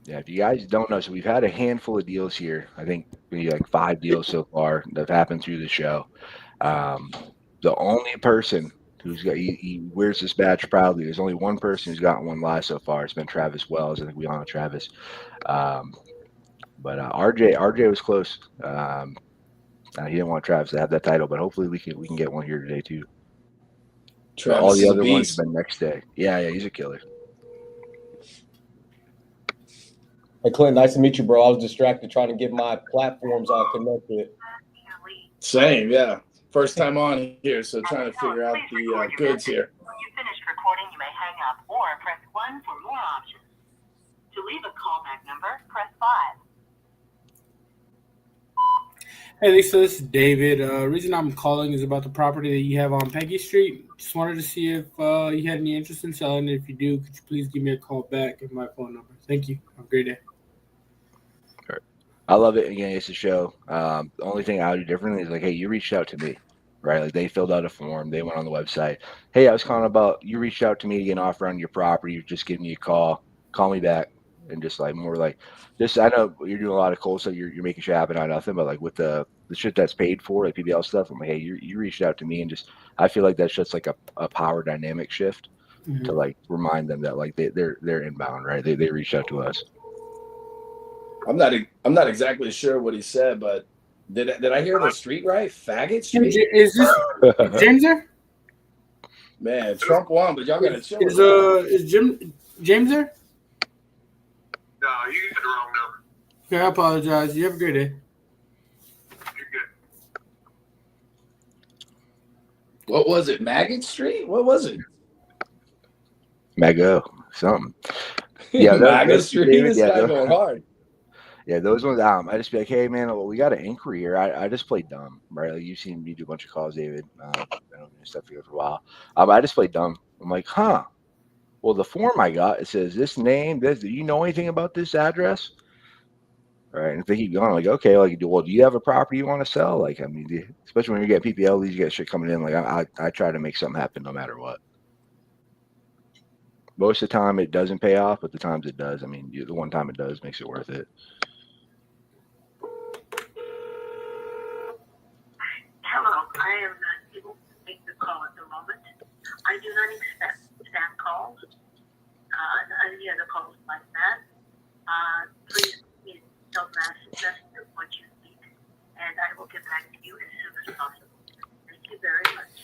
Yeah, if you guys don't know, so we've had a handful of deals here. I think maybe like 5 deals so far that have happened through the show. Um, the only person who's got he wears this badge proudly. There's only one person who's gotten one live so far. It's been Travis Wells. I think we all know Travis. Um, but RJ was close. He didn't want Travis to have that title, but hopefully we can get one here today too. But all Travis the is a other ones have beast. been next day. Yeah, he's a killer. Hey, Clint, nice to meet you, bro. I was distracted trying to get my platforms connected. Same, yeah. First time on here, so trying to figure out the goods here. When you finish recording, you may hang up or press 1 for more options. To leave a callback number, press 5. Hey Lisa, this is David. Reason I'm calling is about the property that you have on Peggy Street. Just wanted to see if you had any interest in selling it. If you do, could you please give me a call back at my phone number? Thank you. Have a great day. I love it. Again, it's a show. The only thing I would do differently is like, hey, you reached out to me, right? Like they filled out a form, they went on the website. Hey, I was calling about you reached out to me to get an offer on your property. You just give me a call, call me back, and just like more like this. I know you're doing a lot of cold stuff. You're making shit happen on nothing, but like with the shit that's paid for, like PBL stuff. I'm like, hey, you reached out to me, and just I feel like that's just like a power dynamic shift to Mhm. like remind them that like they're inbound, right? They reached out to us. I'm not exactly sure what he said, but did I hear the street right? Faggot Hey, Street? is this James there? Man, Trump won, but y'all gotta chill with Is that. is Jim James there? No, you used the wrong number. Okay, I apologize. You have a great day. You're good. What was it? Maggot Street? What was it? Mego, something. Yeah, MAGA those two, Street? David. This Yeah, guy going hard. yeah, those ones. I just be like, hey man, well, we got an inquiry here. I just play dumb, right? Like you've seen me do a bunch of calls, David. I don't do stuff here for a while. I just play dumb. I'm like, huh? Well, the form I got it says this name. This. Do you know anything about this address? Right? And if they keep going, I'm like, okay, like, well, do you have a property you want to sell? Like, I mean, especially when you get PPL, leads, you get shit coming in. Like, I try to make something happen no matter what. Most of the time, it doesn't pay off, but the times it does, I mean, the one time it does makes it worth it. Hello, I am not able to take the call at the moment. I do not accept spam calls, any other calls like that. Please leave no message of what you need, and I will get back to you as soon as possible. Thank you very much.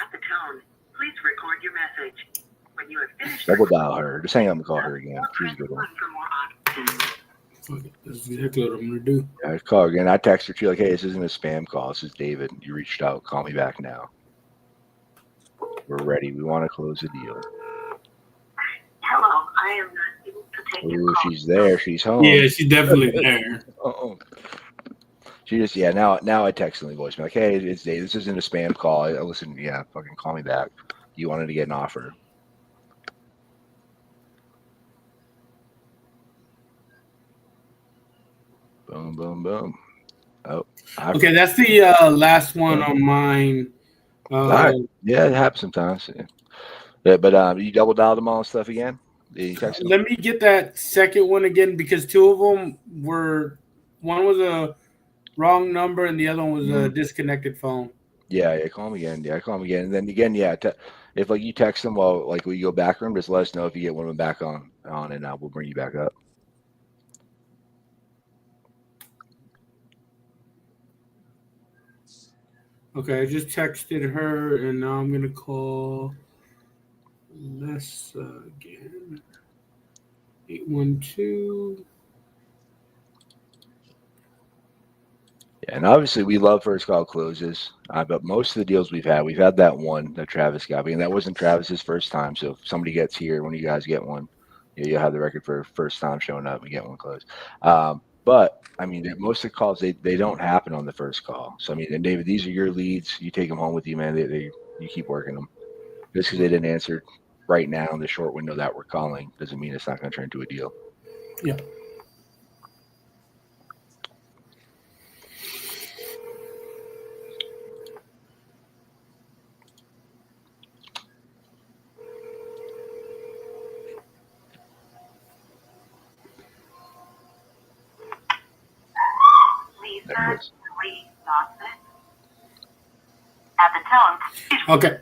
At the tone, please record your message. When you have finished Double dial her. Just hang up and call her again. She's a press good one. 1 for more options. Fuck it. That's exactly what I'm gonna do. I call her again. I text her too, like, hey, this isn't a spam call. This is David. You reached out. Call me back now. We're ready. We want to close the deal. Hello, I am not able to take your Ooh, call. she's there. She's home. Yeah, she's definitely there. Oh. She just now I text in the voicemail like, hey, it's Dave. This isn't a spam call. I listen, yeah, fucking call me back. You wanted to get an offer. Boom, boom, boom. Oh, Okay, that's the last one on mine. all right. Yeah, it happens sometimes. Yeah, but you double dialed them all and stuff again. Did you text them? Let me get that second one again because two of them were one was a wrong number and the other one was a disconnected phone. Yeah, call them again. Yeah, call them again. And then again, yeah, if like you text them while like we go back room, just let us know if you get one of them back on, and we'll bring you back up. Okay, I just texted her and now I'm gonna call Lessa again. 812. Yeah, and obviously we love first call closes, but most of the deals we've had that one that Travis got, and that wasn't Travis's first time. So if somebody gets here, when you guys get one, you'll have the record for first time showing up and get one closed. But I mean, most of the calls they don't happen on the first call. So I mean, and David, these are your leads. You take them home with you, man. They you keep working them. Just because they didn't answer right now in the short window that we're calling doesn't mean it's not going to turn into a deal. Yeah. There it is. At the tone, Okay.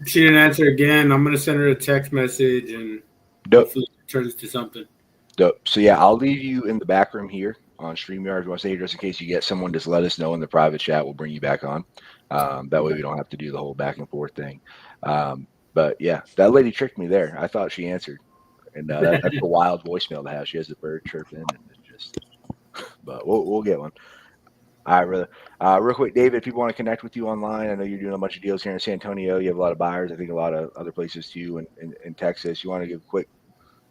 She didn't answer again. I'm gonna send her a text message and Dope. hopefully it turns to something. Dope. So yeah, I'll leave you in the back room here on StreamYard. If you want to say, just in case you get someone, just let us know in the private chat. We'll bring you back on. That way we don't have to do the whole back and forth thing. But yeah, that lady tricked me there. I thought she answered, and that's a wild voicemail to have. She has the bird chirping, and it just. But we'll get one. All right, brother. Real quick, David, if people want to connect with you online, I know you're doing a bunch of deals here in San Antonio. You have a lot of buyers. I think a lot of other places too in Texas. You want to give a quick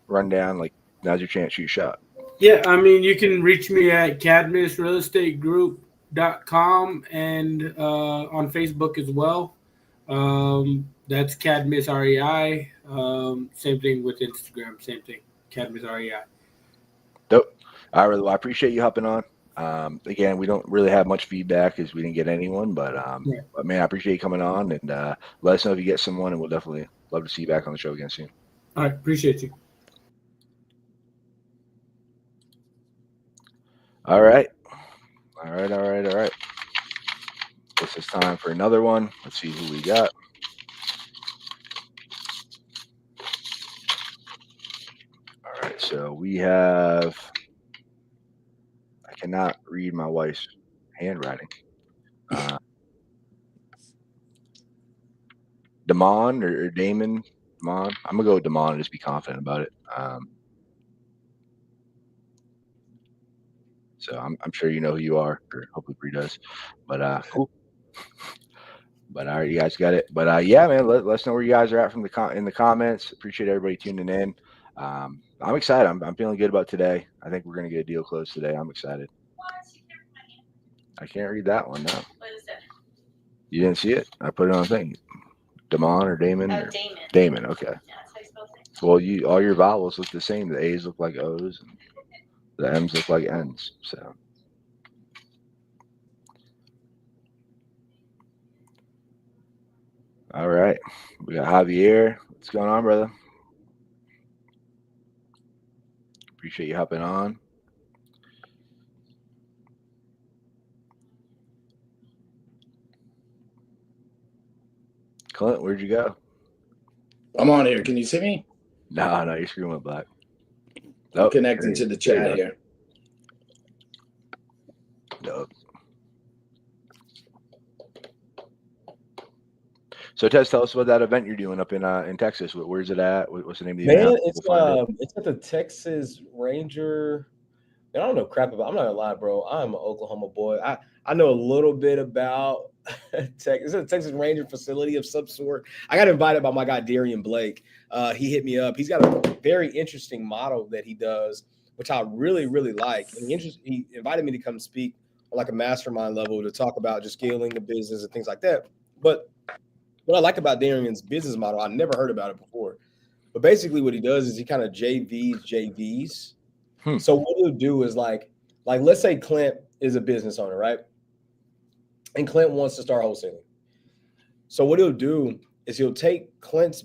rundown? Like, now's your chance. Shoot your shot. Yeah, I mean, you can reach me at cadmusrealestategroup.com and on Facebook as well. That's Cadmus REI. Same thing with Instagram. Same thing. Cadmus REI. Dope. All right, brother. Well, I appreciate you hopping on. Again, we don't really have much feedback because we didn't get anyone, but man, I appreciate you coming on, and let us know if you get someone, and we'll definitely love to see you back on the show again soon. All right, appreciate you. All right. Guess it's time for another one. Let's see who we got. All right, so we have. I cannot read my wife's handwriting. Damon or Damon. Damon. I'm gonna go with Damon and just be confident about it. So I'm sure you know who you are, or hopefully Bree does. But cool. But all right, you guys got it. But yeah, man, let us know where you guys are at from in the comments. Appreciate everybody tuning in. I'm excited. I'm feeling good about today. I think we're gonna get a deal closed today. I'm excited. I can't read that one now. What is it? You didn't see it? I put it on a thing. Damon or Damon? Oh, or Damon. Damon, okay. Yeah, that's how you spell things. Well, all your vowels look the same. The A's look like O's, and the M's look like N's. So. All right. We got Javier. What's going on, brother? Appreciate you hopping on. Clint, where'd you go? I'm on here. Can you see me? No, your screen went black. I'm connecting to the chat here. Nope. So, Tez, tell us about that event you're doing up in Texas. Where's it at? What's the name of the event? It's at the Texas Ranger. And I don't know crap about. I'm not gonna lie, bro. I'm an Oklahoma boy. I know a little bit about Texas. It's a Texas Ranger facility of some sort. I got invited by my guy Darian Blake. He hit me up. He's got a very interesting model that he does, which I really, really like. And he invited me to come speak on like a mastermind level to talk about just scaling the business and things like that. But what I like about Darian's business model, I never heard about it before. But basically what he does is he kind of JVs. So what he'll do is like let's say Clint is a business owner, right? And Clint wants to start wholesaling. So what he'll do is he'll take Clint's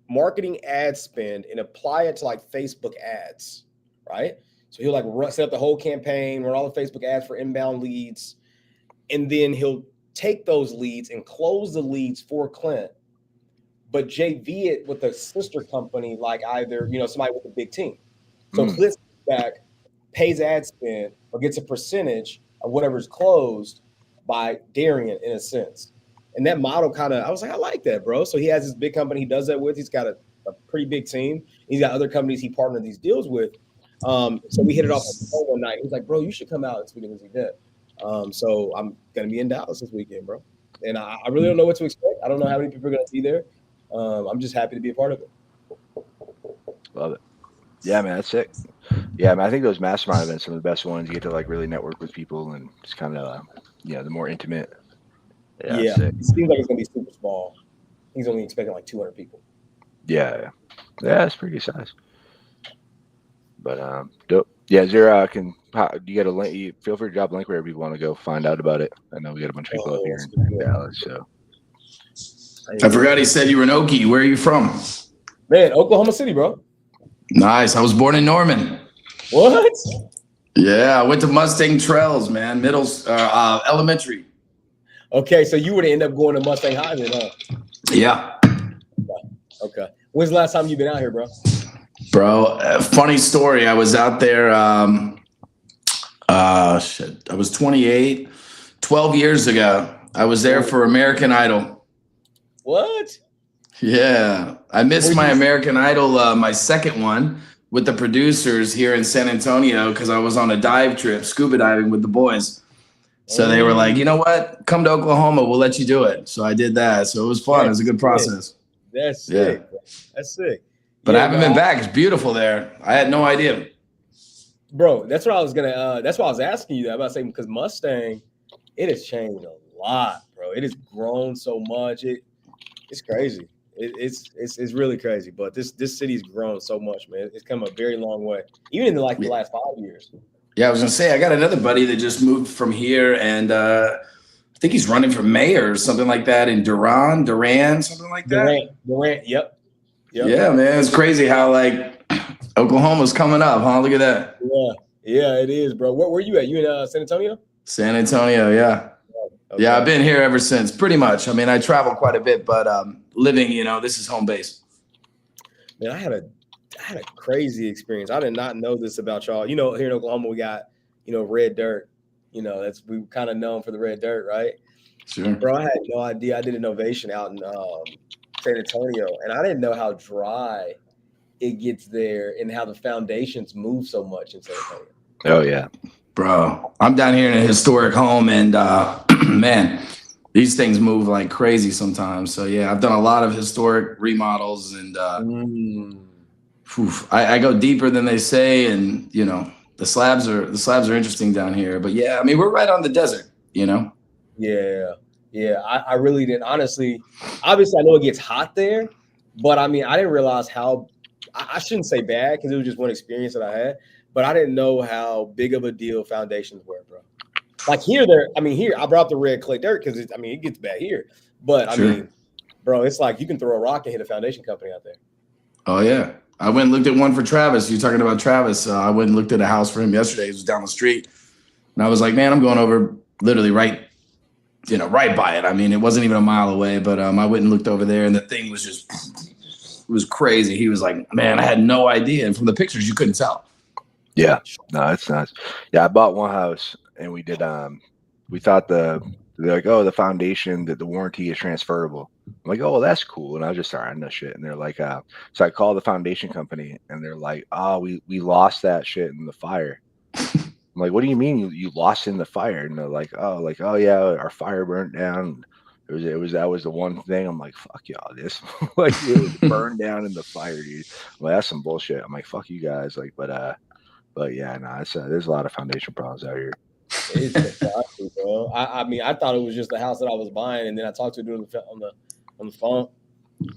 marketing ad spend and apply it to like Facebook ads, right? So he'll like set up the whole campaign, run all the Facebook ads for inbound leads, and then he'll take those leads and close the leads for Clint, but JV it with a sister company, like either, somebody with a big team. So Clint's back pays ad spend or gets a percentage of whatever's closed by Darian in a sense. And that model I was like, I like that, bro. So he has this big company he does that with. He's got a pretty big team. He's got other companies he partnered these deals with. So we hit it off on the phone one night. He's like, bro, you should come out and speak at this event. So I'm going to be in Dallas this weekend, bro. And I really don't know what to expect. I don't know how many people are going to be there. I'm just happy to be a part of it. Love it. Yeah, man, that's sick. Yeah, man, I think those mastermind events are some of the best ones. You get to like really network with people and it's kind of, the more intimate. Yeah. It seems like it's going to be super small. He's only expecting like 200 people. Yeah, it's pretty good size. But dope. Yeah, Zara do you get a link? Feel free to drop a link wherever people want to go find out about it. I know we got a bunch of people up here in Dallas. So I forgot he said you were an Okie. Where are you from? Man, Oklahoma City, bro. Nice. I was born in Norman. What? Yeah, I went to Mustang Trails, man. Elementary. Okay, so you would end up going to Mustang High then, huh? Yeah, Okay. When's the last time you've been out here, bro? bro. Funny story. I was out there. I was 28, 12 years ago. I was there for American Idol. What? Yeah, I missed Were my you- American Idol, my second one with the producers here in San Antonio because I was on a dive trip, scuba diving with the boys. So they were like, you know what? Come to Oklahoma. We'll let you do it. So I did that. So it was fun. It was a good process. That's Yeah. sick. Bro. That's sick. But I Yeah, haven't no, been back. It's beautiful there. I had no idea. Bro, that's what I was gonna. That's why I was asking you that. I'm about to say because Mustang, it has changed a lot, bro. It has grown so much. It's crazy. It's really crazy. But this city's grown so much, man. It's come a very long way, even in the last 5 years. Yeah, I was gonna say I got another buddy that just moved from here, and I think he's running for mayor or something like that in Duran, something like that. Durant. Yep. Yeah, man, it's crazy how like Oklahoma's coming up, huh? Look at that, Yeah, it is, bro. Where you at? You in San Antonio? San Antonio. Yeah, Okay. yeah, I've been here ever since, pretty much. I mean, I travel quite a bit, but living, this is home base. Man, I had a crazy experience. I did not know this about y'all. Here in Oklahoma, we got, red dirt. We kind of known for the red dirt, right? Sure. Bro, I had no idea. I did an ovation out in San Antonio, and I didn't know how dry it gets there and how the foundations move so much in San Antonio. Oh yeah. Bro, I'm down here in a historic home, and man, these things move like crazy sometimes. So yeah, I've done a lot of historic remodels, and I go deeper than they say, and the slabs are interesting down here. But yeah, I mean we're right on the desert, Yeah. I really didn't. Honestly, obviously, I know it gets hot there, but I mean, I didn't realize how. I shouldn't say bad because it was just one experience that I had, but I didn't know how big of a deal foundations were, bro. Like here, I brought the red clay dirt because it gets bad here, but I Sure. mean, bro, it's like you can throw a rock and hit a foundation company out there. Oh yeah, I went and looked at one for Travis. You're talking about Travis. I went and looked at a house for him yesterday. It was down the street, and I was like, man, I'm going over literally right by it. I mean, it wasn't even a mile away, but I went and looked over there, and the thing was it was crazy. He was like, man, I had no idea, and from the pictures, you couldn't tell. Yeah. No, it's nuts. Yeah, I bought one house and we did we thought they're like, oh, the foundation, that the warranty is transferable. I'm like, oh, well, that's cool. And I was just starting no shit. And they're like, so I called the foundation company and they're like, oh, we lost that shit in the fire. I'm like, what do you mean you lost in the fire? And they're like, oh yeah, our fire burnt down. That was the one thing. I'm like, fuck y'all, this like it was burned down in the fire, dude. I'm like, that's some bullshit. I'm like, fuck you guys. Like, but yeah, no, there's a lot of foundation problems out here. It's fantastic, bro. I mean, I thought it was just the house that I was buying, and then I talked to a dude on the phone. It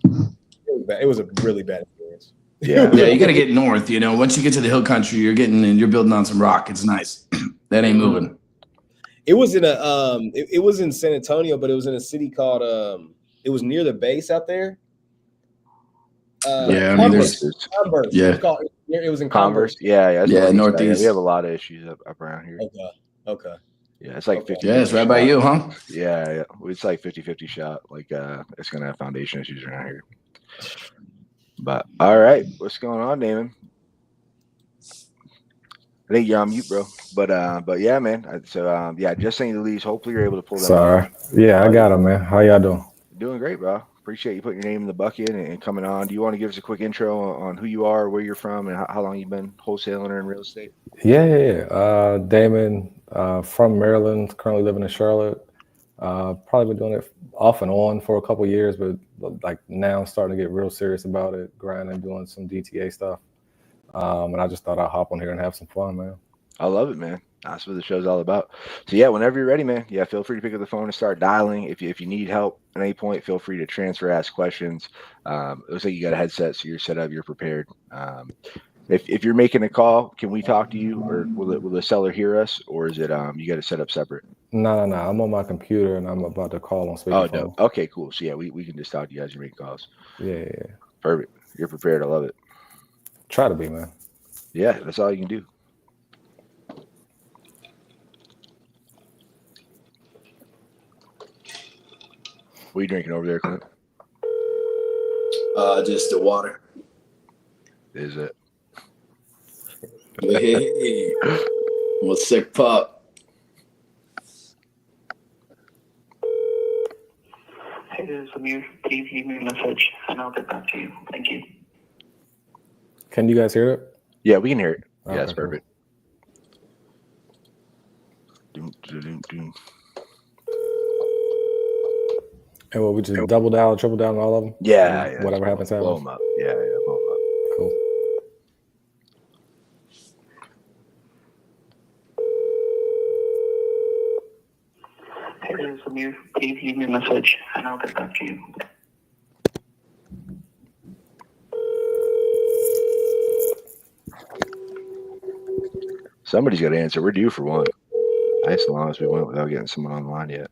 was bad. It was a really bad experience. Yeah. Yeah, you got to get north. Once you get to the hill country, you're building on some rock. It's nice. That ain't moving. It was in it was in San Antonio, but it was in a city called it was near the base out there. Yeah, I mean, Converse. Yeah. It was in Converse. Converse. Yeah, that's Yeah, northeast. northeast. We have a lot of issues up around here. Okay. Yeah, it's like Okay. 50. Yeah, it's right by you, huh? Yeah. It's like 50-50 shot. Like it's gonna have foundation issues around here. But all right, what's going on, Damon? I think you're on mute, bro. But yeah, man. So yeah, just saying the least. Hopefully you're able to pull them. Sorry. Yeah, I got him, man. How y'all doing? Doing great, bro. Appreciate you putting your name in the bucket and coming on. Do you want to give us a quick intro on who you are, where you're from, and how long you've been wholesaling or in real estate? Yeah. Damon, from Maryland, currently living in Charlotte. Probably been doing it off and on for a couple of years, but like now starting to get real serious about it, grinding, doing some DTA stuff. And I just thought I'd hop on here and have some fun, man. I love it, man. That's what the show's all about. So yeah, whenever you're ready, man. Yeah, feel free to pick up the phone and start dialing. If you need help at any point, feel free to transfer, ask questions. It looks like you got a headset, so you're set up, you're prepared. If you're making a call, can we talk to you, or will the seller hear us, or is it you got to set up separate? No. I'm on my computer and I'm about to call on speakerphone. Oh, no. Okay, cool. So yeah, we can just talk to you as you make calls. Yeah. Perfect. You're prepared. I love it. Try to be, man. Yeah, that's all you can do. What are you drinking over there, Clint? Just the water. Is it? Hey, I'm a sick pup. Hey, this is Amir. Please leave me a message and I'll get back to you. Thank you. Can you guys hear it? Yeah, we can hear it. Yeah, Okay, that's cool. perfect. Doom, doom, doom, doom. And what, we just double down, triple down on all of them? Yeah, And yeah. whatever happens, Blow happens. them up. Yeah, blow them up. Cool. Hey, this is Amir. Please leave me a message and I'll get back to you. Somebody's got to answer. We're due for one. As long as we went without getting someone online yet.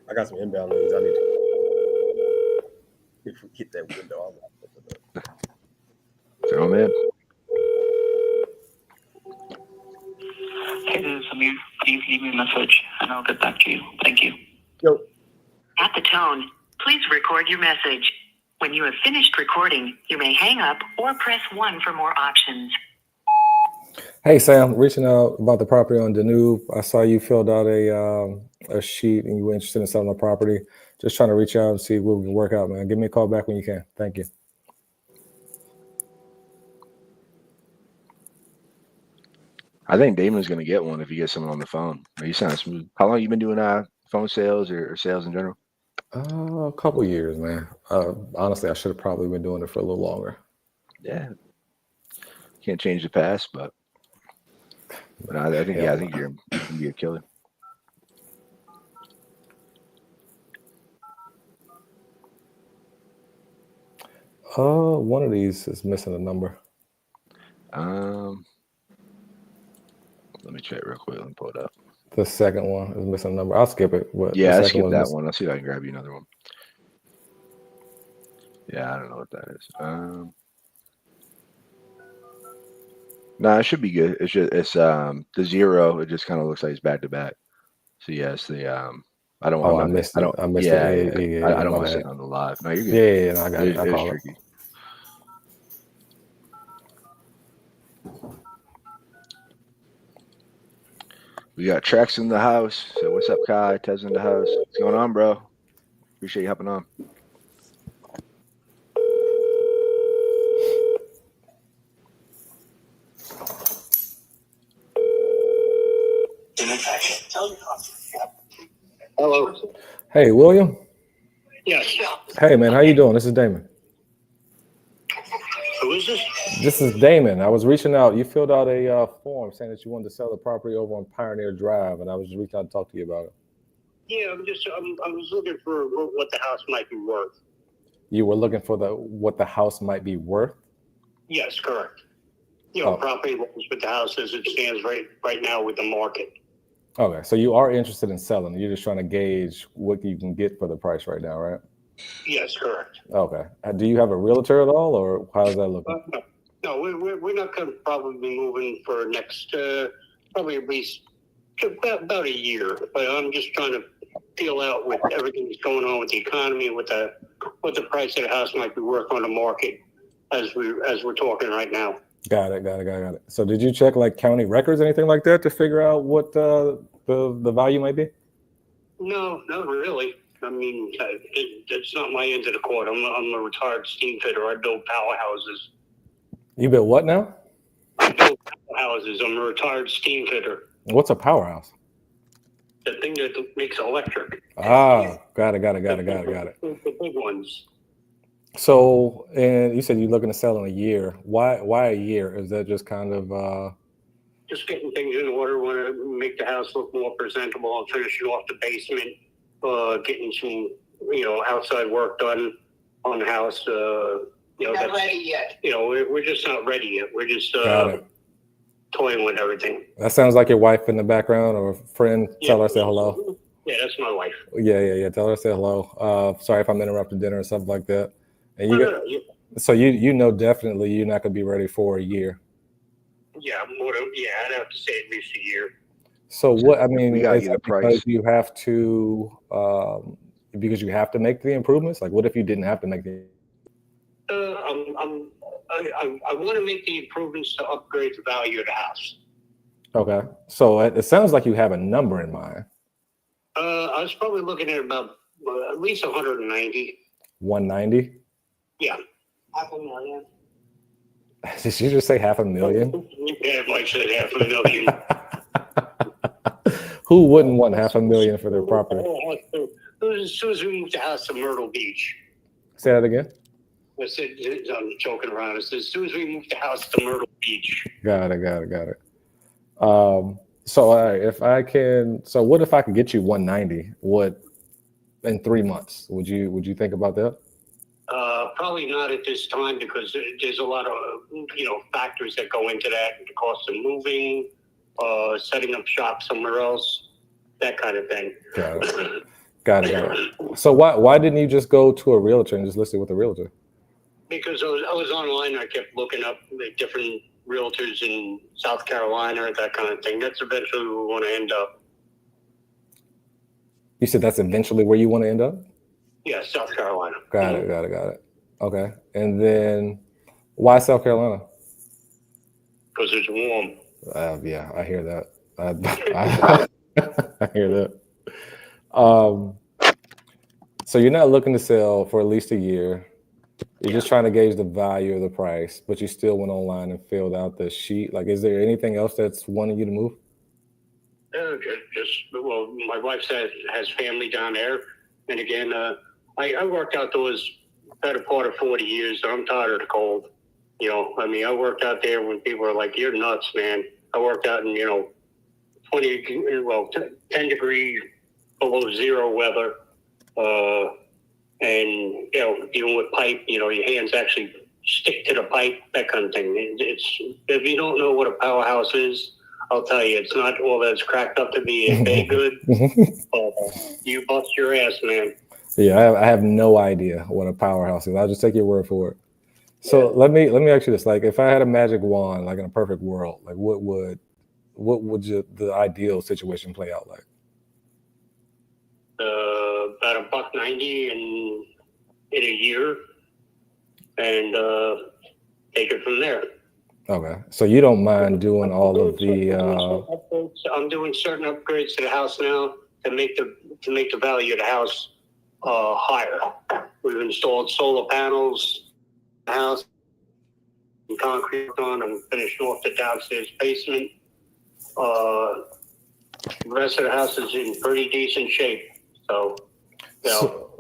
I got some inbound leads. I need to if we hit that window. Throw them in. Hey, this is Amir. Please leave me a message and I'll get back to you. Thank you. Yo, At the tone, please record your message. When you have finished recording, you may hang up or press 1 for more options. Hey, Sam, reaching out about the property on Danube. I saw you filled out a sheet and you were interested in selling the property. Just trying to reach out and see what we can work out, man. Give me a call back when you can. Thank you. I think Damon's going to get one if he gets someone on the phone. You sound smooth. How long you been doing phone sales or sales in general? A couple years, man. Honestly, I should have probably been doing it for a little longer. Yeah. Can't change the past, but I think Yeah. I think you can be a killer. One of these is missing a number. Let me check real quick. Let me pull it up. The second one is missing a number. I'll skip it. But Yeah, the I second skipped one's that missing. one. Let's see if I can grab you another one. Yeah, I don't know what that is. No, it should be good. It's the 0. It just kind of looks like it's back to back. So yes, the I don't. Oh, I'm I not, missed I it. don't. I missed yeah, it. yeah, Yeah, I don't my want to bad. say it on the live. No, you're good. Yeah, no, I got it. It I is call it. tricky. We got Trex in the house. So what's up, Kai? Tez in the house. What's going on, bro? Appreciate you hopping on. Hello. Hey, William. Yes. Hey, man, how you doing? This is Damon. Who is this? This is Damon. I was reaching out. You filled out a form saying that you wanted to sell the property over on Pioneer Drive, and I was just reaching out to talk to you about it. Yeah, I was looking for what the house might be worth. You were looking for what the house might be worth? Yes, correct. You know, Oh. property values with the house as it stands right now with the market. Okay, so you are interested in selling. You're just trying to gauge what you can get for the price right now, right? Yes, correct. Okay. Do you have a realtor at all, or how's that looking? No, we're not going to probably be moving for next probably at least about a year. But I'm just trying to feel out with everything that's going on with the economy, what the price of the house might be worth on the market as we're talking right now. Got it. So did you check like county records, anything like that, to figure out what the value might be? No, not really. I mean, it's not my end of the court. I'm a retired steam fitter. I build powerhouses. You built what now? I build powerhouses. I'm a retired steam fitter. What's a powerhouse? The thing that makes electric. Ah, got it. The big ones. So, and you said you're looking to sell in a year. Why a year? Is that just kind of Just getting things in order. Want to make the house look more presentable. I'm finishing off the basement. Getting some, outside work done on the house. Not ready yet. We're just not ready yet. We're just got it? toying with everything. That sounds like your wife in the background or a friend. Tell her I say hello. Yeah, that's my wife. Yeah. Tell her I say hello. Sorry if I'm interrupting dinner or something like that. And No. so you know definitely you're not gonna be ready for a year. Yeah, I'd have to say at least a year. So what, I mean, We got is you that the price. because you have to, because you have to make the improvements? Like, what if you didn't have to make the? I want to make the improvements to upgrade the value of the house. Okay, so it sounds like you have a number in mind. I was probably looking at about at least 190. 190? Yeah. $500,000. Did you just say $500,000? Yeah, Mike said $500,000. Who wouldn't want $500,000 for their property? As soon as we moved the house to Myrtle Beach. Say that again. I said, I'm joking around. I said, as soon as we moved the house to Myrtle Beach. Got it. So all right, if I can, so what if I could get you 190? What in 3 months? Would you think about that? Probably not at this time because there's a lot of factors that go into that. The cost of moving, setting up shop somewhere else, that kind of thing. Got it. So why didn't you just go to a realtor and just list it with a realtor? Because I was online, I kept looking up the different realtors in South Carolina, that kind of thing. That's eventually where we want to end up. You said that's eventually where you want to end up? Yeah, South Carolina. Got it. Okay. And then why South Carolina? Because it's warm. Yeah, I hear that. I hear that. So you're not looking to sell for at least a year. You're just trying to gauge the value of the price, but you still went online and filled out the sheet. Like, is there anything else that's wanting you to move? Well, my wife has family down there. And again, I worked outdoors better part of 40 years, so I'm tired of the cold. I worked out there when people were like, you're nuts, man. I worked out in, 10 degrees below zero weather. And, dealing with pipe, your hands actually stick to the pipe, that kind of thing. If you don't know what a powerhouse is, I'll tell you, it's not all that's cracked up to be. It's very good. You bust your ass, man. Yeah, I have no idea what a powerhouse is. I'll just take your word for it. So let me ask you this: like, if I had a magic wand, like in a perfect world, like what would the ideal situation play out like? About $190 in a year, and take it from there. Okay, so you don't mind doing all of the? I'm doing certain upgrades to the house now to make the value of the house higher. We've installed solar panels in the house, and concrete on. I'm finishing off the downstairs basement. The rest of the house is in pretty decent shape.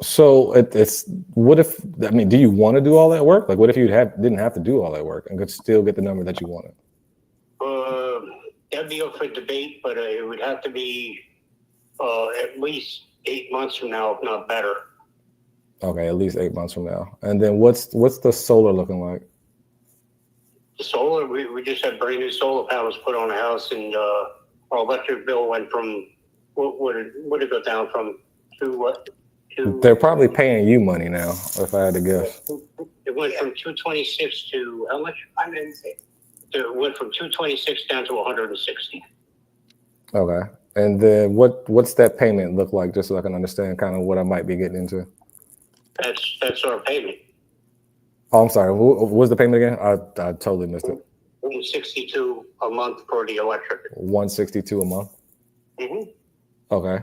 So it's what if? I mean, do you want to do all that work? Like, what if you didn't have to do all that work and could still get the number that you wanted? That'd be up for debate, but it would have to be at least 8 months from now, if not better. Okay, at least 8 months from now. And then what's the solar looking like? The solar, we just had brand new solar panels put on the house, and our electric bill went from what did it go down from to what? They're probably paying you money now, if I had to guess. It went from 226 to how much? 106. It went from 226 down to 160. Okay. And then what's that payment look like, just so I can understand kind of what I might be getting into? That's our payment. Oh, I'm sorry. What was the payment again? I totally missed it. 162 a month for the electric. 162 a month? Mm-hmm. Okay.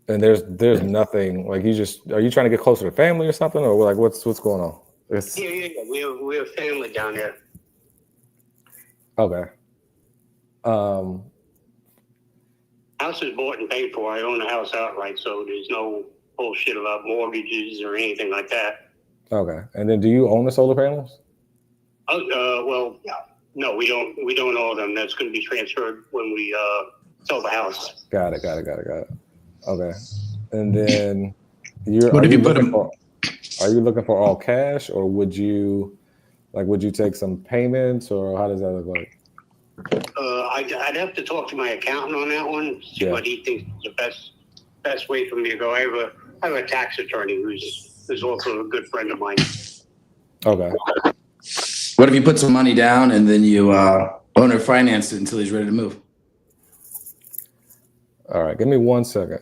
And there's nothing like are you trying to get closer to family or something, or like what's going on? Yeah. We have family down there. Okay. House is bought and paid for. I own the house outright, so there's no bullshit about mortgages or anything like that. Okay. And then do you own the solar panels? Well, no, we don't. We don't own them. That's going to be transferred when we sell the house. Got it. Okay. And then What if you put them? Are you looking for all cash, or would you take some payments, or how does that look like? I'd have to talk to my accountant on that one, see what he thinks is the best way for me to go. I have a tax attorney who's also a good friend of mine. Okay. What if you put some money down and then you? owner financed it until he's ready to move. All right, give me 1 second.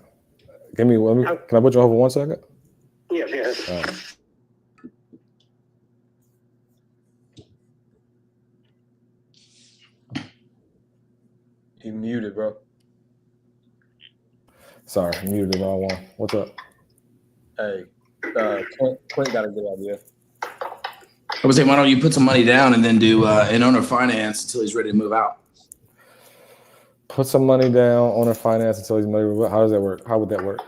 Can I put you over 1 second? Yes. All right. You muted, bro. Sorry, I muted the wrong one. What's up? Hey, Clint got a good idea. I would say, why don't you put some money down and then do an owner finance until he's ready to move out? Put some money down, owner finance until he's money. How does that work? How would that work?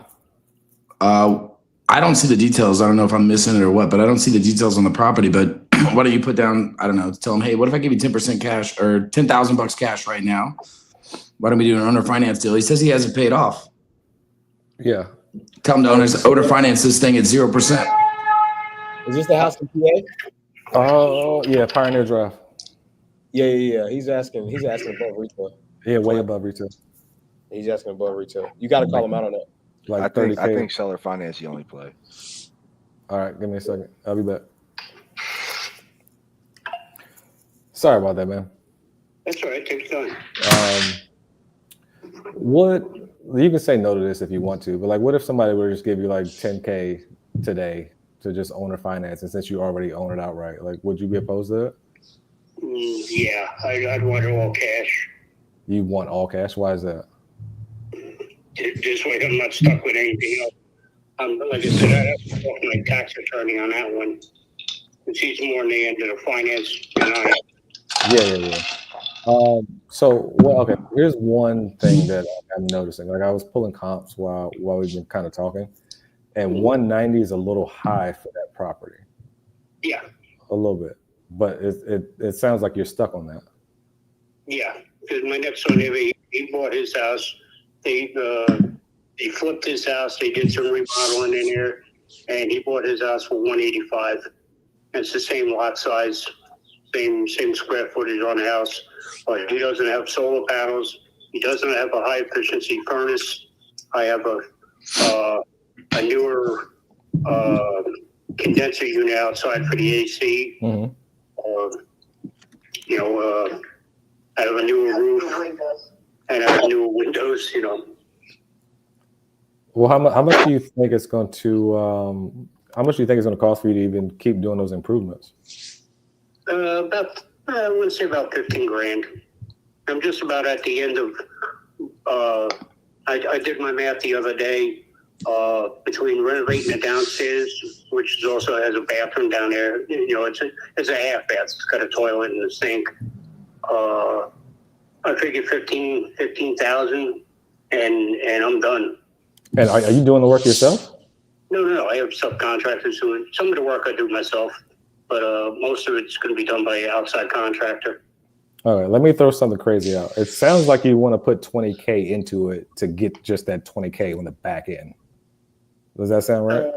I don't see the details. I don't know if I'm missing it or what, but I don't see the details on the property. But why don't you put down, I don't know, tell him, hey, what if I give you 10% cash or $10,000 cash right now? Why don't we do an owner finance deal? He says he hasn't paid off. Yeah. Tell him to owner finance this thing at 0%. Is this the house in PA? Oh, yeah, Pioneer Drive. Yeah. He's asking above retail. Yeah, way above retail. He's asking above retail. You got to call him out on that. Like I think 30K. seller finance the only play. All right, give me a second. I'll be back. Sorry about that, man. That's all right. Take your time. What you can say no to this if you want to, but like, what if somebody were to just give you like 10K today to just owner finance, and since you already own it outright, like, would you be opposed to it? Yeah, I'd want it all cash. You want all cash? Why is that? This way I'm not stuck with anything else. Like I said, I have to talk to my tax attorney on that one. And she's more in the end of the finance than I am. Yeah. So, well, okay. Here's one thing that I'm noticing. Like, I was pulling comps while we've been kind of talking, and 190 is a little high for that property. Yeah. A little bit, but it sounds like you're stuck on that. Yeah, because my next door neighbor, he bought his house. They flipped his house. They did some remodeling in there, and he bought his house for $185. It's the same lot size, same square footage on the house, but he doesn't have solar panels. He doesn't have a high efficiency furnace. I have a newer condenser unit outside for the AC. Mm-hmm. I have a newer roof and I have newer windows. Well, how much do you think it's going to? How much do you think it's going to cost for you to even keep doing those improvements? I would say about $15,000. I'm just about at the end of. I did my math the other day. Between renovating the downstairs, which also has a bathroom down there, it's a half bath. It's got a toilet and a sink. I figured 15,000, and I'm done. And are you doing the work yourself? No. I have subcontractors doing some of the work. I do myself, but most of it's going to be done by an outside contractor. All right, let me throw something crazy out. It sounds like you want to put 20K into it to get just that 20K on the back end. Does that sound right?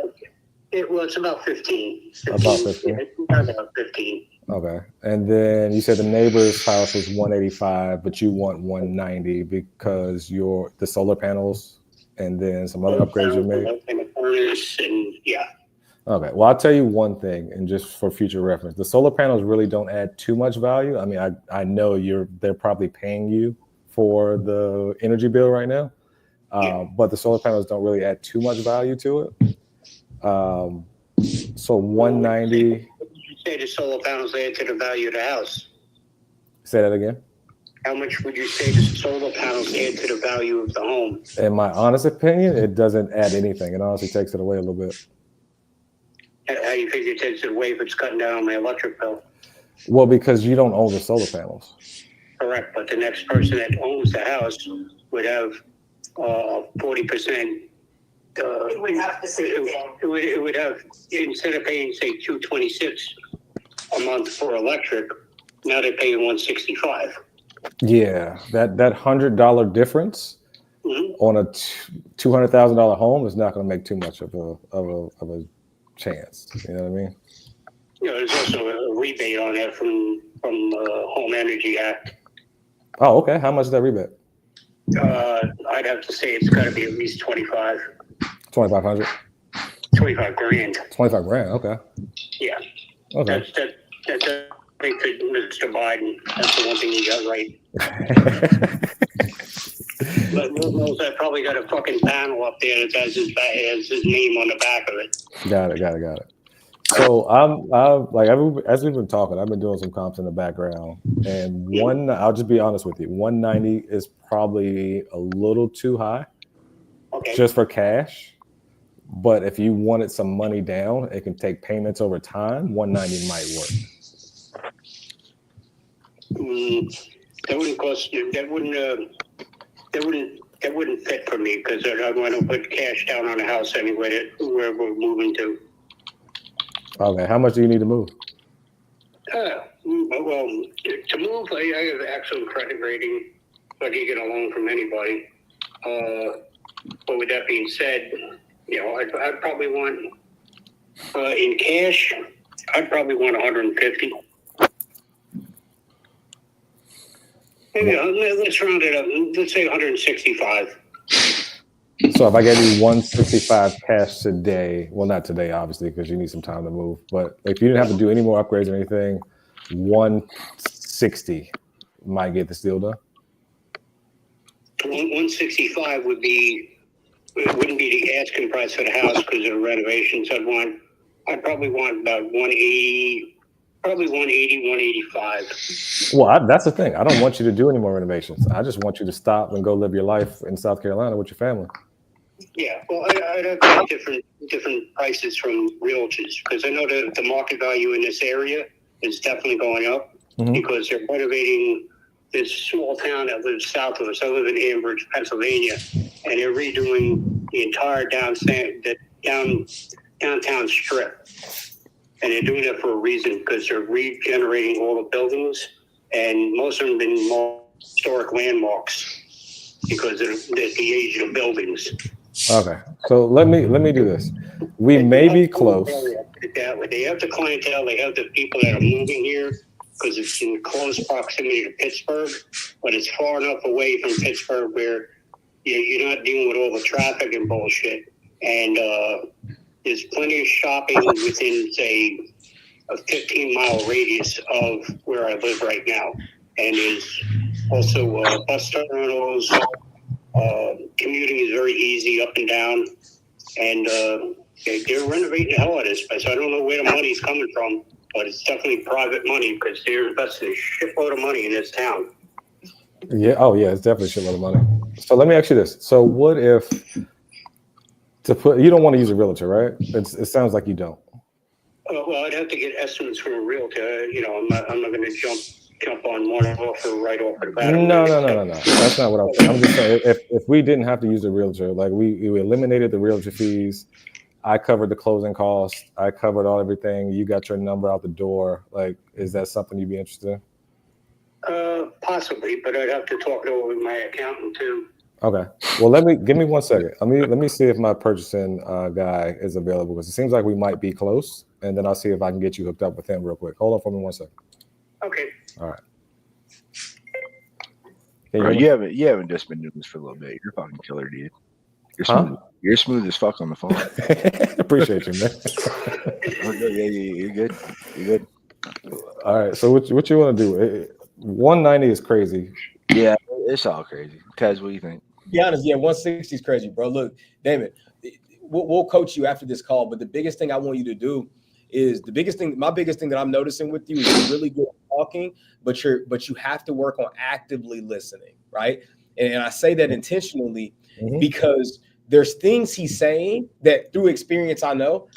It's about 15. About 15? Yeah, about 15. Okay. And then you said the neighbor's house was 185, but you want 190 because the solar panels and then some other upgrades you made? And the furnace and yeah. Okay. Well, I'll tell you one thing, and just for future reference, the solar panels really don't add too much value. I mean, I know they're probably paying you for the energy bill right now, but the solar panels don't really add too much value to it. So 190. What did you say the solar panels add to the value of the house? Say that again. How much would you say the solar panels add to the value of the home? In my honest opinion, it doesn't add anything. It honestly takes it away a little bit. How do you figure it takes it away if it's cutting down on my electric bill? Well, because you don't own the solar panels. Correct, but the next person that owns the house would have 40%. It would have to say it would have, instead of paying say $226 a month for electric, now they're paying $165. Yeah, that $100 difference on a $200,000 home is not going to make too much of a chance. You know what I mean? There's also a rebate on that from Home Energy Act. Oh, okay. How much is that rebate? I'd have to say it's got to be at least 25. 2,500. 25 grand. 25 grand. Okay. Yeah. Okay. That's think that Mr. Biden, that's the one thing he got right. But Lord knows I probably got a fucking panel up there that has his name on the back of it. Got it. So I'm like as we've been talking, I've been doing some comps in the background, and I'll just be honest with you, 190 is probably a little too high, just for cash. But if you wanted some money down, it can take payments over time. 190 might work. That wouldn't cost you. That wouldn't fit for me because I want to put cash down on a house anyway. Where we're moving to. Okay, how much do you need to move? Well, to move, I have excellent credit rating, so I can get a loan from anybody. But with that being said, I'd probably want in cash. I'd probably want 150. Maybe let's round it up. Let's say 165. So if I gave you 165 cash today, well, not today, obviously, because you need some time to move. But if you didn't have to do any more upgrades or anything, 160 might get this deal done. 165 wouldn't be the asking price for the house because of the renovations. I'd probably want about 180. Probably 180, 185. Well, that's the thing. I don't want you to do any more renovations. I just want you to stop and go live your life in South Carolina with your family. Yeah, well, I'd have to get different prices from realtors because I know that the market value in this area is definitely going up because they're renovating this small town that lives south of us. I live in Ambridge, Pennsylvania, and they're redoing the entire downtown strip. And they're doing that for a reason because they're regenerating all the buildings, and most of them have been more historic landmarks because of the age of the buildings. Okay, so let me do this. We may be close. They have the clientele, they have the people that are moving here because it's in close proximity to Pittsburgh, but it's far enough away from Pittsburgh where you're not dealing with all the traffic and bullshit. And there's plenty of shopping within, say, a 15-mile radius of where I live right now. And there's also bus terminals. Commuting is very easy up and down. And they're renovating the hell out of this place. I don't know where the money's coming from, but it's definitely private money because they're investing a shitload of money in this town. Yeah. Oh, yeah. It's definitely a shitload of money. So let me ask you this. So what if... you don't want to use a realtor, right? It sounds like you don't. Well, I'd have to get estimates from a realtor. I'm not going to jump on one offer right off the bat. No. That's not what I'm saying. I'm just saying if we didn't have to use a realtor, like we eliminated the realtor fees, I covered the closing costs, I covered everything. You got your number out the door. Like, is that something you'd be interested in? Possibly, but I'd have to talk it over with my accountant too. Okay. Well, give me 1 second. Let me see if my purchasing guy is available because it seems like we might be close, and then I'll see if I can get you hooked up with him real quick. Hold on for me 1 second. Okay. All right. Bro, you haven't just been doing this for a little bit. You're a fucking killer, dude. You're smooth. You're smooth as fuck on the phone. Appreciate you, man. You're good. You're good. All right. So what you want to do? 190 is crazy. Yeah, it's all crazy. Tez, what do you think? Be honest, 160 is crazy, bro. Look, David, we'll coach you after this call, but the biggest thing I want you to do is my biggest thing that I'm noticing with you is you're really good at talking, but you have to work on actively listening, right? And I say that intentionally because there's things he's saying that through experience I know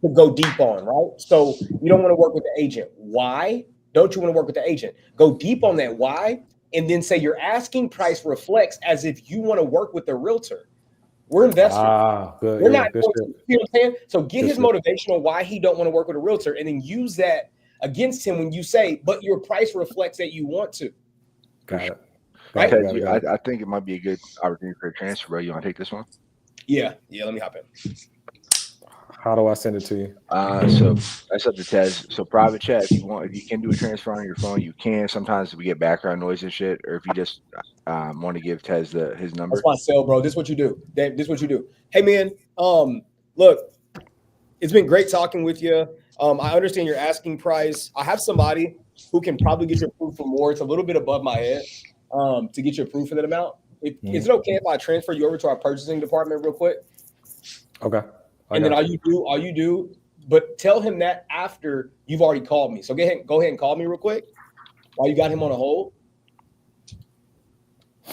to go deep on, right? So you don't want to work with the agent. Why don't you want to work with the agent? Go deep on that why, and then say your asking price reflects as if you want to work with the realtor. We're investors. Good. We're not. You know what I'm saying? So get his motivation on why he don't want to work with a realtor, and then use that against him when you say, "But your price reflects that you want to." Got it. Right? I think it might be a good opportunity for a transfer, bro. You want to take this one? Yeah. Let me hop in. How do I send it to you? So that's up to Tez. So private chat, if you can do a transfer on your phone, you can. Sometimes we get background noise and shit, or if you just want to give Tez his number. That's my cell, bro. This is what you do. This is what you do. Hey, man. Look, it's been great talking with you. I understand your asking price. I have somebody who can probably get you approved for more. It's a little bit above my head to get you approved for that amount. Is it okay if I transfer you over to our purchasing department real quick? Okay. And then all you do, but tell him that after you've already called me. So go ahead and call me real quick while you got him on a hold.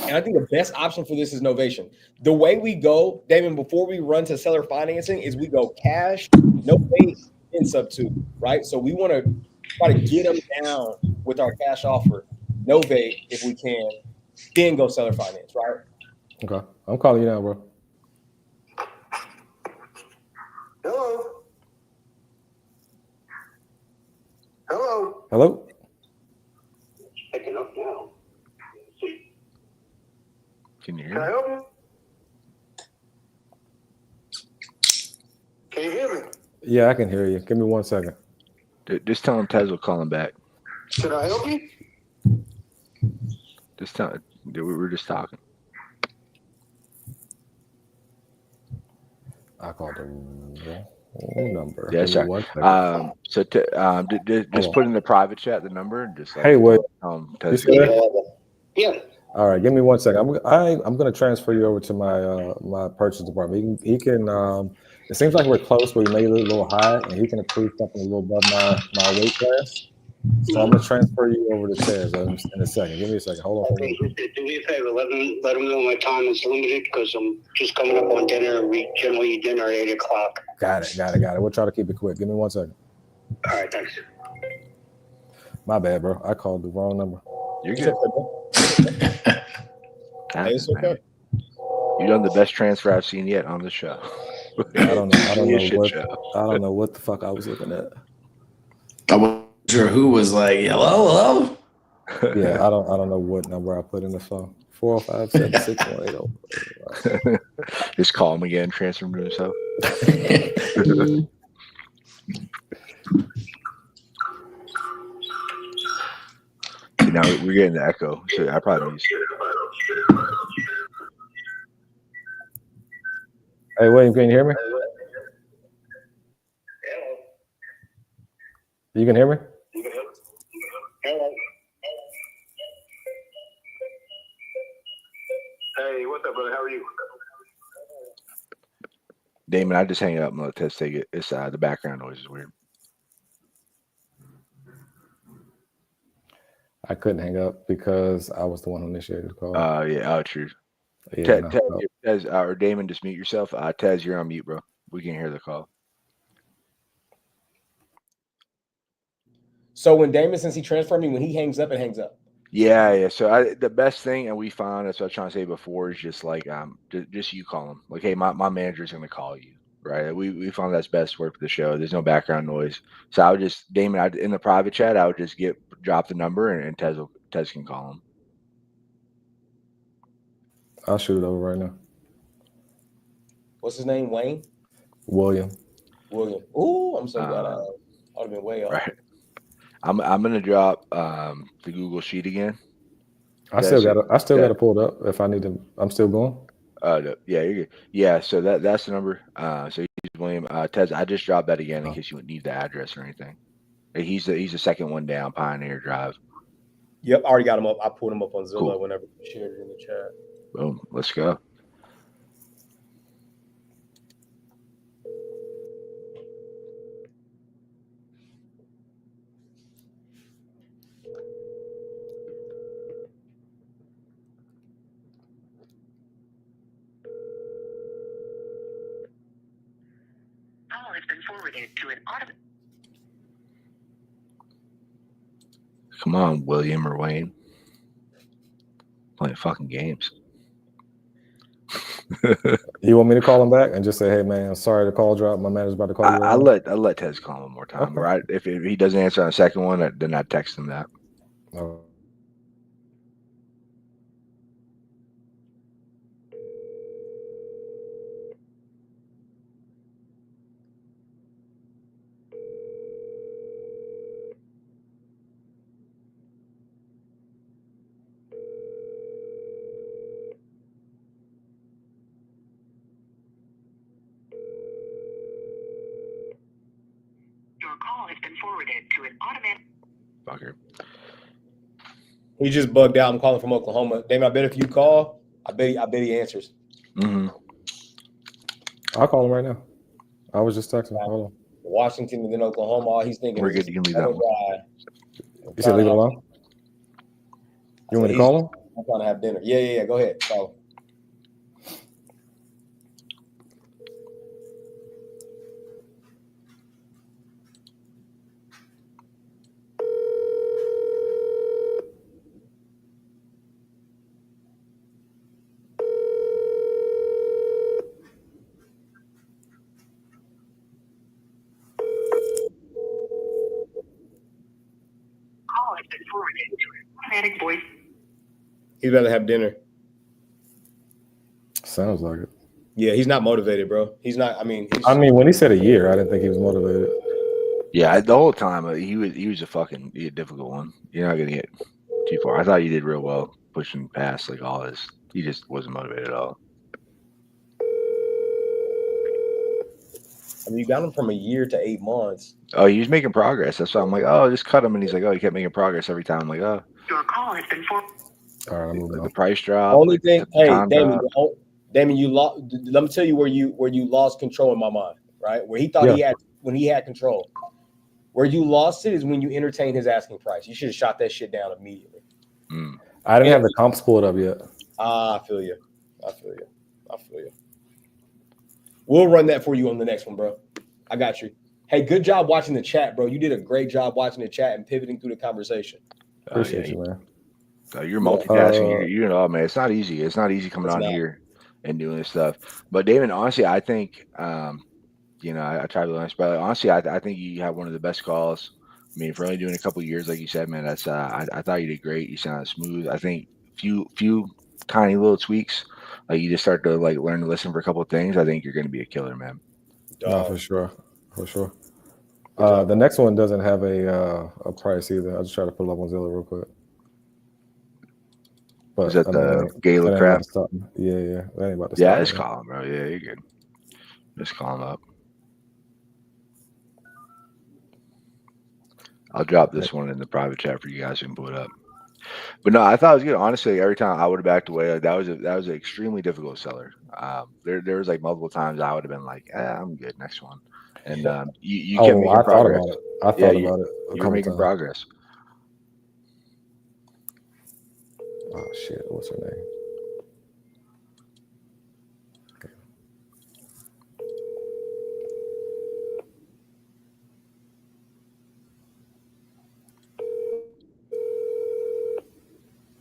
And I think the best option for this is Novation. The way we go, Damon, before we run to seller financing, is we go cash, no pay, and sub two, right? So we want to try to get them down with our cash offer, no pay if we can, then go seller finance, right? Okay. I'm calling you now, bro. Hello. Hello. Hello? Picking up now. Can you Can hear I me? help you? Can you hear me? Yeah, I can hear you. Give me 1 second. Just tell him Tez will call him back. Can I help you? Just tell him. We were just talking. I called the wrong number. Yeah, Give me sorry. 1 second. So just put in the private chat the number and just like Hey, Will. You Tez. still there? Yeah. All right, give me 1 second. I'm going to transfer you over to my my purchase department. He can. It seems like we're close, but we may be a little high, and he can approve something a little above my weight class. So I'm going to transfer you over to Tez in a second. Give me a second. Hold on. Okay. Do me a favor. Let them know my time is limited because I'm just coming up on dinner. We generally eat dinner at 8 o'clock. Got it. We'll try to keep it quick. Give me 1 second. All right. Thanks. My bad, bro. I called the wrong number. You're It's good. okay, bro. Hey, it's okay. You done the best transfer I've seen yet on the show. I don't know Shit what the fuck I was looking at. I wasn't sure who was like, hello. Yeah, I don't know what number I put in the phone. 405-761-80. Just call him again, transfer him to himself. Now we're getting the echo, so I probably need to. Hey, William, can you hear me? You can hear me? Hello. Hey, what's up, brother? How are you? Damon, I just hang up and let Tez take it. It's the background noise is weird. I couldn't hang up because I was the one who initiated the call. Yeah, true. Yeah, Tez, or Damon, just mute yourself. Tez, you're on mute, bro. We can hear the call. So when Damon, since he transferred me, when he hangs up, it hangs up. Yeah. So the best thing, and we found, that's what I was trying to say before, is just like just you call him. Like, hey, my manager's gonna call you, right? We found that's best work for the show. There's no background noise. So I would just Damon, in the private chat, I would just drop the number and Tez can call him. I'll shoot it over right now. What's his name? Wayne? William. Ooh, I'm so glad I would have been way off. Right. I'm gonna drop the Google Sheet again. I still got it pulled up if I need to. I'm still going. Yeah, you're good. Yeah, so that's the number. So he's William. Tez, I just dropped that again in case you would need the address or anything. He's the second one down, Pioneer Drive. Yep, I already got him up. I pulled him up on Zillow Cool. whenever you shared it in the chat. Boom. Let's go. Call has been forwarded to an automatic. Come on, William or Wayne. Playing fucking games. You want me to call him back and just say, "Hey, man, sorry the call dropped. My manager's about to call you." I'll let Tez call him one more time. Okay. Right? If he doesn't answer on the second one, then I text him that. Oh. Your call has been forwarded to an automatic. Fucker. He just bugged out. I'm calling from Oklahoma. Damon, I bet if you call, I bet he answers. Mm-hmm. I'll call him right now. I was just texting. Hold on. Washington and then Oklahoma. All he's thinking We're is good. You can leave that one. You said leave it alone? You want me to call him? I'm trying to have dinner. Yeah. Go ahead. Call. Call has been forwarded to an automatic voice. He'd rather have dinner. Sounds like it. Yeah, he's not motivated, bro. He's not. I mean, when he said a year, I didn't think he was motivated. Yeah, the whole time he was a difficult one. You're not gonna get too far. I thought you did real well pushing past like all this. He just wasn't motivated at all. I mean, you got him from a year to 8 months. Oh, he was making progress. That's why I'm like, oh, just cut him. And he's like, oh, he kept making progress every time. I'm like, oh, Your call has been forwarded. All right, I'm moving the on. price drop. Only thing, the hey, time Damon, drop. Damon, you lost. Let me tell you where you lost control in my mind. Right, where he thought he had control. Where you lost it is when you entertained his asking price. You should have shot that shit down immediately. I didn't have the comps pulled up yet. I feel you. We'll run that for you on the next one, bro. I got you. Hey, good job watching the chat, bro. You did a great job watching the chat and pivoting through the conversation. Appreciate you, man. You're multitasking. You know, man, it's not easy. It's not easy coming on here and doing this stuff. But Damon, honestly, I think, you know, I try to be honest, but honestly, I think you have one of the best calls. I mean, for only doing a couple of years, like you said, man, that's I thought you did great. You sounded smooth. I think few tiny little tweaks, like you just start to like learn to listen for a couple of things. I think you're going to be a killer, man. No, for sure. The next one doesn't have a price either. I'll just try to pull up on Zillow real quick. But is that the Gala crap? Yeah. That ain't about to yeah, just call him, bro. Yeah, you're good. Just call him up. I'll drop this one in the private chat for you guys who can pull it up. But no, I thought it was good. Honestly, every time I would have backed away, like, that was an extremely difficult seller. There was like multiple times I would have been like, I'm good, next one. And you kept making progress. I thought about it. You were making progress. Oh shit! What's her name?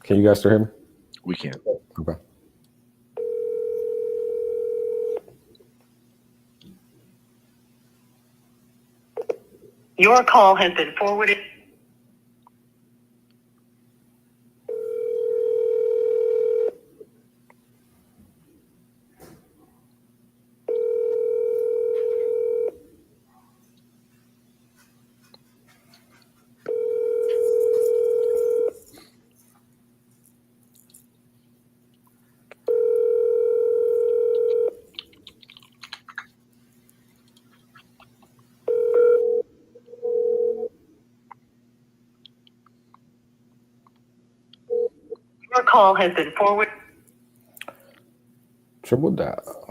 Can you guys still hear me? We can. Okay. Your call has been forwarded. Your call has been forwarded. Triple dial.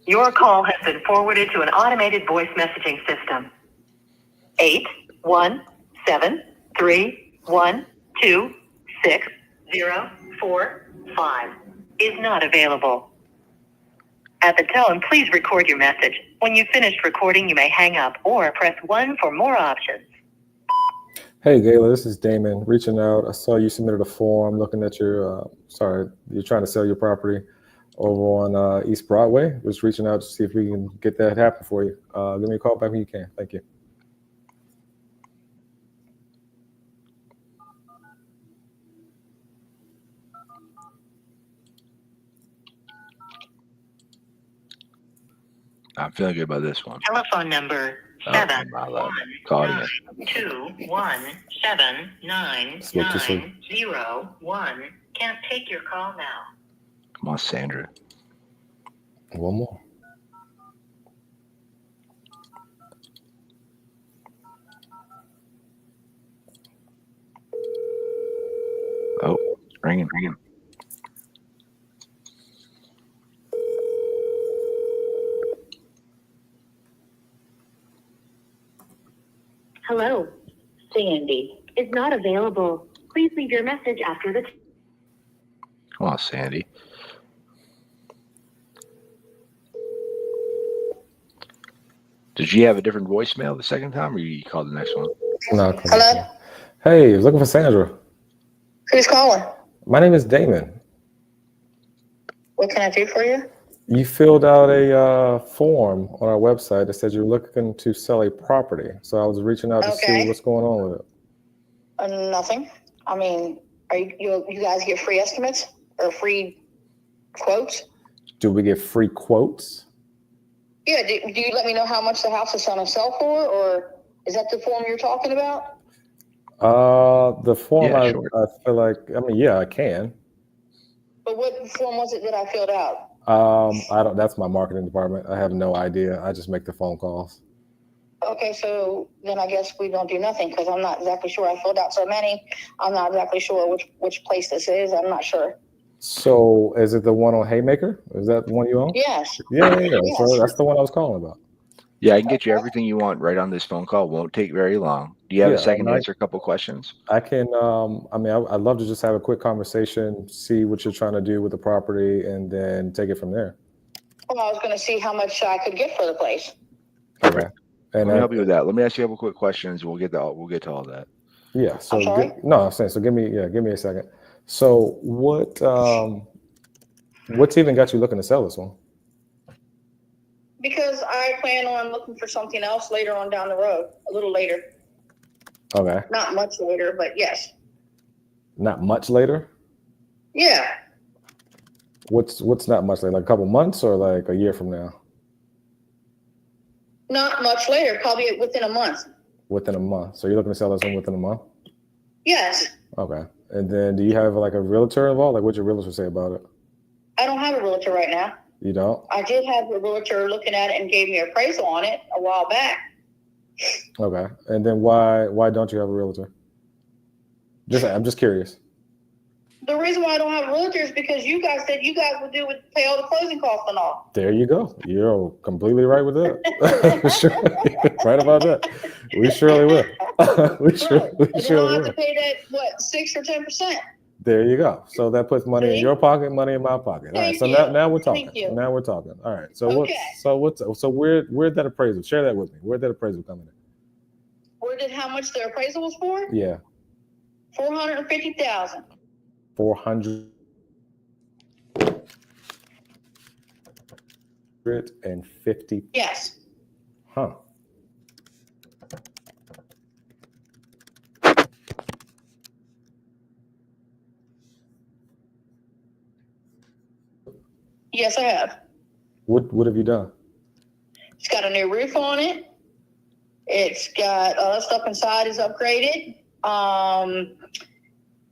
Your call has been forwarded to an automated voice messaging system. 81731260045 is not available. At the tone, please record your message. When you've finished recording, you may hang up or press 1 for more options. Hey, Gayla, this is Damon reaching out. I saw you submitted a form looking at your, you're trying to sell your property over on East Broadway. Just reaching out to see if we can get that happen for you. Give me a call back when you can. Thank you. I'm feeling good about this one. Telephone number Oh, my love. Call it again. 2179901. Can't take your call now. Come on, Sandra. One more. Oh, ringing. Hello, Sandy is not available. Please leave your message after the. Come on, Sandy. Did you have a different voicemail the second time, or you called the next one? No, Hello? hey, I was looking for Sandra. Who's calling? My name is Damon. What can I do for you? You filled out a form on our website that said you're looking to sell a property. So I was reaching out to see Okay. what's going on with it. Nothing. I mean, are you guys get free estimates or free quotes? Do we get free quotes? Yeah. Do you let me know how much the house is going to sell for, or is that the form you're talking about? The form, Yeah, I sure. feel like, I mean, yeah, I can. But what form was it that I filled out? I don't, that's my marketing department. I have no idea. I just make the phone calls. Okay, so then I guess we don't do nothing because I'm not exactly sure. I filled out so many. I'm not exactly sure which place this is. I'm not sure. So is it the one on Haymaker? Is that the one you own? Yes. Yeah. Yes. So that's the one I was calling about. Yeah, I can get you everything you want right on this phone call. Won't take very long. Do you have Yeah, a second to and answer a couple questions? I can, I mean, I'd love to just have a quick conversation, see what you're trying to do with the property, and then take it from there. Well, I was going to see how much I could get for the place. Okay. Let And me help you with that. Let me ask you a couple quick questions. We'll get to all that. yeah. So I'm sorry? I'm saying, so give me a second. So what's even got you looking to sell this one? Because I plan on looking for something else later on down the road, a little later. Okay. Not much later, but yes. Not much later. Yeah. What's not much later? Like a couple months or like a year from now? Not much later, probably within a month. Within a month. So you're looking to sell this one within a month? Yes. Okay. And then do you have like a realtor involved? Like what's your realtor say about it? I don't have a realtor right now. You don't? I did have a realtor looking at it and gave me an appraisal on it a while back. Okay. And then why don't you have a realtor? I'm just curious. The reason why I don't have a realtor is because you guys said you guys would pay all the closing costs and all. There you go. You're completely right with that. Sure. Right about that. We surely will. we Right. And then I'll surely have will. to pay that, 6 or 10%. There you go. So that puts money in See? your pocket, money in my pocket. All right. Thank So you. now we're talking. Thank you. Now we're talking. All right. So Okay. so where'd that appraisal? Share that with me. Where'd that appraisal come in? How much the appraisal was for? Yeah. $450,000. 450. Yes. Huh. Yes, I have. What have you done? It's got a new roof on it. It's got all the stuff inside is upgraded.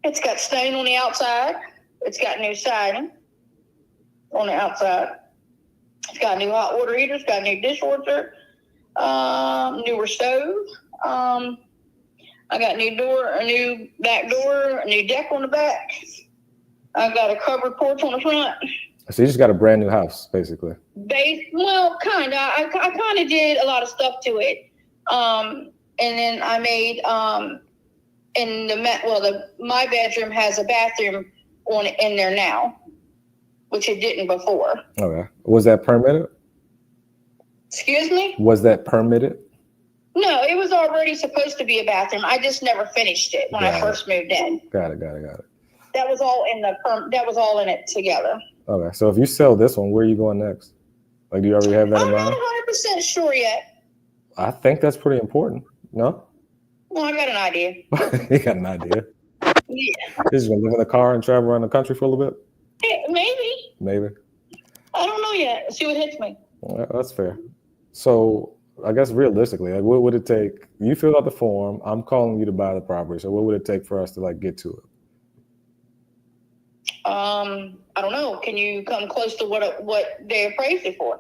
It's got stain on the outside. It's got new siding on the outside. It's got a new hot water heater. It's got a new dishwasher. Newer stove. I got a new back door, a new deck on the back. I got a covered porch on the front. So you just got a brand new house, basically. Well, kind of. I kind of did a lot of stuff to it. And then I made my bedroom has a bathroom in there now, which it didn't before. Okay. Was that permitted? Excuse me? Was that permitted? No, it was already supposed to be a bathroom. I just never finished it when I first moved in. Got it. That was all in it together. Okay. So if you sell this one, where are you going next? Like, do you already have that in I'm not mind? 100% sure yet. I think that's pretty important. No? Well, I got an idea. You got an idea. Yeah. You're just gonna live in a car and travel around the country for a little bit? Maybe. Maybe. I don't know yet. See what hits me. That's fair. So I guess realistically, like, what would it take? You filled out the form. I'm calling you to buy the property. So what would it take for us to like get to it? I don't know. Can you come close to what they appraised it for?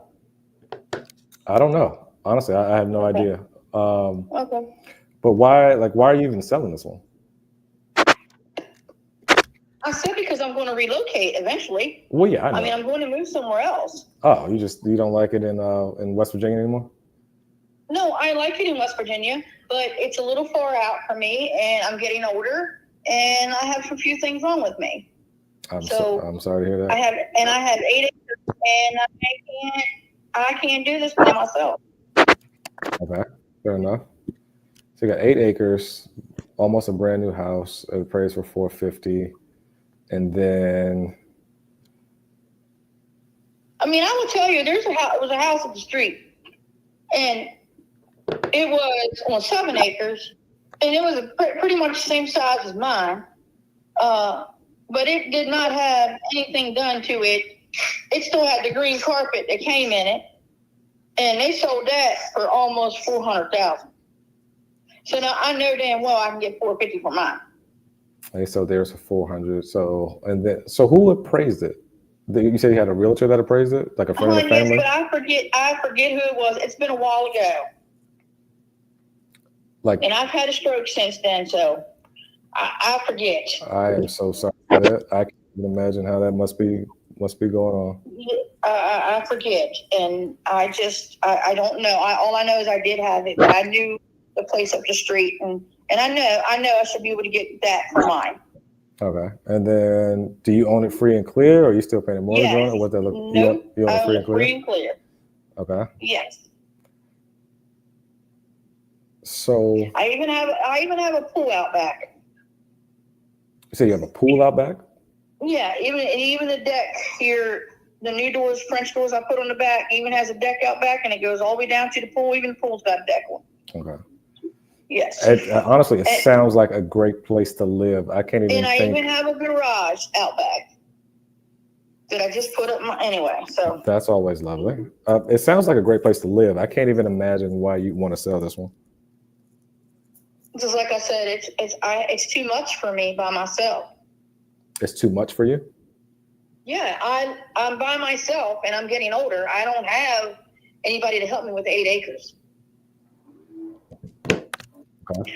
I don't know. Honestly, I have no idea. Okay. But why are you even selling this one? I said because I'm going to relocate eventually. Well, yeah, I know. I mean, I'm going to move somewhere else. Oh, you don't like it in West Virginia anymore? No, I like it in West Virginia, but it's a little far out for me, and I'm getting older, and I have a few things wrong with me. I'm sorry to hear that. I have 8 acres, and I can't do this by myself. Okay, fair enough. So you got 8 acres, almost a brand new house, appraised for $450, and then. I mean, I will tell you, it was a house up the street, and it was on 7 acres, and it was pretty much the same size as mine. But it did not have anything done to it. It still had the green carpet that came in it, and they sold that for almost $400,000. So now I know damn well I can get $450 for mine. They sold theirs for $400. So who appraised it? You said you had a realtor that appraised it, like a friend of the family. Yes, but I forget who it was. It's been a while ago. And I've had a stroke since then, so I forget. I am so sorry for that. I can't even imagine how that must be going on. I forget, and I don't know. All I know is I did have it, but I knew the place up the street, and I know I should be able to get that for mine. Okay, and then do you own it free and clear, or are you still paying a mortgage on it? What that look? Nope, you own it free free and clear. Okay. Yes. So I even have a pool out back. You say you have a pool out back? Yeah, even the deck here, the new doors, French doors I put on the back, even has a deck out back, and it goes all the way down to the pool. Even the pool's got a deck on. Okay. Yes. Honestly, it sounds like a great place to live. I can't even And I think. even have a garage out back that I just put up anyway. So That's always lovely. It sounds like a great place to live. I can't even imagine why you want to sell this one. just like I said, it's too much for me by myself. It's too much for you? Yeah, I'm by myself and I'm getting older. I don't have anybody to help me with 8 acres. Okay.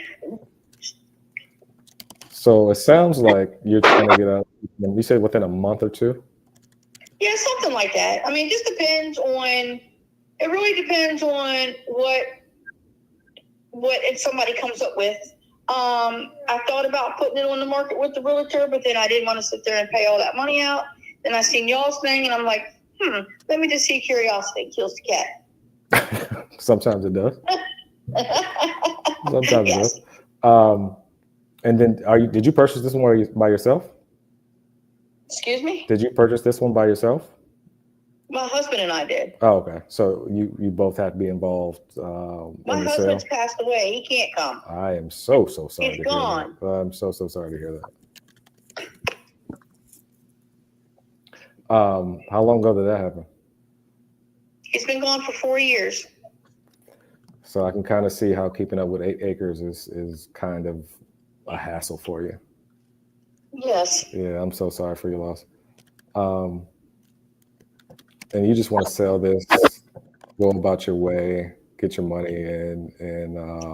So it sounds like you're trying to get out. You said within a month or two? Yeah, something like that. I mean, it just depends on, it really depends on what if somebody comes up with. I thought about putting it on the market with the realtor, but then I didn't want to sit there and pay all that money out. Then I seen y'all's thing and I'm like, let me just see, curiosity kills the cat. Sometimes it does. Sometimes Yes. it does. And then did you purchase this one by yourself? Excuse me? Did you purchase this one by yourself? My husband and I did. Oh, okay. So you both have to be involved My in the sale? husband's passed away. He can't come. I am so sorry He's to hear gone. that. I'm so sorry to hear that. How long ago did that happen? He's been gone for 4 years. So I can kind of see how keeping up with 8 acres is kind of a hassle for you. Yes. Yeah, I'm so sorry for your loss. And you just want to sell this, go about your way, get your money and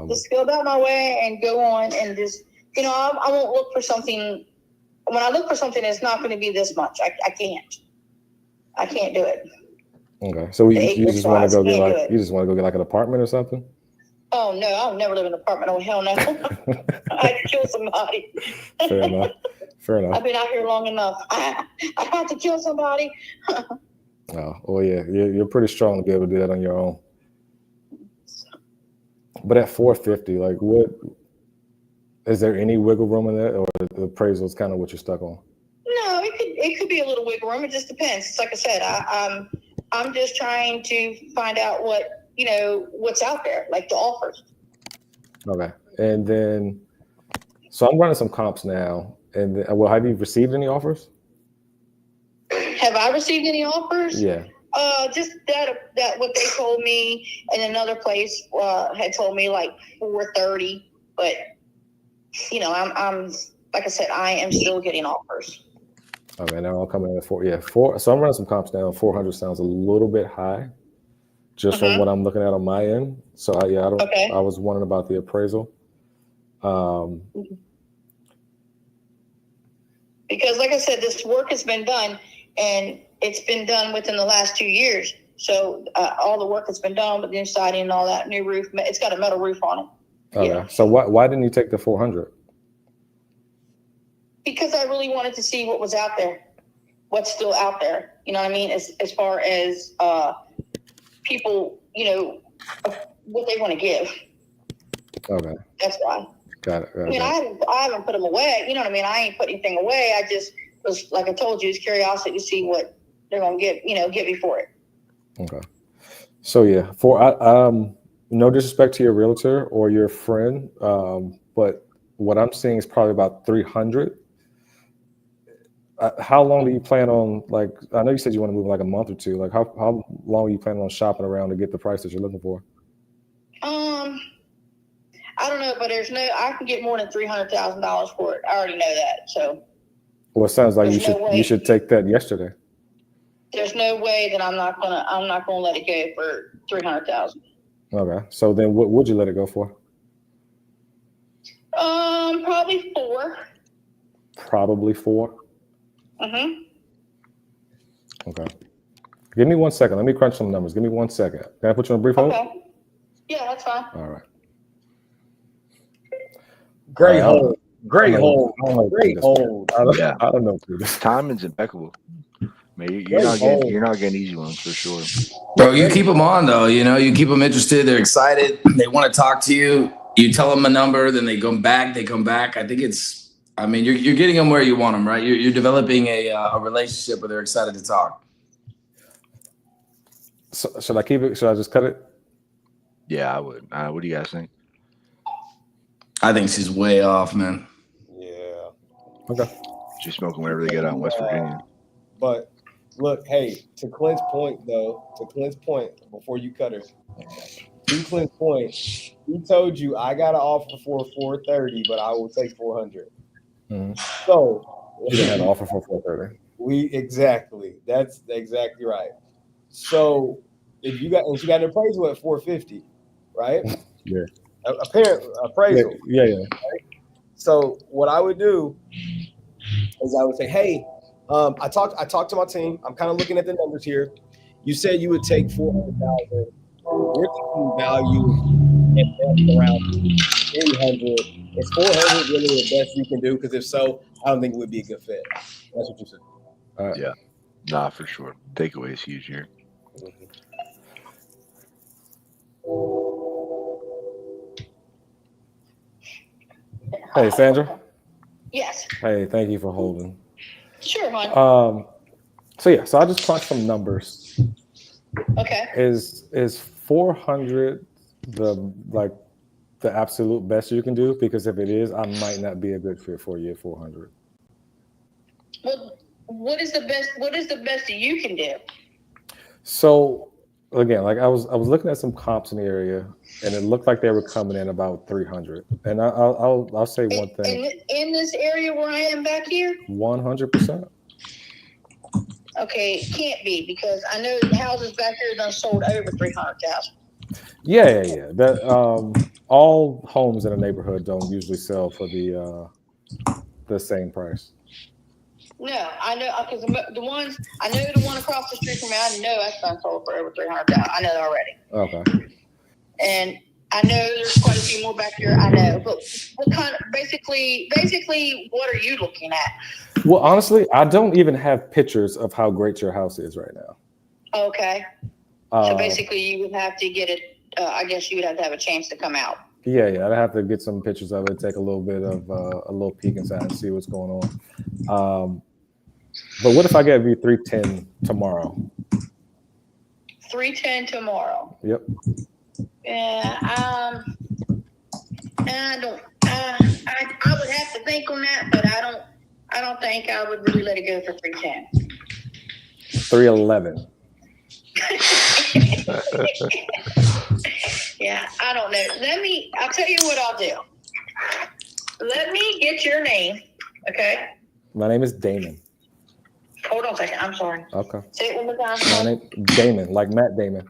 Just go about my way and go on and just, I won't look for something. When I look for something, it's not going to be this much. I can't do it. okay. So you just want to go get Can't do it. like an apartment or something? Oh no, I'll never live in an apartment. Oh hell no. I'd kill somebody. Fair enough. Fair enough. I've been out here long enough. I have to kill somebody. Oh, well, yeah, you're pretty strong to be able to do that on your own. But at 450, like, what is there any wiggle room in that, or the appraisal is kind of what you're stuck on? No, it could be a little wiggle room. It just depends. It's like I said, I'm just trying to find out what's out there, like the offers. Okay, and then so I'm running some comps now, and have you received any offers? Have I received any offers? Yeah. Just that what they told me, and another place had told me like 430. But you know, I'm like I said, I am still getting offers. Okay, now I'll come in at 4. Yeah, 4. So I'm running some comps down. 400 sounds a little bit high, just from what I'm looking at on my end. So I don't. Okay. I was wondering about the appraisal. Because, like I said, this work has been done, and it's been done within the last 2 years. So all the work has been done with the new siding and all that, new roof. It's got a metal roof on it. Okay. Yeah. So why didn't you take the 400? Because I really wanted to see what was out there, what's still out there. You know what I mean? As far as people, you know, what they want to give. Okay. That's why. Got it. I mean, I haven't put them away. You know what I mean? I ain't put anything away. I just was, like I told you, it's curiosity to see what they're going to get me for it. Okay. So yeah, no disrespect to your realtor or your friend, but what I'm seeing is probably about 300. How long do you plan on, like, I know you said you want to move in like a month or two. Like, how long are you planning on shopping around to get the price that you're looking for? I don't know, but I can get more than $300,000 for it. I already know that. So. Well, it sounds like you should take that yesterday. There's no way that I'm not gonna let it go for $300,000. Okay. So then what would you let it go for? Probably 4. Probably 4. Mm-hmm. Okay. Give me 1 second. Let me crunch some numbers. Give me 1 second. Can I put you on a brief hold? Okay. Yeah, that's fine. All right. Great hold. Great I hold. don't know. Great hold. I don't know. Timing's impeccable. Man, you're not getting easy ones for sure. Bro, you keep them on though. You know, you keep them interested. They're excited. They want to talk to you. You tell them a number, then they come back. I think you're getting them where you want them, right? You're developing a relationship where they're excited to talk. So, should I keep it? Should I just cut it? Yeah, I would. What do you guys think? I think she's way off, man. Yeah. Okay. She's smoking whenever they get out in West Virginia. But look, hey, to Clint's point, before you cut her, to Clint's point, he told you I got an offer for 430, but I will take 400. Mm-hmm. So You didn't have an offer for 430. That's exactly right. So if you got an appraisal at 450, right? Yeah. Appraisal. Yeah. Right? So what I would do is I would say, hey, I talked to my team. I'm kind of looking at the numbers here. You said you would take 400,000. We're thinking value and around 300. Is 400 really the best you can do? Because if so, I don't think it would be a good fit. That's what you said. Yeah. Nah, for sure. Takeaway is huge here. Hey, Sandra. Yes. Hey, thank you for holding. Sure, hon. So I just crunched some numbers. Okay. Is 400 the absolute best you can do? Because if it is, I might not be a good fit for you at 400. Well, what is the best that you can do? So again, like I was looking at some comps in the area, and it looked like they were coming in about 300. And I'll say one thing. In this area where I am back here? 100%. Okay, it can't be, because I know the houses back here done sold over 300,000. Yeah. That all homes in a neighborhood don't usually sell for the same price. No, I know, because the one across the street from me, I know that's done sold for over 300,000. I know that already. Okay. And I know there's quite a few more back here. I know, but what kind of basically, what are you looking at? Well, honestly, I don't even have pictures of how great your house is right now. Okay. So basically, you would have to get it. I guess you would have to have a chance to come out. Yeah. I'd have to get some pictures of it, take a little bit of a little peek inside and see what's going on. But what if I gave you 310 tomorrow? 310 tomorrow. Yep. Yeah. I don't. I would have to think on that, but I don't think I would really let it go for 310. 311. Yeah, I don't know. I'll tell you what I'll do. Let me get your name, okay? My name is Damon. Hold on a second. I'm sorry. Okay. Say it one more time. My name Damon, like Matt Damon.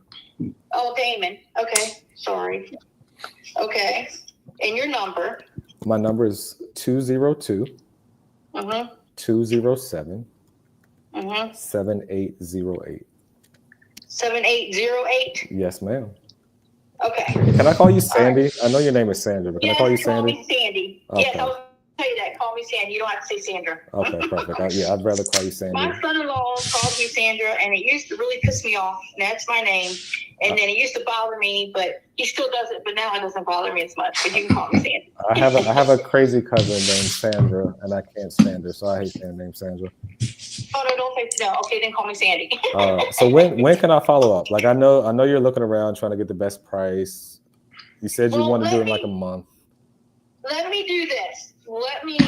Oh, Damon. Okay. Sorry. Okay. And your number? My number is 202 Mm-hmm. 207 Mm-hmm. 7808. 7808? Yes, ma'am. Okay. Can I call you Sandy? I know your name is Sandra, but can I call you Call Sandy? me Sandy. Okay. Yes, I'll tell you that. Call me Sandy. You don't have to say Sandra. Okay, perfect. I'd rather call you Sandy. My son-in-law calls me Sandra, and it used to really piss me off. And that's my name. And then it used to bother me, but he still does it. But now it doesn't bother me as much. But you can call me Sandy. I have a crazy cousin named Sandra, and I can't stand her, so I hate saying name Sandra. Oh no, don't say no. Okay, then call me Sandy. All right. So when can I follow up? Like I know you're looking around trying to get the best price. You said you Well, want to do it in let like a month. Let me do this. Let me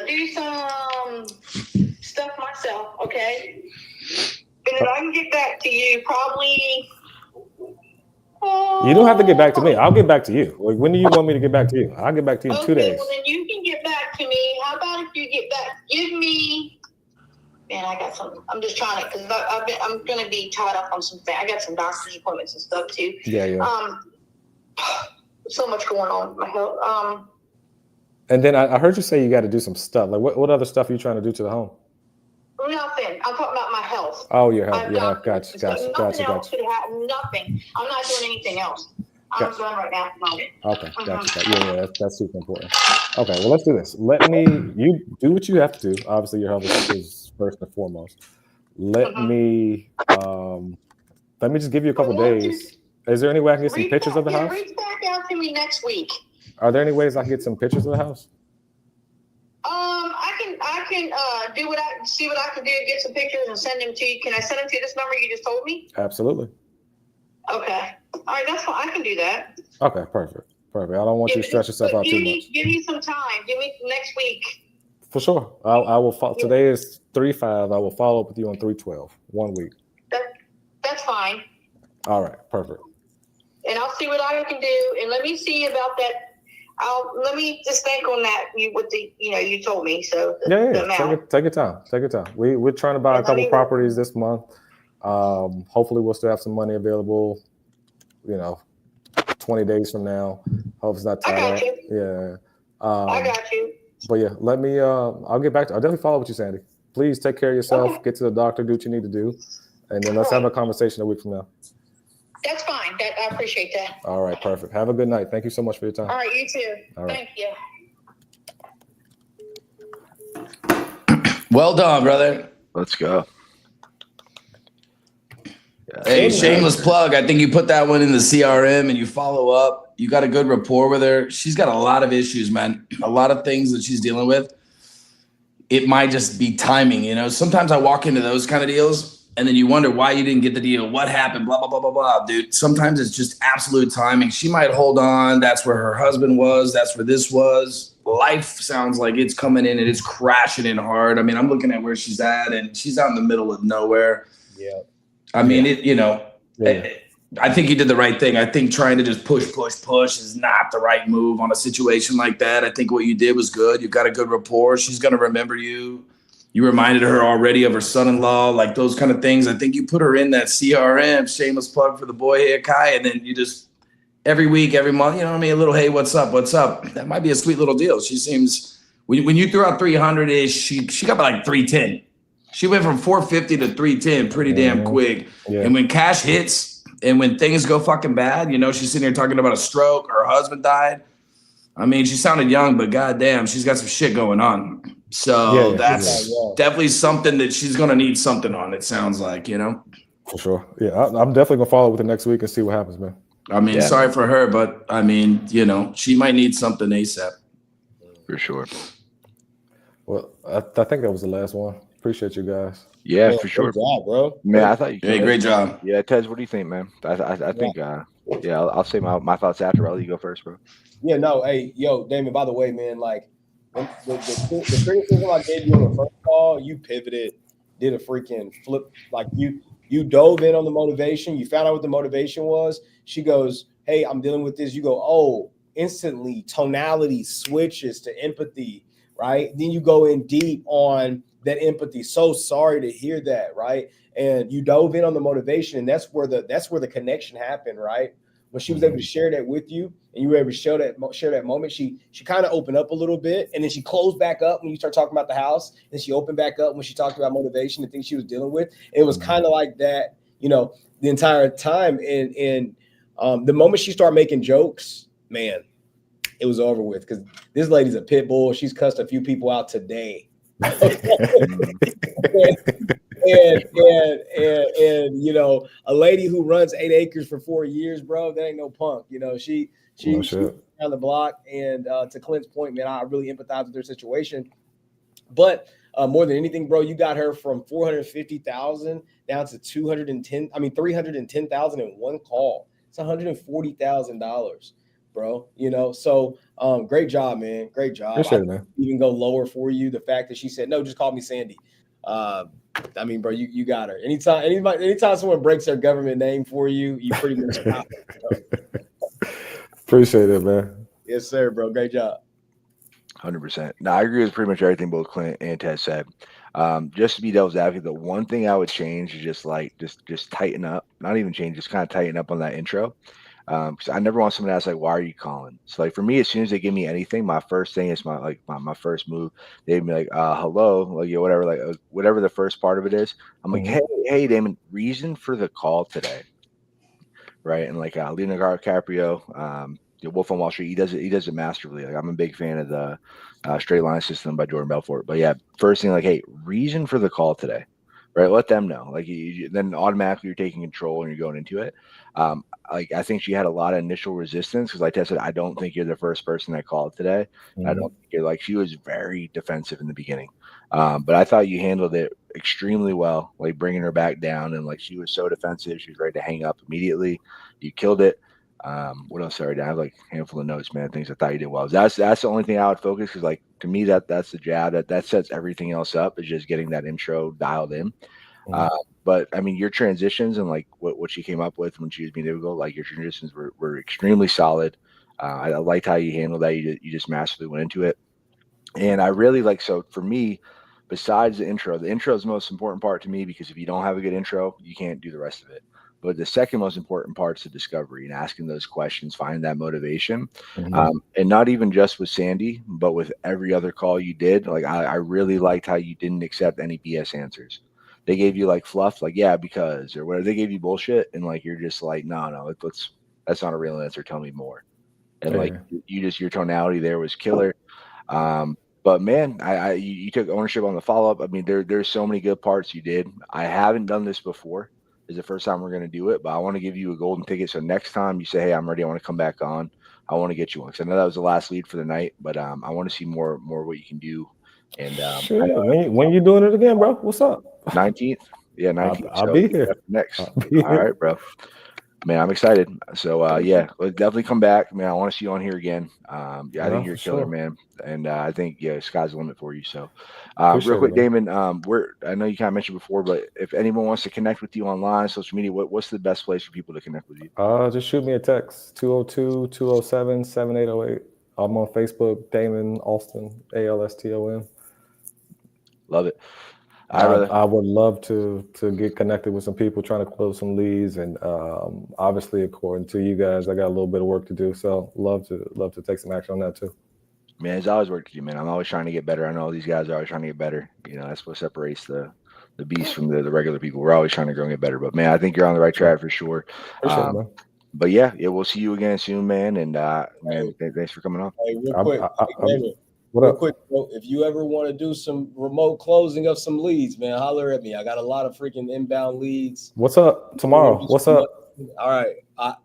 do some stuff myself, okay? And then I can get back to you probably. You don't have to get back to me. I'll get back to you. Like, when do you want me to get back to you? I'll get back to you in 2 days. Well, then you can get back to me. How about if you get back? Give me. Man, I got some. I'm just trying to because I'm going to be tied up on some things. I got some doctor's appointments and stuff too. Yeah. So much going on with my health. And then I heard you say you got to do some stuff. Like what other stuff are you trying to do to the home? Nothing. I'm talking about my health. Oh, your health. I've Your got- health. Gotcha. Nothing else could happen. Nothing. I'm not doing anything else. I'm Gotcha. done right now at the moment. Okay, gotcha. Yeah, that's super important. Okay, well, let's do this. You do what you have to do. Obviously, your health is first and foremost. Let me just give you a couple days. Is there any way I can get some pictures of the house? Reach back out to me next week. Are there any ways I can get some pictures of the house? I can see what I can do, get some pictures and send them to you. Can I send them to this number you just told me? Absolutely. Okay. All right, that's fine. I can do that. Okay, perfect. I don't want you to stress yourself out too much. Give me some time. Give me next week. For sure. I will follow. Today is 3/5. I will follow up with you on 3/12. 1 week. That's fine. All right, perfect. And I'll see what I can do. And let me see about that. Let me just think on that. You told me. So Yeah. Take your time. We're trying to buy a couple properties this month. Hopefully we'll still have some money available, 20 days from now. Hope it's not tied up. Yeah. I got you. But yeah, let me I'll get back to I'll definitely follow up with you, Sandy. Please take care of yourself, get to the doctor, do what you need to do, and then let's have a conversation a week from now. That's fine. I appreciate that. All right, perfect. Have a good night. Thank you so much for your time. All right, you too. All right. Thank you. Well done, brother. Let's go. Hey, shameless plug. I think you put that one in the CRM and you follow up. You got a good rapport with her. She's got a lot of issues, man. A lot of things that she's dealing with. It might just be timing, Sometimes I walk into those kind of deals and then you wonder why you didn't get the deal. What happened? Blah, blah, blah, blah, blah. Dude, sometimes it's just absolute timing. She might hold on. That's where her husband was. That's where this was. Life sounds like it's coming in and it's crashing in hard. I mean, I'm looking at where she's at and she's out in the middle of nowhere. Yeah. I mean, I think you did the right thing. I think trying to just push is not the right move on a situation like that. I think what you did was good. You got a good rapport. She's going to remember you. You reminded her already of her son-in-law, like those kind of things. I think you put her in that CRM, shameless plug for the boy here, Kai, and then you just every week, every month, a little, hey, what's up? That might be a sweet little deal. She seems, when you threw out 300-ish, she got like 310. She went from 450 to 310 pretty damn quick. Yeah. And when cash hits and when things go fucking bad, she's sitting here talking about a stroke, her husband died. I mean, she sounded young, but goddamn, she's got some shit going on. So that's definitely something that she's going to need something on, it sounds like, For sure. Yeah, I'm definitely going to follow up with her next week and see what happens, man. I mean, sorry for her, but I mean, she might need something ASAP. For sure. Well, I think that was the last one. Appreciate you guys. Yeah, for sure. Good job, bro. Man, I thought you. Hey, great job. Yeah, Tez, what do you think, man? I think. I'll say my thoughts after. I'll let you go first, bro. Yeah, no, hey, yo, Damon. By the way, man, like the criticism I gave you on the first call, you pivoted did a freaking flip. Like you dove in on the motivation. You found out what the motivation was. She goes, "Hey, I'm dealing with this." You go, "Oh," instantly tonality switches to empathy, right? Then you go in deep on that empathy. So sorry to hear that, right? And you dove in on the motivation, and that's where the connection happened, right? When she was able to share that with you, and you were able to share that moment, she kind of opened up a little bit, and then she closed back up when you start talking about the house, and she opened back up when she talked about motivation and things she was dealing with. And it was kind of like that, the entire time. And the moment she started making jokes, man, it was over with, because this lady's a pit bull. She's cussed a few people out today. and a lady who runs 8 acres for 4 years, bro, that ain't no punk. She down the block. And to Clint's point, man, I really empathize with their situation. But more than anything, bro, you got her from 450,000 down to 310,000 in one call. It's $140,000, bro. So great job, man. Great job. Appreciate it, man. Even go lower for you. The fact that she said, "No, just call me Sandy." Bro, you got her. Anytime someone breaks their government name for you, you pretty much got it. Appreciate it, man. Yes, sir, bro. Great job. 100%. No, I agree with pretty much everything both Clint and Ted said. Just to be devil's advocate, the one thing I would change is just tighten up. Not even change, just kind of tighten up on that intro. Because I never want someone to ask, like, why are you calling? So, like, for me, as soon as they give me anything, my first thing is my first move. They'd be like, hello, like, whatever, like, whatever the first part of it is. I'm like, hey, Damon, reason for the call today, right? And like Leonardo DiCaprio, Wolf on Wall Street, he does it masterfully. Like, I'm a big fan of the Straight Line System by Jordan Belfort. But yeah, first thing, like, hey, reason for the call today, right? Let them know. Like, then automatically you're taking control and you're going into it. Like, I think she had a lot of initial resistance because, like I said, I don't think you're the first person that called today. I don't think you're, like, she was very defensive in the beginning. But I thought you handled it extremely well, like bringing her back down. And like, she was so defensive. She was ready to hang up immediately. You killed it. What else? Sorry, I have like a handful of notes, man. Things I thought you did well. That's the only thing I would focus, because like, to me, that's the jab that sets everything else up, is just getting that intro dialed in. But I mean, your transitions and like what she came up with when she was being able to go, like, your transitions were extremely solid. I liked how you handled that. You just masterfully went into it. And I really like, so for me, besides the intro is the most important part to me, because if you don't have a good intro, you can't do the rest of it. But the second most important part is the discovery and asking those questions, finding that motivation. And not even just with Sandy, but with every other call you did. Like, I really liked how you didn't accept any BS answers. They gave you like fluff, like, yeah, because, or whatever. They gave you bullshit, and like, you're just like, no, that's not a real answer. Tell me more. And like, your tonality there was killer. But man, you took ownership on the follow up. I mean, there's so many good parts you did. I haven't done this before. It's the first time we're going to do it, but I want to give you a golden ticket. So next time you say, hey, I'm ready, I want to come back on, I want to get you one. Because I know that was the last lead for the night, but I want to see more what you can do. And when you doing it again, bro? What's up? 19th. Yeah, 19th. I'll be here next. All right, bro. Man, I'm excited. So yeah, let's definitely come back. Man, I want to see you on here again. I think you're a killer, man. And I think, sky's the limit for you. So real quick, Damon, I know you kind of mentioned before, but if anyone wants to connect with you online, social media, what's the best place for people to connect with you? Just shoot me a text, 202-207-7808. I'm on Facebook, Damon Alston, ALSTON. Love it. I would love to get connected with some people, trying to close some leads, and obviously, according to you guys, I got a little bit of work to do. So love to take some action on that too. Man, there's always work to do, man. I'm always trying to get better. I know these guys are always trying to get better. That's what separates the beast from the regular people. We're always trying to grow and get better. But man, I think you're on the right track for sure. But yeah, we'll see you again soon, man. And man, thanks for coming on. Hey, real quick, bro, if you ever want to do some remote closing of some leads, man, holler at me. I got a lot of freaking inbound leads. What's up tomorrow? What's up? All right. All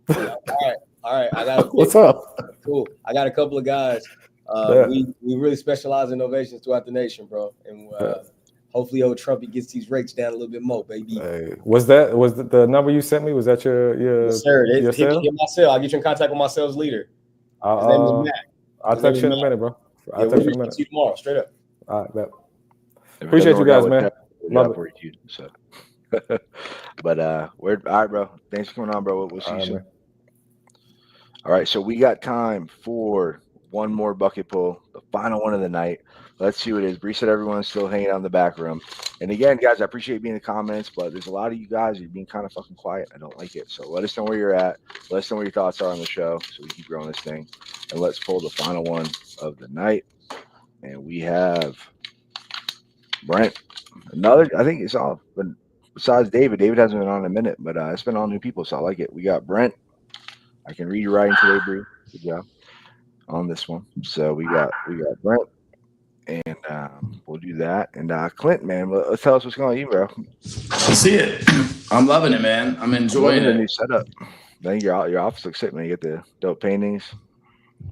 right. I got what's up? Cool. I got a couple of guys. We really specialize in innovations throughout the nation, bro. And hopefully old Trumpy gets these rates down a little bit more, baby. Hey, was the number you sent me? Was that your yes, sir? Your cell? Hit my cell. I'll get you in contact with my sales leader. His name is Matt. I'll text you in a minute, bro. I'll text you in a minute. See you tomorrow, straight up. All right, appreciate you guys, man. good Love job it. for you too. So, but we're all right, bro. Thanks for coming on, bro. We'll see All you right, soon. man. All right, so we got time for one more bucket pull, the final one of the night. Let's see what it is. Bree said everyone's still hanging out in the back room. And again, guys, I appreciate you being in the comments, but there's a lot of you guys who are being kind of fucking quiet. I don't like it. So let us know where you're at. Let us know what your thoughts are on the show so we keep growing this thing. And let's pull the final one of the night. And we have Brent. Another, I think it's all, but besides David hasn't been on in a minute, but it's been all new people, so I like it. We got Brent. I can read your writing today, Bree. Good job on this one. So we got Brent, and we'll do that. And Clint, man, let's tell us what's going on with you, bro. I see it. I'm loving it, man. I'm enjoying the it. new setup. I think your office looks sick, man. You get the dope paintings.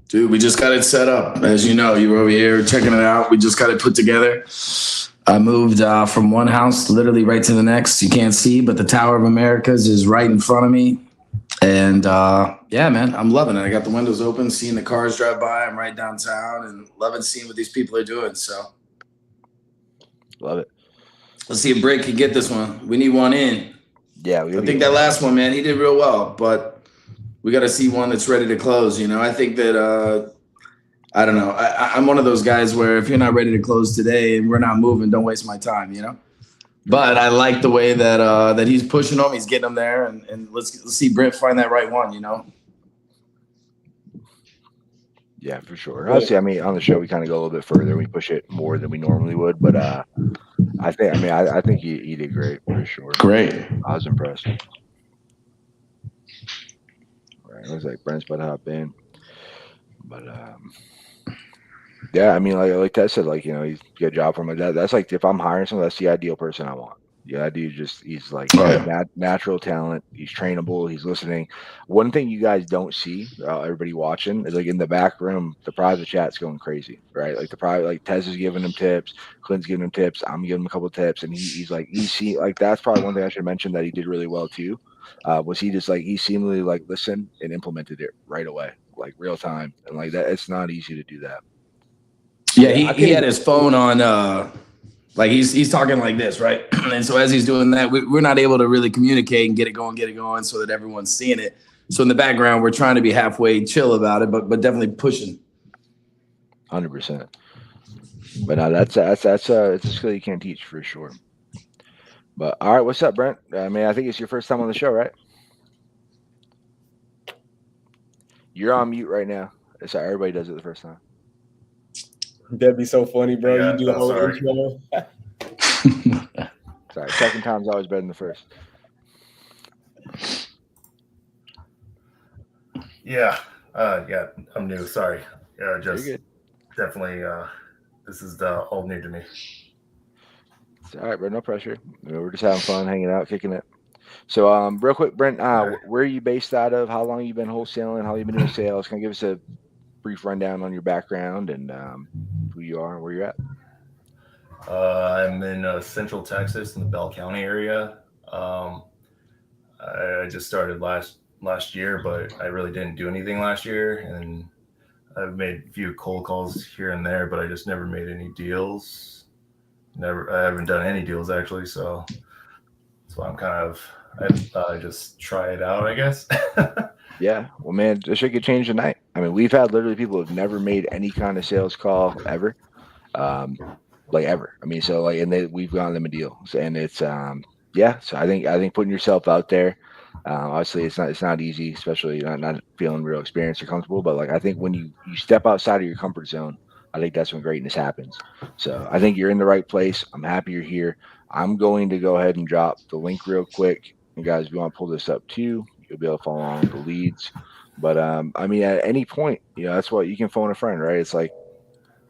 Dude, we just got it set up. As you know, you were over here checking it out. We just got it put together. I moved from one house literally right to the next. You can't see, but the Tower of Americas is right in front of me. And yeah, man, I'm loving it. I got the windows open, seeing the cars drive by. I'm right downtown and loving seeing what these people are doing. So Love it. let's see if Brick can get this one. We need one in. Yeah, I think that last one, man, he did real well, but we got to see one that's ready to close. You know, I think that I don't know. I'm one of those guys where if you're not ready to close today and we're not moving, don't waste my time. You know. But I like the way that that he's pushing them. He's getting them there, and let's see Brent find that right one. You know. Yeah, for sure. Obviously, I mean, on the show we kind of go a little bit further. We push it more than we normally would, but I think he did great for sure. Great. I was impressed. All right, it looks like Brent's about to hop in, but yeah, I mean, like Ted said, like, you know, he's a good job from that. That's like if I'm hiring someone, that's the ideal person I want. Yeah, that dude he's like natural talent. He's trainable. He's listening. One thing you guys don't see, everybody watching, is like in the back room, the private chat's going crazy, right? Like like Tez is giving him tips, Clint's giving him tips, I'm giving him a couple of tips, and he's like that's probably one thing I should mention that he did really well too. Was he just like he seemingly like listened and implemented it right away, like real time, and like that. It's not easy to do that. Yeah, he had his phone on. Like he's talking like this, right? And so as he's doing that, we're not able to really communicate and get it going so that everyone's seeing it. So in the background, we're trying to be halfway chill about it, but definitely pushing. 100%. But no, that's it's a skill you can't teach for sure. But all right, what's up, Brent? I mean, I think it's your first time on the show, right? You're on mute right now. Sorry, everybody does it the first time. That'd be so funny, bro. Yeah, you do a whole sorry. intro. Sorry, second time's always better than the first. Yeah, I'm new. Sorry. You're Just good. definitely. This is all new to me. It's all right, bro. No pressure. You know, we're just having fun, hanging out, kicking it. So, real quick, Brent, where are you based out of? How long have you been wholesaling? How long have you been doing sales? Can you give us a brief rundown on your background and who you are and where you're at? I'm in Central Texas in the Bell County area. I just started last year, but I really didn't do anything last year, and I've made a few cold calls here and there, but I just never made any deals. I haven't done any deals actually, so I'm I just try it out, I guess. Yeah, well, man, this shit could change tonight. I mean, we've had literally people who've never made any kind of sales call ever, like ever. I mean, so like, and we've gotten them a deal, and it's yeah. So I think putting yourself out there, obviously it's not easy, especially not feeling real experienced or comfortable. But like, I think when you step outside of your comfort zone, I think that's when greatness happens. So I think you're in the right place. I'm happy you're here. I'm going to go ahead and drop the link real quick, and guys, if you want to pull this up too, you'll be able to follow along with the leads. But I mean, at any point, you know, that's what you can phone a friend, right? It's like,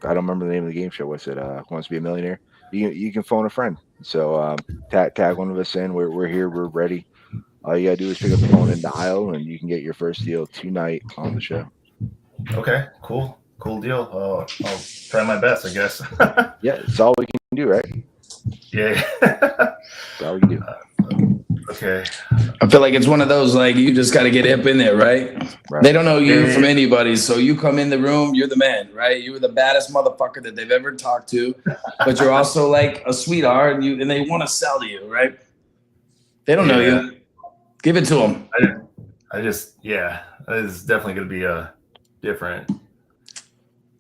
I don't remember the name of the game show. What's it? Who Wants to Be a Millionaire? You can phone a friend. So tag one of us in. We're here. We're ready. All you gotta do is pick up the phone and dial, and you can get your first deal tonight on the show. Okay, cool deal. I'll try my best, I guess. Yeah, it's all we can do, right? Yeah. That's all we can do. Okay. I feel like it's one of those, like, you just got to get up in there, right? Right. They don't know you from anybody. So you come in the room, you're the man, right? You were the baddest motherfucker that they've ever talked to, but you're also like a sweetheart and they want to sell to you, right? They don't know you. Give it to them. It's definitely going to be a different.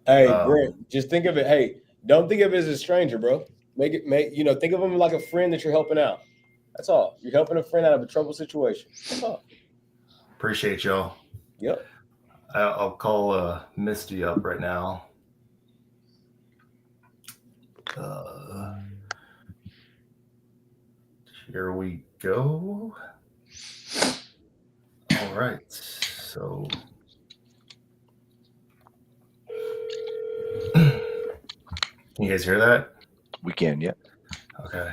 Hey, Brent, just think of it. Hey, don't think of it as a stranger, bro. Think of him like a friend that you're helping out. That's all. You're helping a friend out of a troubled situation. That's all. Appreciate y'all. Yep. I'll call Misty up right now. Here we go. All right. So can you guys hear that? We can, yeah. Okay.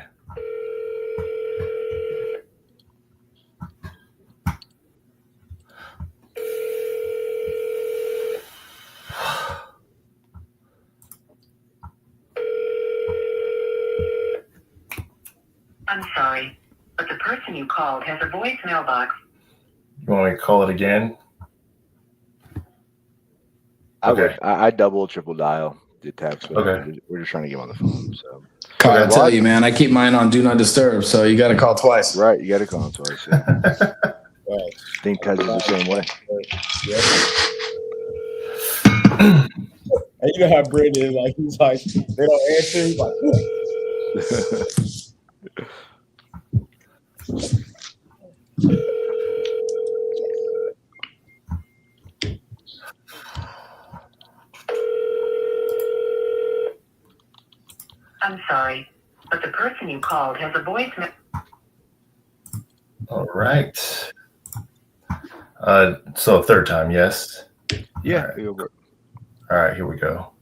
I'm sorry, but the person you called has a voicemail box. You want me to call it again? I double, triple dial the text. But Okay. We're just trying to get him on the phone. So I tell you, man, I keep mine on do not disturb. So you got to call twice. right, you got to call him twice. Yeah. Right. I think Tez is the same way. And you know how Brent is. Like, he's like, they don't answer. He's like, I'm sorry, but the person you called has a voicemail. All right. So third time, yes. Yeah. All right, here we go.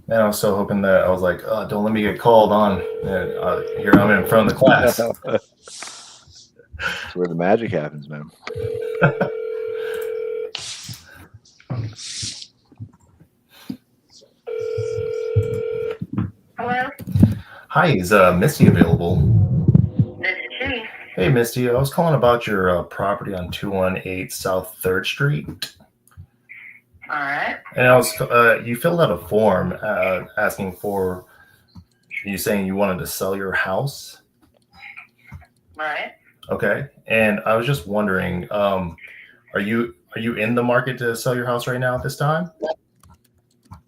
Man, I was so hoping that I was like, oh, don't let me get called on. And here I'm in front of the class. That's where the magic happens, man. Hello? Hi, is Misty available? This is she. Hey, Misty, I was calling about your property on 218 South 3rd Street. All right. And I was, you filled out a form asking for, you saying you wanted to sell your house. Right. Okay. And I was just wondering, are you in the market to sell your house right now at this time?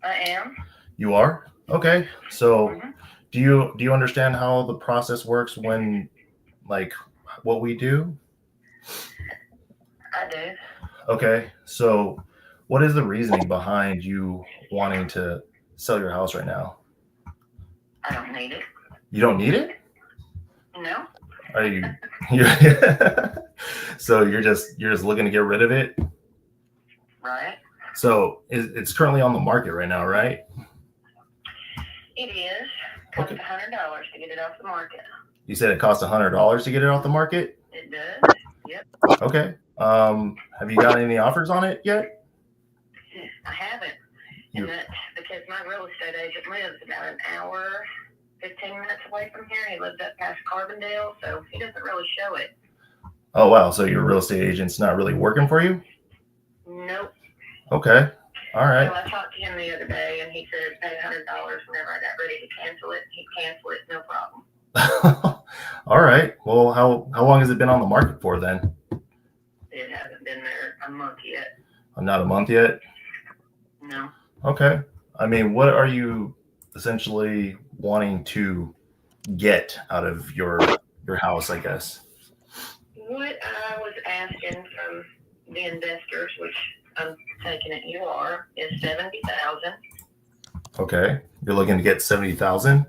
I am. You are? Okay. So do you understand how the process works when, like, what we do? I do. Okay. So what is the reasoning behind you wanting to sell your house right now? I don't need it. You don't need it? No. Are you so you're just looking to get rid of it? Right. So it's currently on the market right now, right? It is. Cost $100 to get it off the market. You said it costs $100 to get it off the market? It does. Yep. Okay. Have you got any offers on it yet? I haven't. And that's because my real estate agent lives about an hour, 15 minutes away from here. He lives up past Carbondale, so he doesn't really show it. Oh, wow. So your real estate agent's not really working for you? Nope. Okay. All right. So I talked to him the other day, and he said pay $100 whenever I got ready to cancel it. He'd cancel it, no problem. All right. Well, how long has it been on the market for then? It hasn't been there a month yet. Not a month yet? No. Okay. I mean, what are you essentially wanting to get out of your house, I guess? What I was asking from the investors, which I'm taking it you are, is $70,000. Okay. You're looking to get 70,000?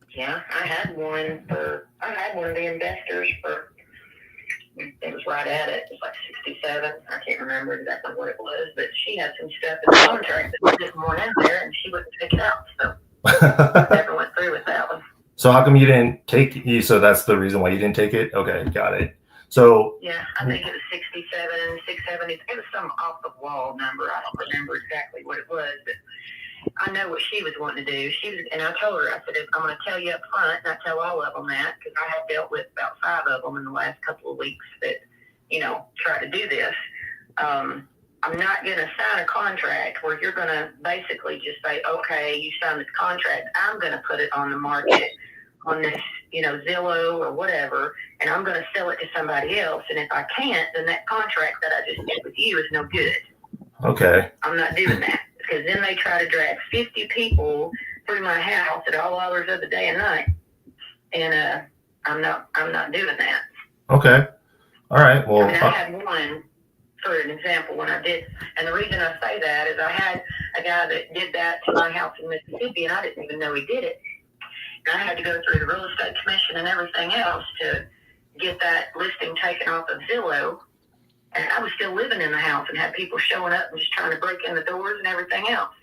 Yeah, I had one of the investors for, it was right at it. It was like 67. I can't remember exactly what it was, but she had some stuff in the contract that didn't want in there, and she wouldn't take it out. So I never went through with that one. So how come you didn't take it? So that's the reason why you didn't take it? Okay, got it. So Yeah, I think it was 67, 670. It was some off the wall number. I don't remember exactly what it was, but I know what she was wanting to do. And I told her, I said, I'm going to tell you up front, and I tell all of them that, because I have dealt with about 5 of them in the last couple of weeks that, try to do this. I'm not going to sign a contract where you're going to basically just say, okay, you signed this contract. I'm going to put it on the market on this, Zillow or whatever, and I'm going to sell it to somebody else. And if I can't, then that contract that I just did with you is no good. Okay. I'm not doing that, because then they try to drag 50 people through my house at all hours of the day and night. And I'm not doing that. Okay. All right. Well, I had one, for an example, when I did, and the reason I say that is I had a guy that did that to my house in Mississippi, and I didn't even know he did it. And I had to go through the real estate commission and everything else to get that listing taken off of Zillow. And I was still living in the house and had people showing up and just trying to break in the doors and everything else.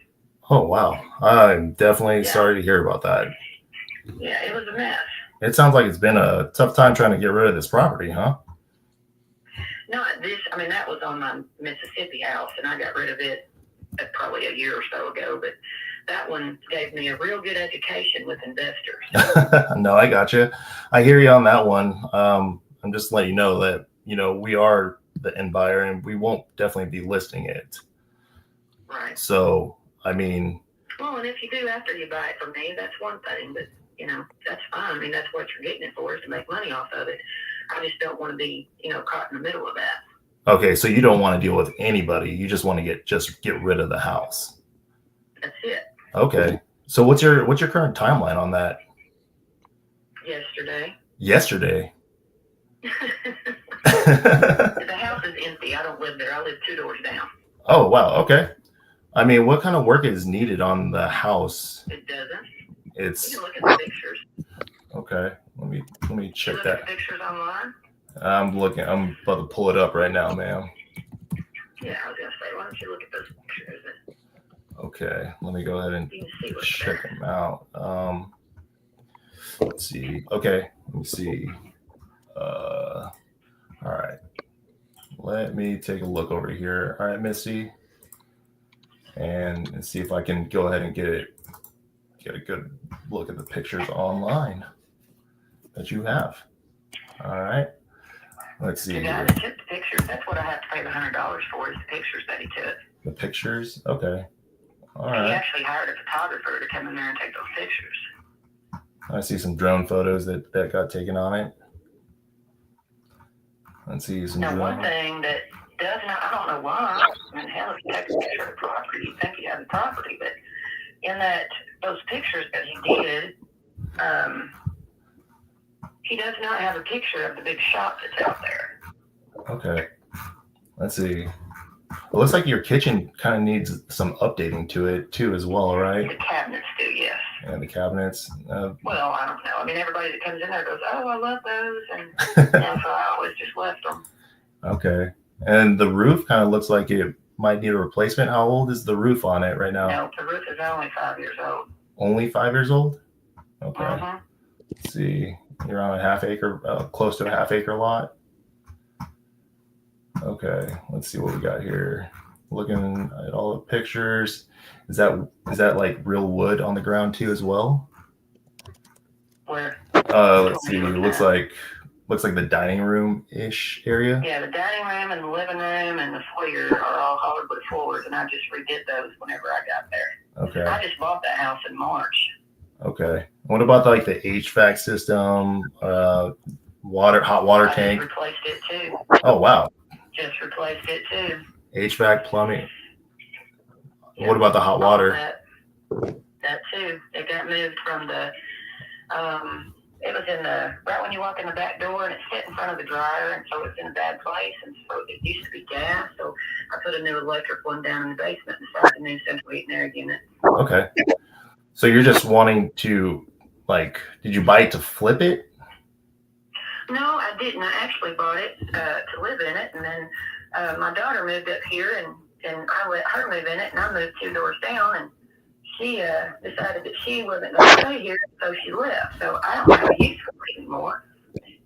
oh, wow. I'm definitely sorry to hear about that. Yeah, it was a mess. It sounds like it's been a tough time trying to get rid of this property, huh? Not this, that was on my Mississippi house, and I got rid of it probably a year or so ago, but that one gave me a real good education with investors. No, I got you. I hear you on that one. I'm just letting you know that, we are the end buyer and we won't definitely be listing it. Right. So, well, and if you do after you buy it from me, that's one thing, but that's fine. That's what you're getting it for, is to make money off of it. I just don't want to be, caught in the middle of that. okay. So you don't want to deal with anybody. You just want to get rid of the house. That's it. Okay. So what's your current timeline on that? Yesterday. The house is empty. I don't live there. I live 2 doors down. Oh, wow. Okay. What kind of work is needed on the house? It doesn't. It's you can look at the pictures. Okay. Let me check Look that. at the pictures online. I'm about to pull it up right now, ma'am. Yeah, I was gonna say, why don't you look at those pictures? Okay. Let me go ahead and You can see what's check there. them out. Let's see. Okay. Let me see. All right. Let me take a look over here. All right, Missy. And see if I can go ahead and get a good look at the pictures online that you have. All right. Let's see. The guy here. that took the pictures, that's what I have to pay the $100 for, is the pictures that he took. The pictures? Okay. All He right. actually hired a photographer to come in there and take those pictures. I see some drone photos that got taken on it. Let's see some Now, one drone. thing that does not, I don't know why, hell, if you take a picture of the property, you think you have the property, but in those pictures that he did, he does not have a picture of the big shop that's out there. Okay. Let's see. It looks like your kitchen kind of needs some updating to it too, as well, right? The cabinets do, yes. And the cabinets. Well, I don't know. Everybody that comes in there goes, "Oh, I love those," and so I always just left them. Okay. And the roof kind of looks like it might need a replacement. How old is the roof on it right now? No, the roof is only 5 years old. Only 5 years old? Okay. Uh-huh. Let's see. You're on a half-acre, close to a half-acre lot. Okay. Let's see what we got here. Looking at all the pictures. Is that like real wood on the ground too as well? Where? Let's see. Looks like the dining room ish area. Yeah, the dining room and the living room and the foyer are all hardwood floors, and I just redid those whenever I got there. Okay. I just bought that house in March. Okay. What about like the HVAC system, hot water I tank? just replaced it too. Oh wow. Just replaced it too. HVAC, plumbing. Yeah. What about the hot water? That too. It got moved from the. It was in the right when you walk in the back door, and it's set in front of the dryer, and so it's in a bad place. And so it used to be gas, so I put a new electric one down in the basement inside the new central heat and air unit. Okay. So you're just wanting to, like, did you buy it to flip it? No, I didn't. I actually bought it to live in it, and then my daughter moved up here, and I let her move in it, and I moved 2 doors down, and she decided that she wasn't going to stay here, so she left. So I don't have a use for it anymore.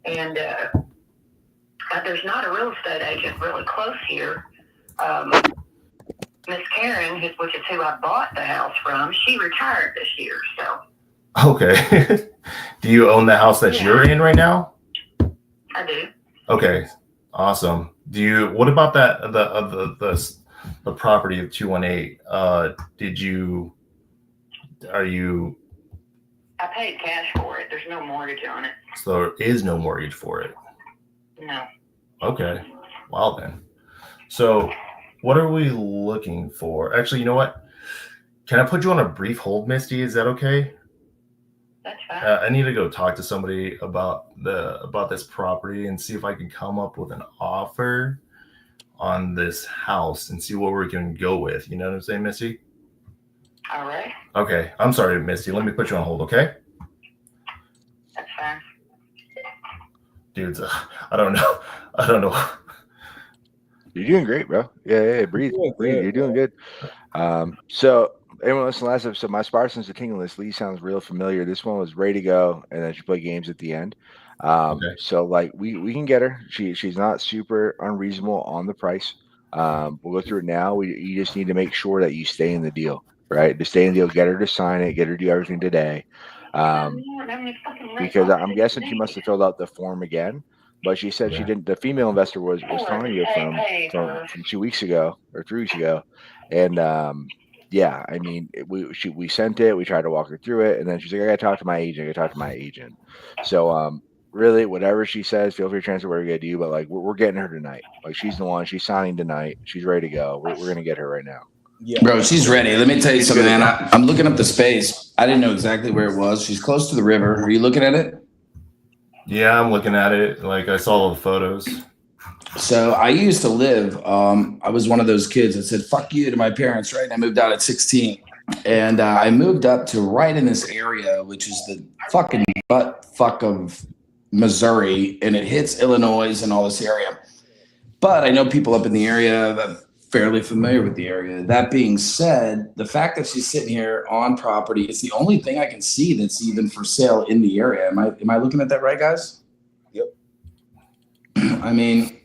And there's not a real estate agent really close here. Miss Karen, which is who I bought the house from, she retired this year. So. Okay. Do you own the house that you're in right now? I do. Okay. Awesome. What about that, the property of 218? I paid cash for it. There's no mortgage on it. So there is no mortgage for it. No. Okay. Well then. So what are we looking for? Actually, you know what? Can I put you on a brief hold, Misty? Is that okay? That's fine. I need to go talk to somebody about this property and see if I can come up with an offer on this house and see what we can go with. You know what I'm saying, Misty? All right. Okay. I'm sorry, Misty. Let me put you on hold, okay? That's fine. Dudes, I don't know. You're doing great, bro. Yeah. Breathe. You're doing good. So anyone listen to the last episode, my Spartans the King list, Lee sounds real familiar. This one was ready to go, and then she played games at the end. Okay. So like we can get her. She's not super unreasonable on the price. We'll go through it now. You just need to make sure that you stay in the deal, right? To stay in the deal, get her to sign it, get her to do everything today. Because I'm guessing she must have filled out the form again. But she said she didn't. The female investor was telling you from 2 weeks ago or 3 weeks ago, and yeah, I mean, we sent it. We tried to walk her through it, and then she's like, "I got to talk to my agent. So really, whatever she says, feel free to transfer whatever you got to do. But like, we're getting her tonight. Like, she's the one. She's signing tonight. She's ready to go. We're gonna get her right now. Yeah, Bro, she's ready. Let me tell you something, man. I'm looking up the space. I didn't know exactly where it was. She's close to the river. Are you looking at it? Yeah, I'm looking at it. Like, I saw all the photos. So I used to live, I was one of those kids that said, fuck you to my parents, right? And I moved out at 16. And I moved up to right in this area, which is the fucking butt fuck of Missouri. And it hits Illinois and all this area. But I know people up in the area that are fairly familiar with the area. That being said, the fact that she's sitting here on property, it's the only thing I can see that's even for sale in the area. Am I looking at that right, guys? Yep. I mean,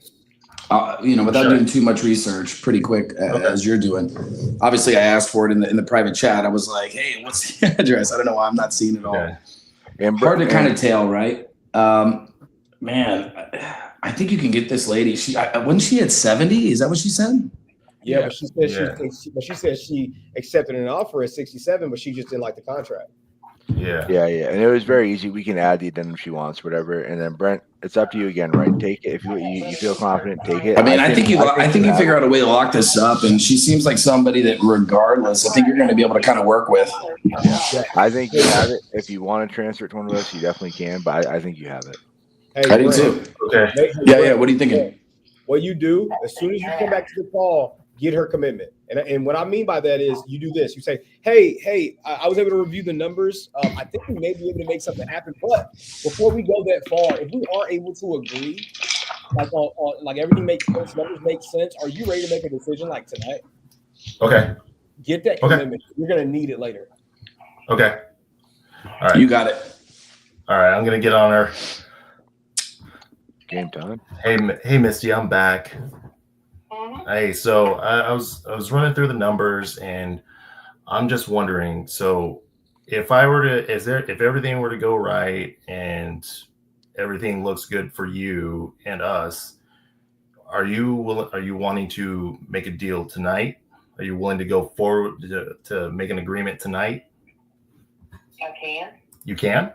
without doing too much research, pretty quick as you're doing. Obviously, I asked for it in the private chat. I was like, "Hey, what's the address?" I don't know why I'm not seeing it all. Yeah. And hard to kind of tell, right? Man, I think you can get this lady. Wasn't she at 70? Is that what she said? Yeah, but she said she accepted an offer at 67, but she just didn't like the contract. Yeah. And it was very easy. We can add the addendum she wants, whatever. And then Brent, it's up to you again, right? Take it if you feel confident. Take it. I mean, I think you figure out a way to lock this up, and she seems like somebody that, regardless, I think you're going to be able to kind of work with. I think you have it. If you want to transfer it to one of us, you definitely can. But I think you have it. Hey, I do too. Okay. Yeah. What are you thinking? What you do as soon as you come back to the call, get her commitment. And what I mean by that is you do this. You say, hey, I was able to review the numbers. I think we may be able to make something happen. But before we go that far, if we are able to agree, like everything makes sense, numbers make sense, are you ready to make a decision like tonight? Okay. Get that commitment. You're going to need it later. Okay. All right. You got it. All right. I'm going to get on her. Game time. Hey, Misty, I'm back. Hey, so I was running through the numbers, and I'm just wondering. So, if everything were to go right and everything looks good for you and us, are you wanting to make a deal tonight? Are you willing to go forward to make an agreement tonight? I can. You can?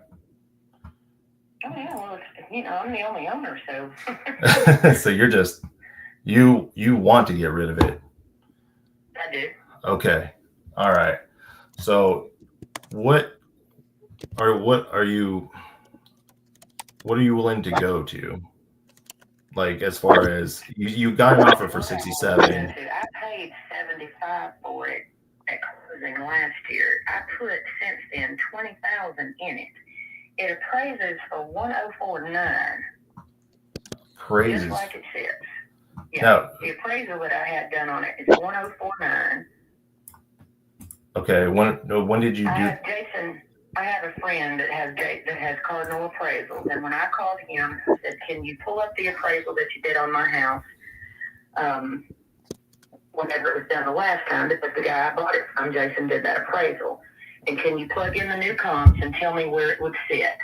Oh yeah, well, I'm the only owner, so. So you're just you want to get rid of it. I do. Okay. All right. So what are you willing to go to? Like, as far as you got an offer for 67. I paid 75 for it at closing last year. I put since then 20,000 in it. It appraises for 104.9. Crazy. Just like it says. Yeah. Now, the appraisal that I had done on it is 104.9. Okay. When did you do? I have a friend that has Cardinal appraisals, and when I called him, I said, "Can you pull up the appraisal that you did on my house? whenever it was done the last time, because the guy I bought it from, Jason, did that appraisal. And can you plug in the new comps and tell me where it would sit?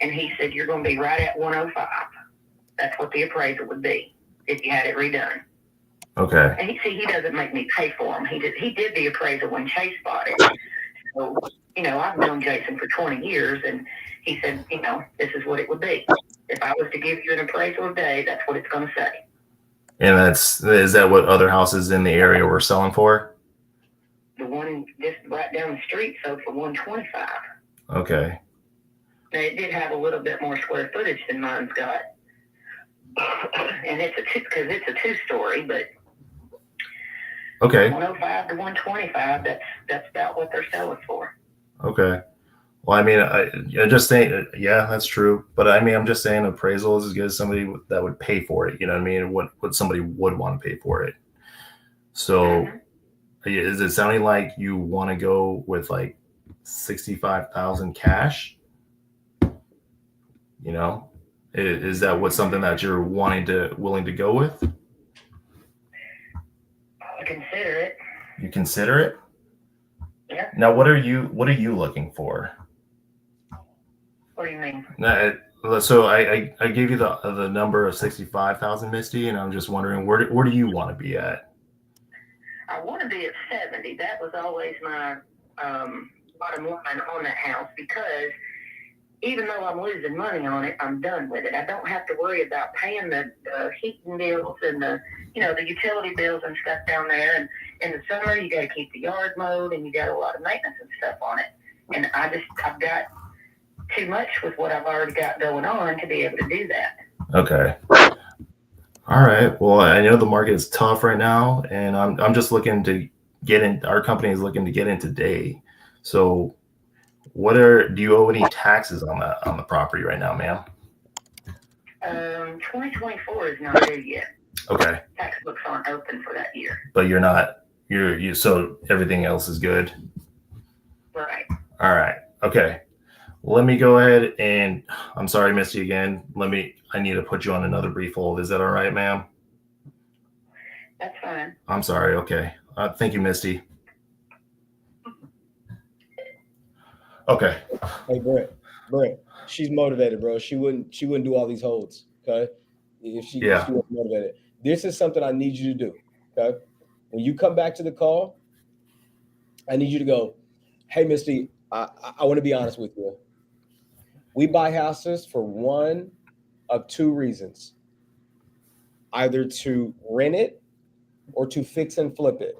And he said, you're going to be right at 105. That's what the appraisal would be if you had it redone. Okay. And he doesn't make me pay for them. He did the appraisal when Chase bought it. So, I've known Jason for 20 years, and he said, this is what it would be. If I was to give you an appraisal today, that's what it's going to say. And is that what other houses in the area were selling for? The one just right down the street sold for 125. Okay. Now, it did have a little bit more square footage than mine's got. And it's a two-story, but Okay. 105 to 125, that's about what they're selling for. Okay. Well, I mean, I just saying, yeah, that's true. But I mean, I'm just saying appraisal is as good as somebody that would pay for it. You know what I mean? What somebody would want to pay for it. So is it sounding like you want to go with like 65,000 cash? Is that something that you're willing to go with? I'll consider it. You consider it? Yeah. Now, what are you looking for? What do you mean? So I gave you the number of 65,000, Misty, and I'm just wondering where do you want to be at? I want to be at 70. That was always my bottom line on that house, because even though I'm losing money on it, I'm done with it. I don't have to worry about paying the heating bills and the utility bills and stuff down there. And in the summer, you got to keep the yard mowed, and you got a lot of maintenance and stuff on it. And I've got too much with what I've already got going on to be able to do that. Okay. All right. Well, I know the market is tough right now, and I'm just looking to get in. Our company is looking to get in today. So, do you owe any taxes on the property right now, ma'am? 2024 is not due yet. Okay. Tax books aren't open for that year. But you're not. So everything else is good. Right. All right. Okay. Let me go ahead and I'm sorry, Misty, again. I need to put you on another brief hold. Is that all right, ma'am? That's fine. I'm sorry. Okay. Thank you, Misty. Okay. Hey, Brent, she's motivated, bro. She wouldn't do all these holds. Okay. If she wasn't motivated. This is something I need you to do. Okay. When you come back to the call, I need you to go, hey, Misty, I want to be honest with you. We buy houses for one of two reasons: either to rent it or to fix and flip it.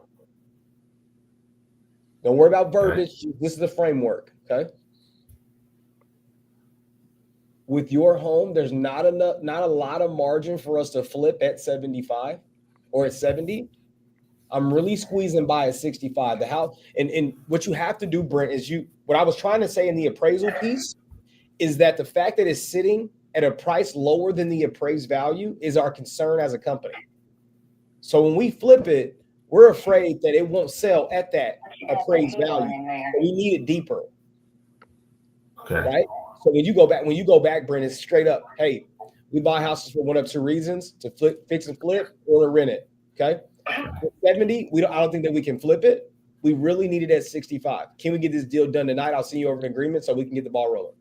Don't worry about verbiage. Right. This is the framework, okay? With your home, there's not a lot of margin for us to flip at 75 or at 70. I'm really squeezing by at 65. The house, and what you have to do, Brent, is what I was trying to say in the appraisal piece is that the fact that it's sitting at a price lower than the appraised value is our concern as a company. So when we flip it, we're afraid that it won't sell at that appraised value. So we need it deeper. Okay. Right? So when you go back, Brent, it's straight up, hey, we buy houses for one of two reasons: to fix and flip, or to rent it. Okay. At 70, I don't think that we can flip it. We really need it at 65. Can we get this deal done tonight? I'll send you over an agreement so we can get the ball rolling.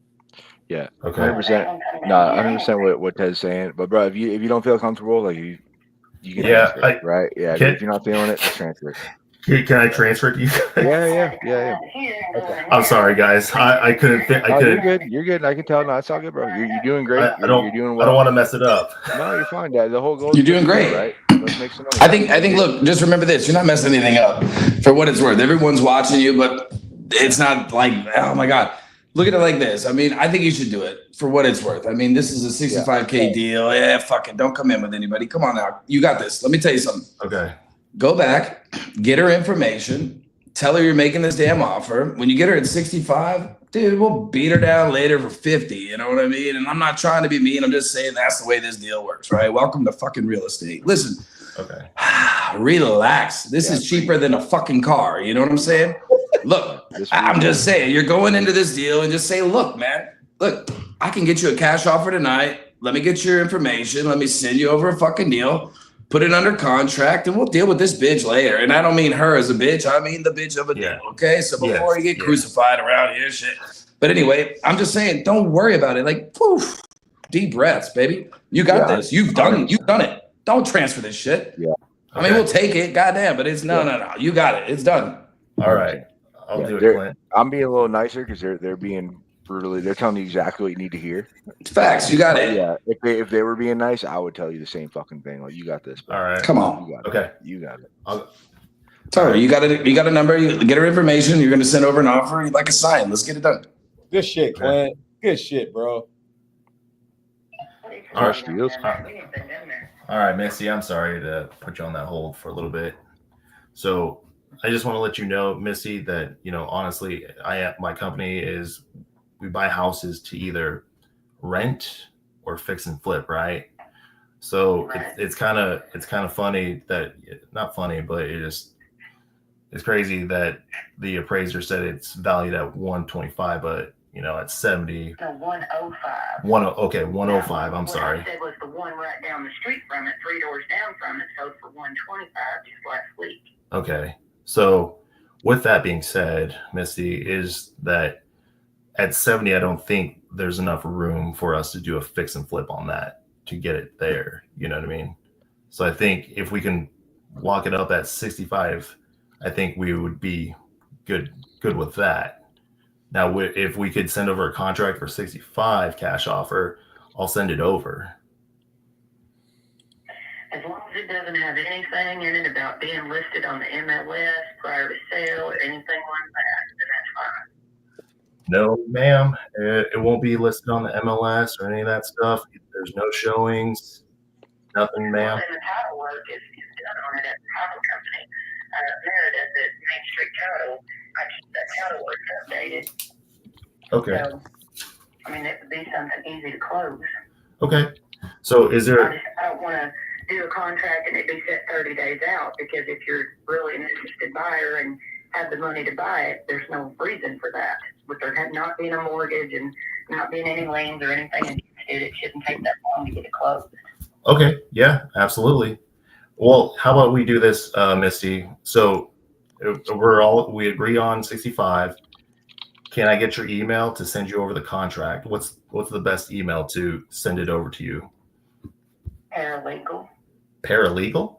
Yeah. Okay. 100%. No, I understand what Ted's saying, but bro, if you don't feel comfortable, like you can transfer it, right? Yeah. If you're not feeling it, just transfer it. Can I transfer it to you? Yeah. Okay. I'm sorry, guys. I couldn't fit. You're good. You're good. I can tell. No, it's all good, bro. You're doing great. You're doing well. I don't want to mess it up. No, you're fine, Dad. The whole goal. You're doing great, right? Let's make some money. I think. Look, just remember this: you're not messing anything up. For what it's worth, everyone's watching you, but it's not like, oh my God. Look at it like this. I mean, I think you should do it for what it's worth. I mean, this is a 65K deal. Yeah, fuck it. Don't come in with anybody. Come on now. You got this. Let me tell you something. Okay. Go back, get her information, tell her you're making this damn offer. When you get her at 65, dude, we'll beat her down later for 50. You know what I mean? And I'm not trying to be mean. I'm just saying that's the way this deal works, right? Welcome to fucking real estate. Listen. Okay. Relax. This is cheaper than a fucking car. You know what I'm saying? Look, I'm just saying, you're going into this deal and just say, look, man, look, I can get you a cash offer tonight. Let me get your information. Let me send you over a fucking deal. put it under contract, and we'll deal with this bitch later. And I don't mean her as a bitch. I mean the bitch of a deal, okay? So before you get crucified around here, shit. But anyway, I'm just saying, don't worry about it. Like, poof, deep breaths, baby. You got this. You've done it. You've done it. Don't transfer this shit. Yeah. I mean, we'll take it, goddamn, but it's no. You got it. It's done. All right. I'll do it, Clint. I'm being a little nicer because they're being brutally. They're telling you exactly what you need to hear. Facts. You got it. Yeah. If they were being nice, I would tell you the same fucking thing. Like, you got this. Bro. All right. Come on. You got Okay. it. You got it. Tell her you got a number. You get her information. You're gonna send over an offer. You'd like a sign. Let's get it done. Good shit, Clint. Good shit, bro. All right. Deals. All right, Missy, I'm sorry to put you on that hold for a little bit. So I just want to let you know, Missy, that, honestly, my company is, we buy houses to either rent or fix and flip, right? So it's kind of funny that, not funny, but it's crazy that the appraiser said it's valued at 125, but at 70. No, 105. 105. I'm sorry. What I said was the one right down the street from it, 3 doors down from it, sold for 125 just last week. Okay. So with that being said, Misty, is that at 70, I don't think there's enough room for us to do a fix and flip on that to get it there. You know what I mean? So I think if we can lock it up at 65, I think we would be good with that. Now, if we could send over a contract for 65 cash offer, I'll send it over. As long as it doesn't have anything in it about being listed on the MLS prior to sale or anything like that, then that's fine. No, ma'am. It won't be listed on the MLS or any of that stuff. There's no showings, nothing, ma'am. Well, then the title work is done on it at the title company. Meredith at Main Street Title. I keep that title work updated. Okay. So, I mean, it would be something easy to close. Okay. So is there... I don't want to do a contract and it be set 30 days out, because if you're really an interested buyer and have the money to buy it, there's no reason for that. With there not being a mortgage and not being any liens or anything against it, it shouldn't take that long to get it closed. Okay. Yeah, absolutely. Well, how about we do this, Misty? So we agree on 65. Can I get your email to send you over the contract? What's the best email to send it over to you? Paralegal. Paralegal?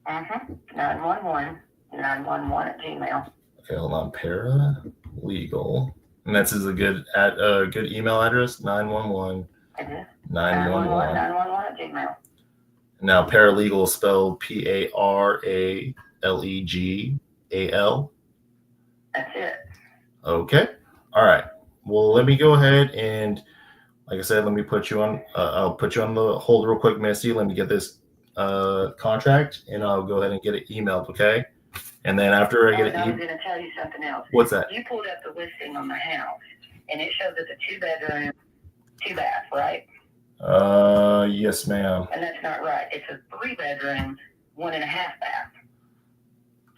911 at Gmail. Okay, hold on. Paralegal. And that's a good email address, 911. 911. 911 at Gmail. Now, paralegal is spelled Paralegal. That's it. Okay. All right. Well, let me go ahead and, like I said, let me put you on. I'll put you on the hold real quick, Misty. Let me get this contract, and I'll go ahead and get it emailed. Okay. And then after I get it, I was going to tell you something else. What's that? You pulled up the listing on the house, and it shows it's a 2-bedroom, 2-bath, right? Yes, ma'am. And that's not right. It's a 3-bedroom, 1.5-bath.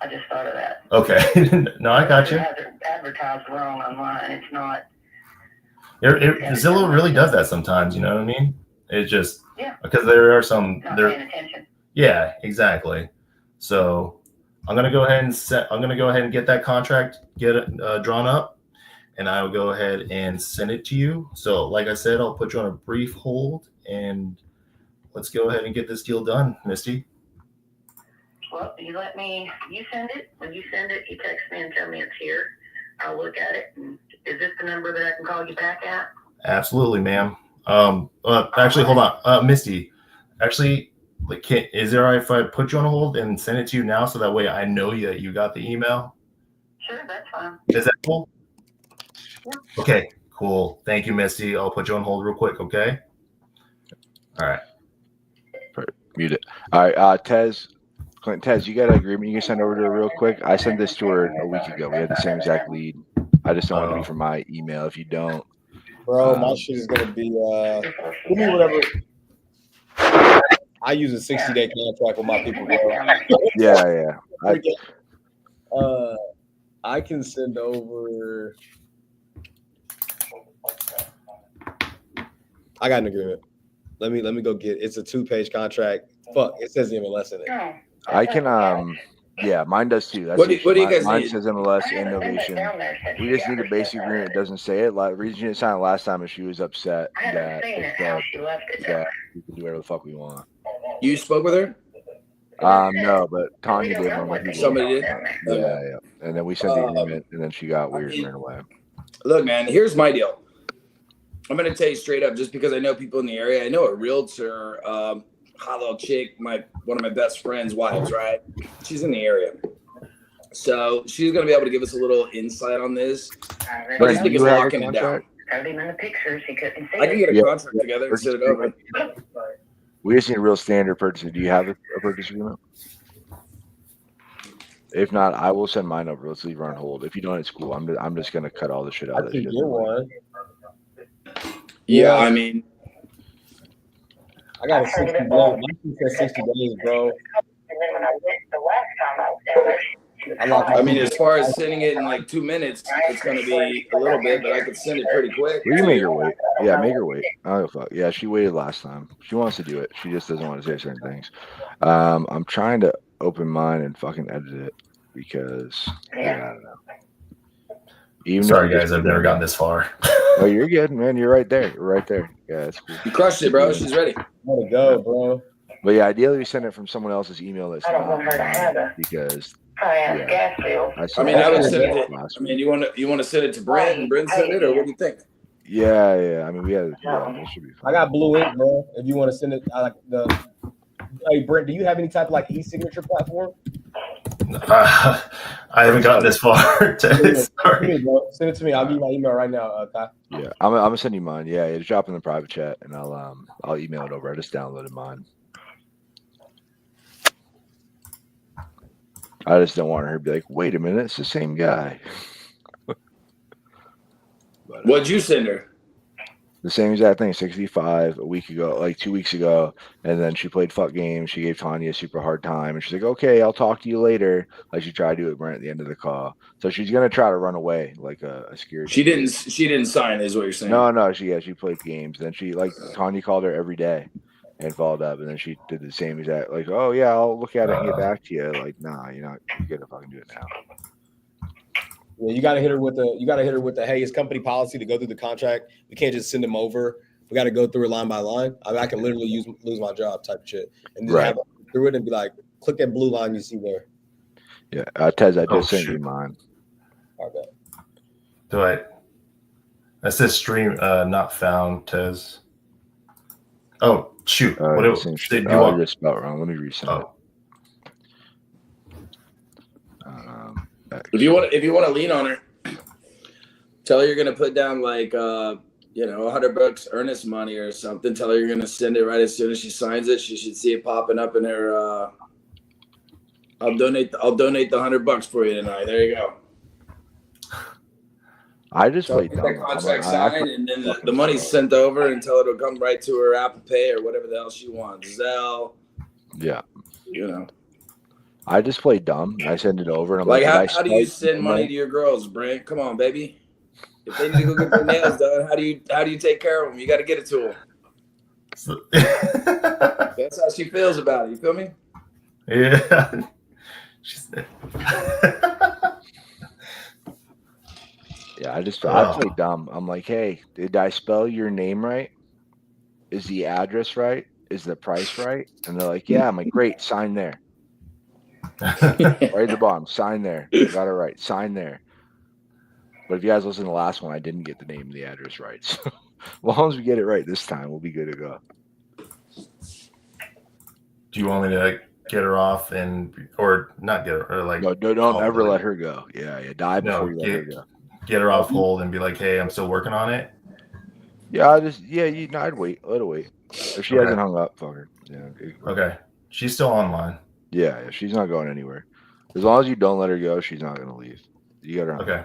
I just thought of that. Okay. No, I got you. It's advertised wrong online. It's not. Zillow really does that sometimes. You know what I mean? It's just because there are some. Not paying attention. Yeah, exactly. So I'm gonna go ahead and get that contract, get it drawn up, and I will go ahead and send it to you. So, like I said, I'll put you on a brief hold, and let's go ahead and get this deal done, Misty. Well, you send it. When you send it, you text me and tell me it's here. I'll look at it. And is this the number that I can call you back at? Absolutely, ma'am. Actually, hold on. Misty, actually, is it all right if I put you on hold and send it to you now so that way I know that you got the email? Sure, that's fine. Is that cool? Yeah. Okay, cool. Thank you, Misty. I'll put you on hold real quick, okay? All right. Mute it. All right, Tez, you got an agreement you can send over to her real quick? I sent this to her a week ago. We had the same exact lead. I just don't want to be for my email. If you don't, bro, my shit is gonna be give me whatever. I use a 60-day contract with my people, bro. Yeah. I can send over. I got an agreement. Let me go get. It's a 2-page contract. Fuck, it says MLS in it. No. I can yeah, mine does too. That's What the do you issue. guys mine need? says MLS I and haven't sent it Novation. down there since We she just got need a her basic stuff agreement. It already. doesn't say it. Like, the reason she didn't sign it last time is she was upset I haven't that seen it it, how said she left it that down we can do whatever the fuck we want. You spoke with her? No, but there. We Tanya don't did know when what we the Somebody email did? down there. Yeah, Okay. yeah. And then we sent the agreement, and then she got weird and mean- ran away. Look, man, here's my deal. I'm gonna tell you straight up, just because I know people in the area. I know a realtor, hot little chick, one of my best friend's wives, right? She's in the area. So she's gonna be able to give us a little insight on this. I I Brent, just read think do it's you have a locking it down. contract? showed him in the pictures, he couldn't see I can it. get a Yeah. contract together and send it over. We just need a real standard purchase. Do you have a purchase agreement? If not, I will send mine over. Let's leave her on hold. If you don't, it's cool. I'm just gonna cut all the shit out. I that can she get doesn't like. one. Yeah, I mean, I got a 60 days. My shit says 60 days, bro. And then when I went the last time I was down there, she was I mean, as far as sending it in like 2 minutes, it's gonna be a little bit, but I could send it pretty quick. We can make her wait. Yeah, make her wait. Oh fuck. Yeah, she waited last time. She wants to do it. She just doesn't want to say certain things. I'm trying to open mine and fucking edit it because yeah, I don't know. Even Sorry, if you guys, just- I've never gotten this far. Oh, you're good, man. You're right there. You're right there. Yeah, it's cool. You crushed it, bro. She's ready. Let it go, bro. But yeah, ideally we send it from someone else's email that's I don't want her to have a because high ass Yeah. gas bill. I mean, I would send it. it. I mean, you want to send it to Brent and Brent send it, or what do you think? Yeah. I mean, we had. Yeah, it should be fine. I got Blue Ink, bro. If you want to send it, I like the. Hey, Brent, do you have any type of like e-signature platform? I haven't gotten this far. Send it to Sorry. me, bro. Send it to me. I'll give you my email right now, Kai. Yeah, I'm gonna send you mine. Yeah, just drop in the private chat, and I'll email it over. I just downloaded mine. I just don't want her to be like, wait a minute, it's the same guy. But, What'd you send her? the same exact thing, 65 a week ago, like 2 weeks ago, and then she played fuck games. She gave Tanya a super hard time, and she's like, okay, I'll talk to you later. Like she tried to do it Brent at the end of the call. So she's gonna try to run away like a scared. She didn't sign, is what you're saying. No, she played games. Then she like Tanya called her every day and followed up, and then she did the same exact like, oh yeah, I'll look at it and get back to you. Like, nah, you gotta fucking do it now. Yeah, you gotta hit her with the hey, it's company policy to go through the contract. We can't just send them over. We got to go through it line by line. I mean, I can literally lose my job type of shit, and just have it through it and be like, click that blue line you see there. Yeah, Tez, I just sent shoot. you mine. Okay. Do I? That says stream not found, Tez. Oh shoot! What It's do you interesting. want? I just spelled wrong. Let me resend it. Oh, If you want to lean on her, tell her you're gonna put down like $100 earnest money or something. Tell her you're gonna send it right as soon as she signs it. She should see it popping up in her. I'll donate the $100 for you tonight. There you go. I just So played get dumb. that contract I'm like, signed, and then the money's sent over, and tell her to come right to her Apple Pay or whatever the hell she wants. Zelle, yeah. I just played dumb. I send it over, and I'm like, like, how do you send money to your girls, Brent? Come on, baby. If they need to go get their nails done, how do you take care of them? You got to get it to them. That's how she feels about it. You feel me? yeah. Yeah, I played dumb. I'm like, hey, did I spell your name right? Is the address right? Is the price right? And they're like, yeah. I'm like, great, sign there. Right at the bottom, sign there. I got it right. Sign there. But if you guys listen to the last one, I didn't get the name and the address right. So as long as we get it right this time, we'll be good to go. Do you want me to get her off or not get her, or like? No, don't ever let her go. Yeah, die before No, you let her go. Get her off hold and be like, hey, I'm still working on it. Yeah, I'd wait. Let her wait. If she hasn't hung up, fuck her. Yeah. Okay. She's still online. Yeah, she's not going anywhere. As long as you don't let her go, she's not gonna leave. You got her on. Okay.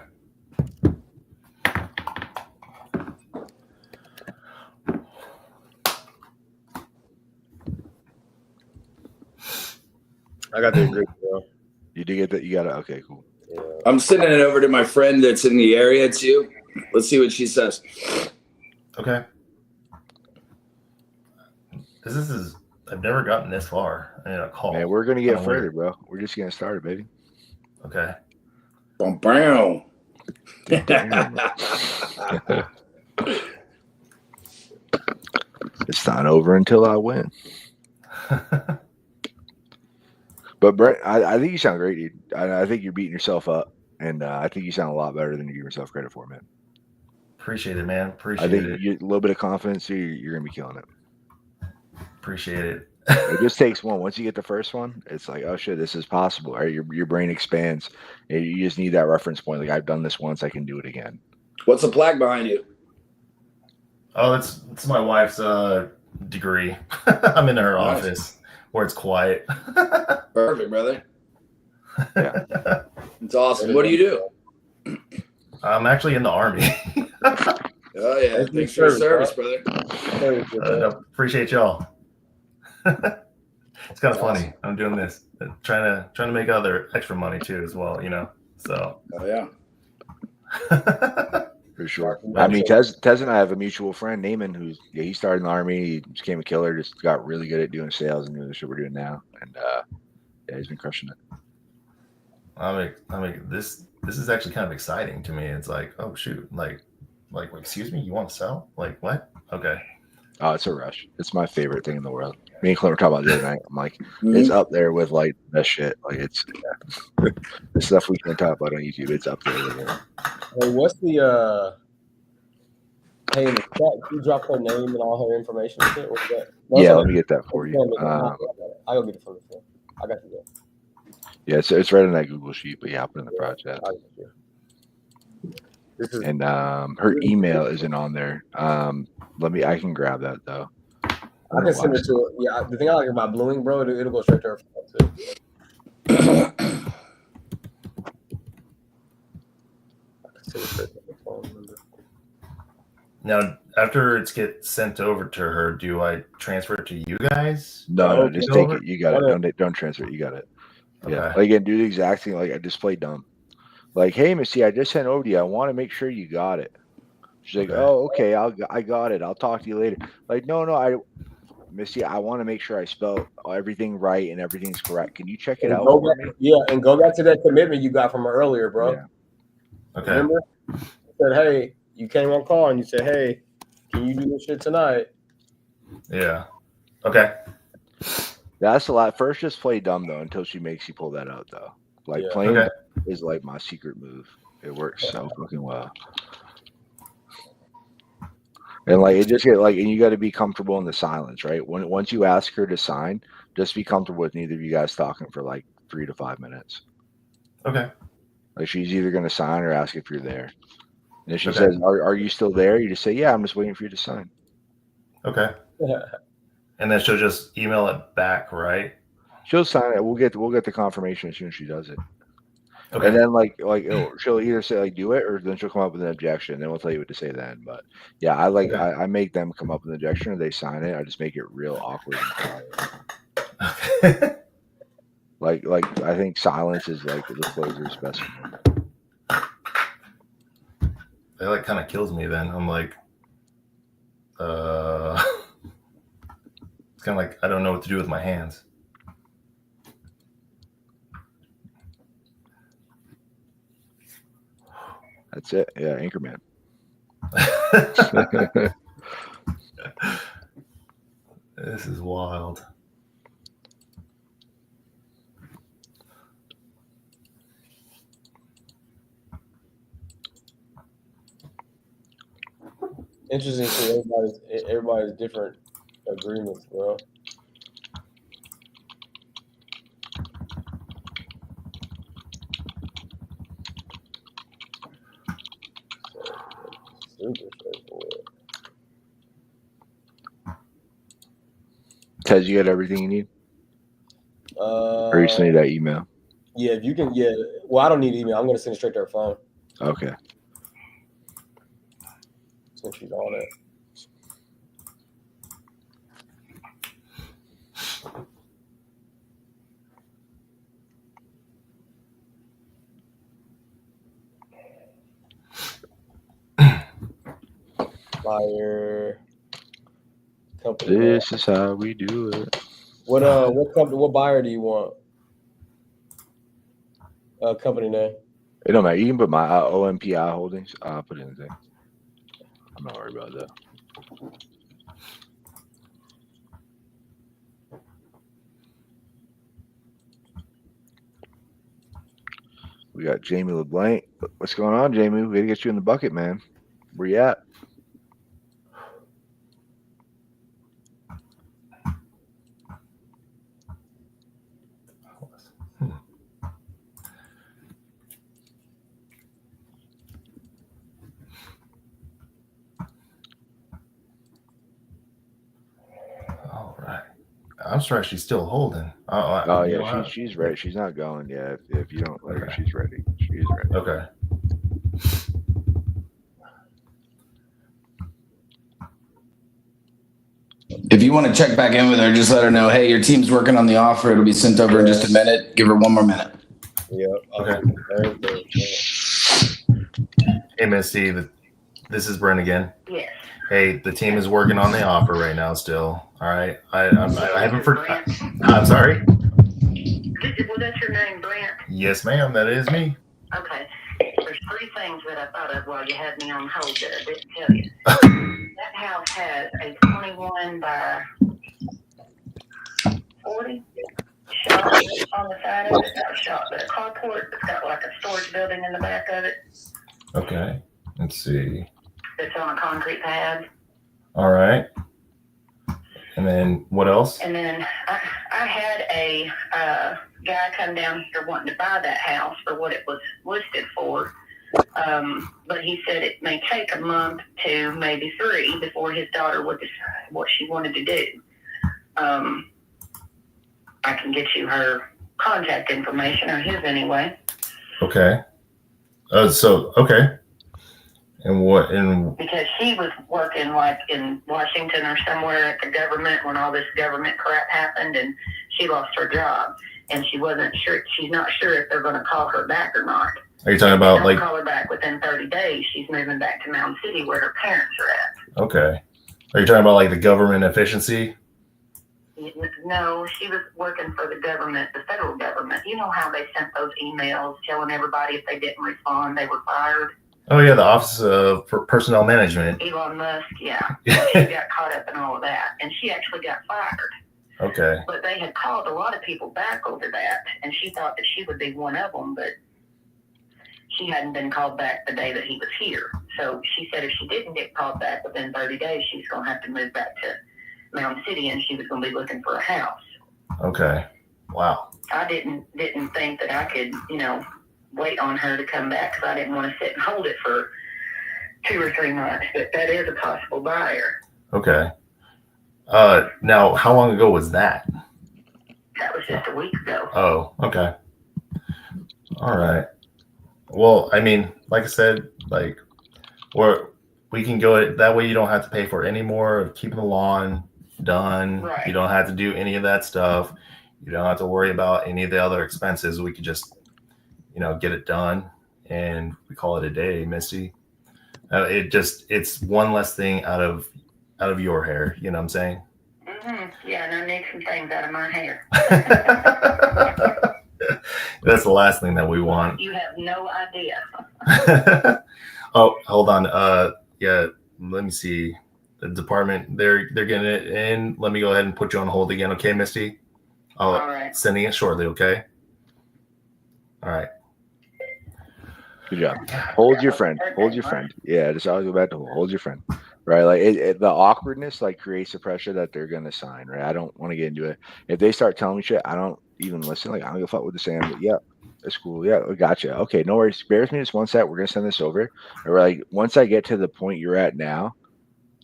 I got the agreement, bro. You did get that? You got it? Okay, cool. Yeah. I'm sending it over to my friend that's in the area too. Let's see what she says. Okay. This is I've never gotten this far in a call. Man, we're gonna get Kinda further, weird. bro. We're just getting started, baby. Okay. Bam, bam. It's not over until I win. But Brett, I think you sound great, dude. I think you're beating yourself up, and I think you sound a lot better than you give yourself credit for, man. Appreciate it, man. I Appreciate think it. a little bit of confidence, you're gonna be killing it. Appreciate it. It just takes one. Once you get the first one, it's like, oh shit, this is possible. Right? Your brain expands. You just need that reference point. Like, I've done this once, I can do it again. What's the plaque behind you? Oh, it's my wife's degree. I'm in her Nice. office where it's quiet. Perfect, brother. Yeah. It's awesome. What do you do? I'm actually in the Army. Oh yeah, Thank you thanks for your service, service, brother. Appreciate y'all. It's kind of funny. I'm doing this, trying to make other extra money too, as well. You know, so. Oh yeah. For sure. I mean, Tez and I have a mutual friend, Naaman, he started in the Army. He became a killer, just got really good at doing sales and doing the shit we're doing now. And yeah, he's been crushing it. I mean, this is actually kind of exciting to me. It's like, oh shoot, like, excuse me, you want to sell? Like what? Okay. Oh, it's a rush. It's my favorite thing in the world. Me and Clint were talking about the other night. I'm like, it's up there with like the best shit. Like it's the stuff we can't talk about on YouTube. It's up there with it. Hey, what's the hey in the chat? You drop her name and all her information and shit? What's that? No, Yeah, it's let me get that for you. I'll go get it from the phone. I got you there. Yeah, it's right in that Google sheet, but yeah, I'll put it in the project. I got you. This is And her email isn't on there. I can grab that though. I can send it to her. Yeah, the thing I like about Bluing, bro, it'll go straight to her phone too. I can send it straight to her phone number. Now, after it gets sent over to her, do I transfer it to you guys? No, just take it. You got it. Whatever. Don't transfer it. You got it. Yeah. Okay. Like, again, do the exact thing. Like, I just play dumb. Like, hey, Missy, I just sent over to you. I want to make sure you got it. She's like, Okay. oh, okay, I got it. I'll talk to you later. Like, no, Missy, I want to make sure I spell everything right and everything's correct. Can you check it And out go for back, me? yeah, and go back to that commitment you got from her earlier, bro. Yeah. Okay. Remember? You said, hey, you came on call and you said, hey, can you do this shit tonight? Yeah. Okay. That's a lot. First, just play dumb though until she makes you pull that out though. Like Yeah. playing Okay. is like my secret move. It works so fucking well. And like it just get like, and you got to be comfortable in the silence, right? Once you ask her to sign, just be comfortable with neither of you guys talking for like 3 to 5 minutes. Okay. Like she's either going to sign or ask if you're there. And if she Okay. says, "Are you still there?" You just say, "Yeah, I'm just waiting for you to sign." Okay. And then she'll just email it back, right? She'll sign it. We'll get the confirmation as soon as she does it. Okay. And then she'll either say like do it, or then she'll come up with an objection. Then we'll tell you what to say then. But yeah, Okay. I make them come up with an objection, or they sign it. I just make it real awkward and quiet. Okay. Like I think silence is like the closer's best friend. That like kind of kills me then. I'm like, it's kind of like I don't know what to do with my hands. That's it. Yeah, Anchorman. This is wild. Interesting to everybody's different agreements, bro. Super straightforward. Tez, you got everything you need? Or you just need that email? Yeah, if you can, yeah. Well, I don't need email. I'm gonna send it straight to her phone Okay. since she's on it. Fire company. This is how we do it. What company? What buyer do you want? Company name. It don't matter. You can put my OMPI Holdings. I'll put it in there. I'm not worried about that. We got Jamie LeBlanc. What's going on, Jamie? We gotta get you in the bucket, man. Where you at? All right. I'm sorry, she's still holding. Oh yeah, she's ready. She's not going yet. If you don't let her, she's ready. She's ready. Okay. If you want to check back in with her, just let her know, hey, your team's working on the offer. It'll be sent over in just a minute. Give her 1 more minute. Yeah. Okay. Hey, Missy, this is Brent again. Yes. Hey, the team is working on the offer right now still. All right. I haven't forgotten. I'm sorry? Was that your name, Brent? Yes, ma'am. That is me. Okay. There's 3 things that I thought of while you had me on hold that I didn't tell you. That house has a 21 by 40 shop on the side of it. Not a shop, but a carport. It's got like a storage building in the back of it. Okay. Let's see. It's on a concrete pad. All right. And then what else? And then I had a guy come down here wanting to buy that house for what it was listed for. But he said it may take a month to maybe 3 before his daughter would decide what she wanted to do. I can get you her contact information, or his anyway. Okay. Okay. And what? And because she was working like in Washington or somewhere at the government when all this government crap happened, and she lost her job, and she wasn't sure. She's not sure if they're going to call her back or not. Are you talking about like? Call her back within 30 days. She's moving back to Mound City where her parents are at. Okay. Are you talking about like the government efficiency? No, she was working for the government, the federal government. You know how they sent those emails telling everybody if they didn't respond, they were fired? Oh, yeah, the Office of Personnel Management. Elon Musk, yeah. She got caught up in all of that, and she actually got fired. Okay. But they had called a lot of people back over that, and she thought that she would be one of them, but she hadn't been called back the day that he was here. So she said if she didn't get called back within 30 days, she's going to have to move back to Mound City, and she was going to be looking for a house. Okay. Wow. I didn't think that I could, wait on her to come back because I didn't want to sit and hold it for 2 or 3 months. But that is a possible buyer. Okay. Now, how long ago was that? That was just a week ago. Oh, okay. All right. Well, I mean, like I said, like, we can go that way. You don't have to pay for any more of keeping the lawn done. Right. You don't have to do any of that stuff. You don't have to worry about any of the other expenses. We could just, get it done, and we call it a day, Missy. It's one less thing out of your hair. You know what I'm saying? Mm-hmm. Yeah, and I need some things out of my hair. That's the last thing that we want. You have no idea. Oh, hold on. Yeah, let me see. The department, they're getting it in. Let me go ahead and put you on hold again, okay, Misty? All right. Sending it shortly, okay? All right. Good job. Hold your friend. Hold your friend. Yeah, just always go back to hold your friend. Right, like the awkwardness like creates the pressure that they're gonna sign. Right, I don't want to get into it. If they start telling me shit, I don't even listen. Like I don't give a fuck what they're saying. But yeah, it's cool. Yeah, gotcha. Okay, no worries. Bear with me just one sec. We're gonna send this over. Or like once I get to the point you're at now,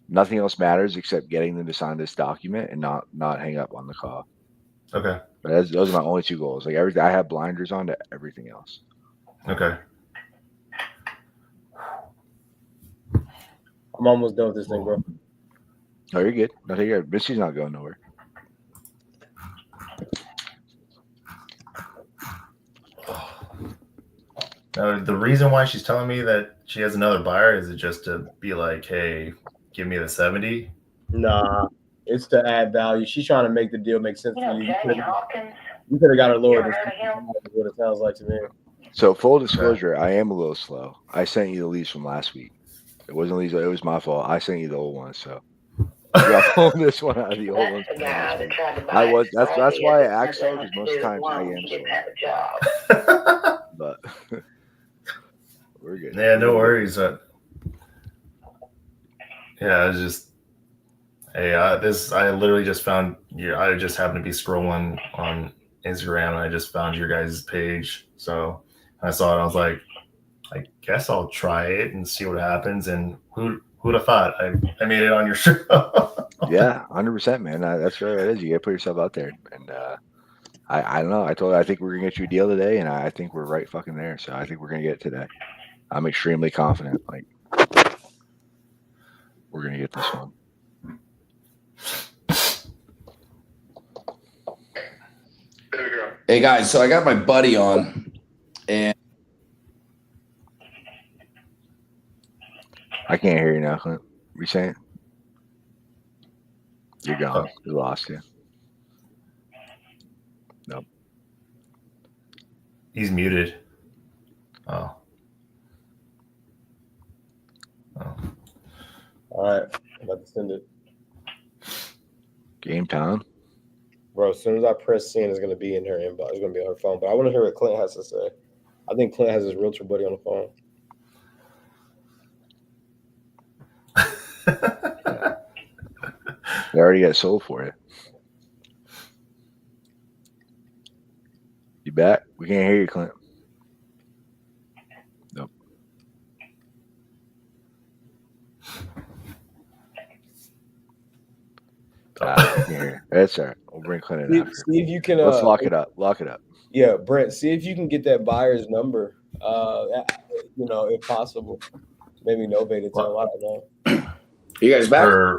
nothing else matters except getting them to sign this document and not hang up on the call. Okay. But those are my only 2 goals. Like everything, I have blinders on to everything else. Okay. I'm almost done with this thing, bro. Oh, you're good. No, you're good. Missy's not going nowhere. Now, the reason why she's telling me that she has another buyer is it just to be like, hey, give me the 70? Nah, It's to add value. She's trying to make the deal make sense You for know, you. Jamie Hawkins. You could have got her You lower. ever heard of him? What it sounds like to me. So full disclosure, I am a little slow. I sent you the leads from last week. It wasn't leads. It was my fault. I sent you the old one. So you got to pull this one out of the old one. That's the guy that tried to buy I was. That's Friday why I at asked so, because most of the times I am He didn't slow. have a job. But we're good. Yeah, no worries. Yeah, I was just, hey, I literally just found you. I just happened to be scrolling on Instagram and I just found your guys' page. So I saw it. I was like, I guess I'll try it and see what happens. And who'd have thought I made it on your show? Yeah, 100%, man. That's really what it is. You got to put yourself out there. And I don't know. I think we're gonna get you a deal today, and I think we're right fucking there. So I think we're gonna get it today. I'm extremely confident. Like we're gonna get this one. Hey guys, so I got my buddy on, and I can't hear you now, Clint. What you saying? You're gone. We lost you. Nope. He's muted. Oh. All right, I'm about to send it. Game time. Bro, as soon as I press send, it's going to be in her inbox. It's going to be on her phone. But I want to hear what Clint has to say. I think Clint has his realtor buddy on the phone. They already got sold for it. You back? We can't hear you, Clint. Nope. I can't hear you. That's all right. We'll bring Clint in after. See if you can. Let's lock it up. Lock it up. Yeah, Brent. See if you can get that buyer's number. If possible, maybe novate it to him. I don't know. you guys back?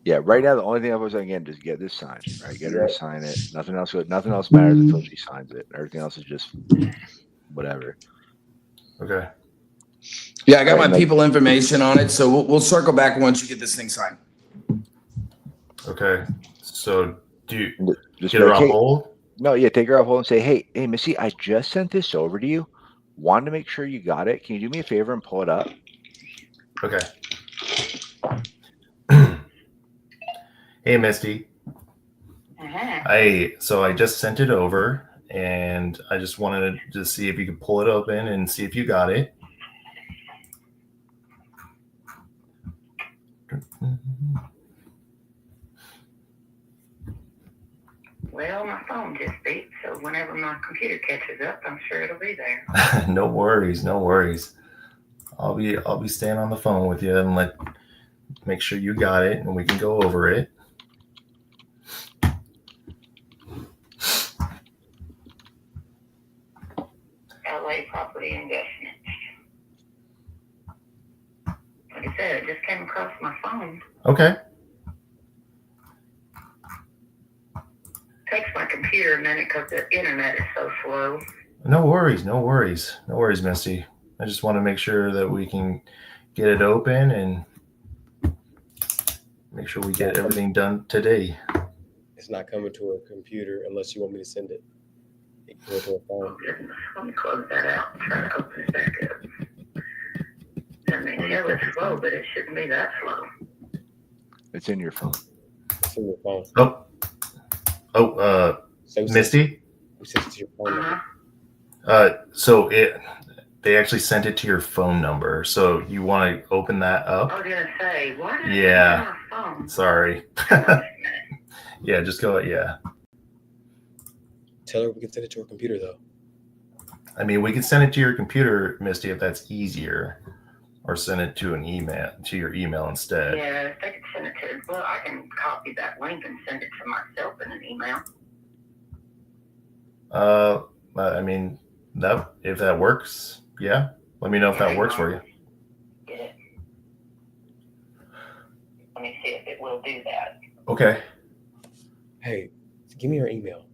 Yeah, right now the only thing I was again just get this signed. Right, get her to sign it. Nothing else matters until she signs it. Everything else is just whatever. Okay. Yeah, I got my people information on it, so we'll circle back once you get this thing signed. Okay. So do you Just get her like, on hey, hold? No, yeah, take her off hold and say, hey, Missy, I just sent this over to you. Wanted to make sure you got it. Can you do me a favor and pull it up? Okay. Hey, Misty. I just sent it over, and I just wanted to see if you could pull it open and see if you got it. Well, my phone just beat, so whenever my computer catches up, I'm sure it'll be there. No worries, no worries. I'll be staying on the phone with you and make sure you got it, and we can go over it. LA Property Investments. Like I said, it just came across my phone. Okay. Takes my computer a minute because the internet is so slow. No worries, Misty. I just want to make sure that we can get it open and make sure we get everything done today. It's not coming to a computer unless you want me to send it. It can go to a phone. Let me close that out and try to open it back up. I mean, hell, it's slow, but it shouldn't be that slow. It's in your phone. It's in your phone. Misty? We sent it to your phone. They actually sent it to your phone number. So you want to open that up? I was gonna say, why did Yeah. I on my phone? Sorry. Yeah, just go. Yeah. Tell her we can send it to her computer though. I mean, we can send it to your computer, Misty, if that's easier, or send it to your email instead. Yeah, if they could send it to, well, I can copy that link and send it to myself in an email. I mean, if that works, yeah. Let me know if that works for you. Get it. Let me see if it will do that. Okay. Hey, give me your email.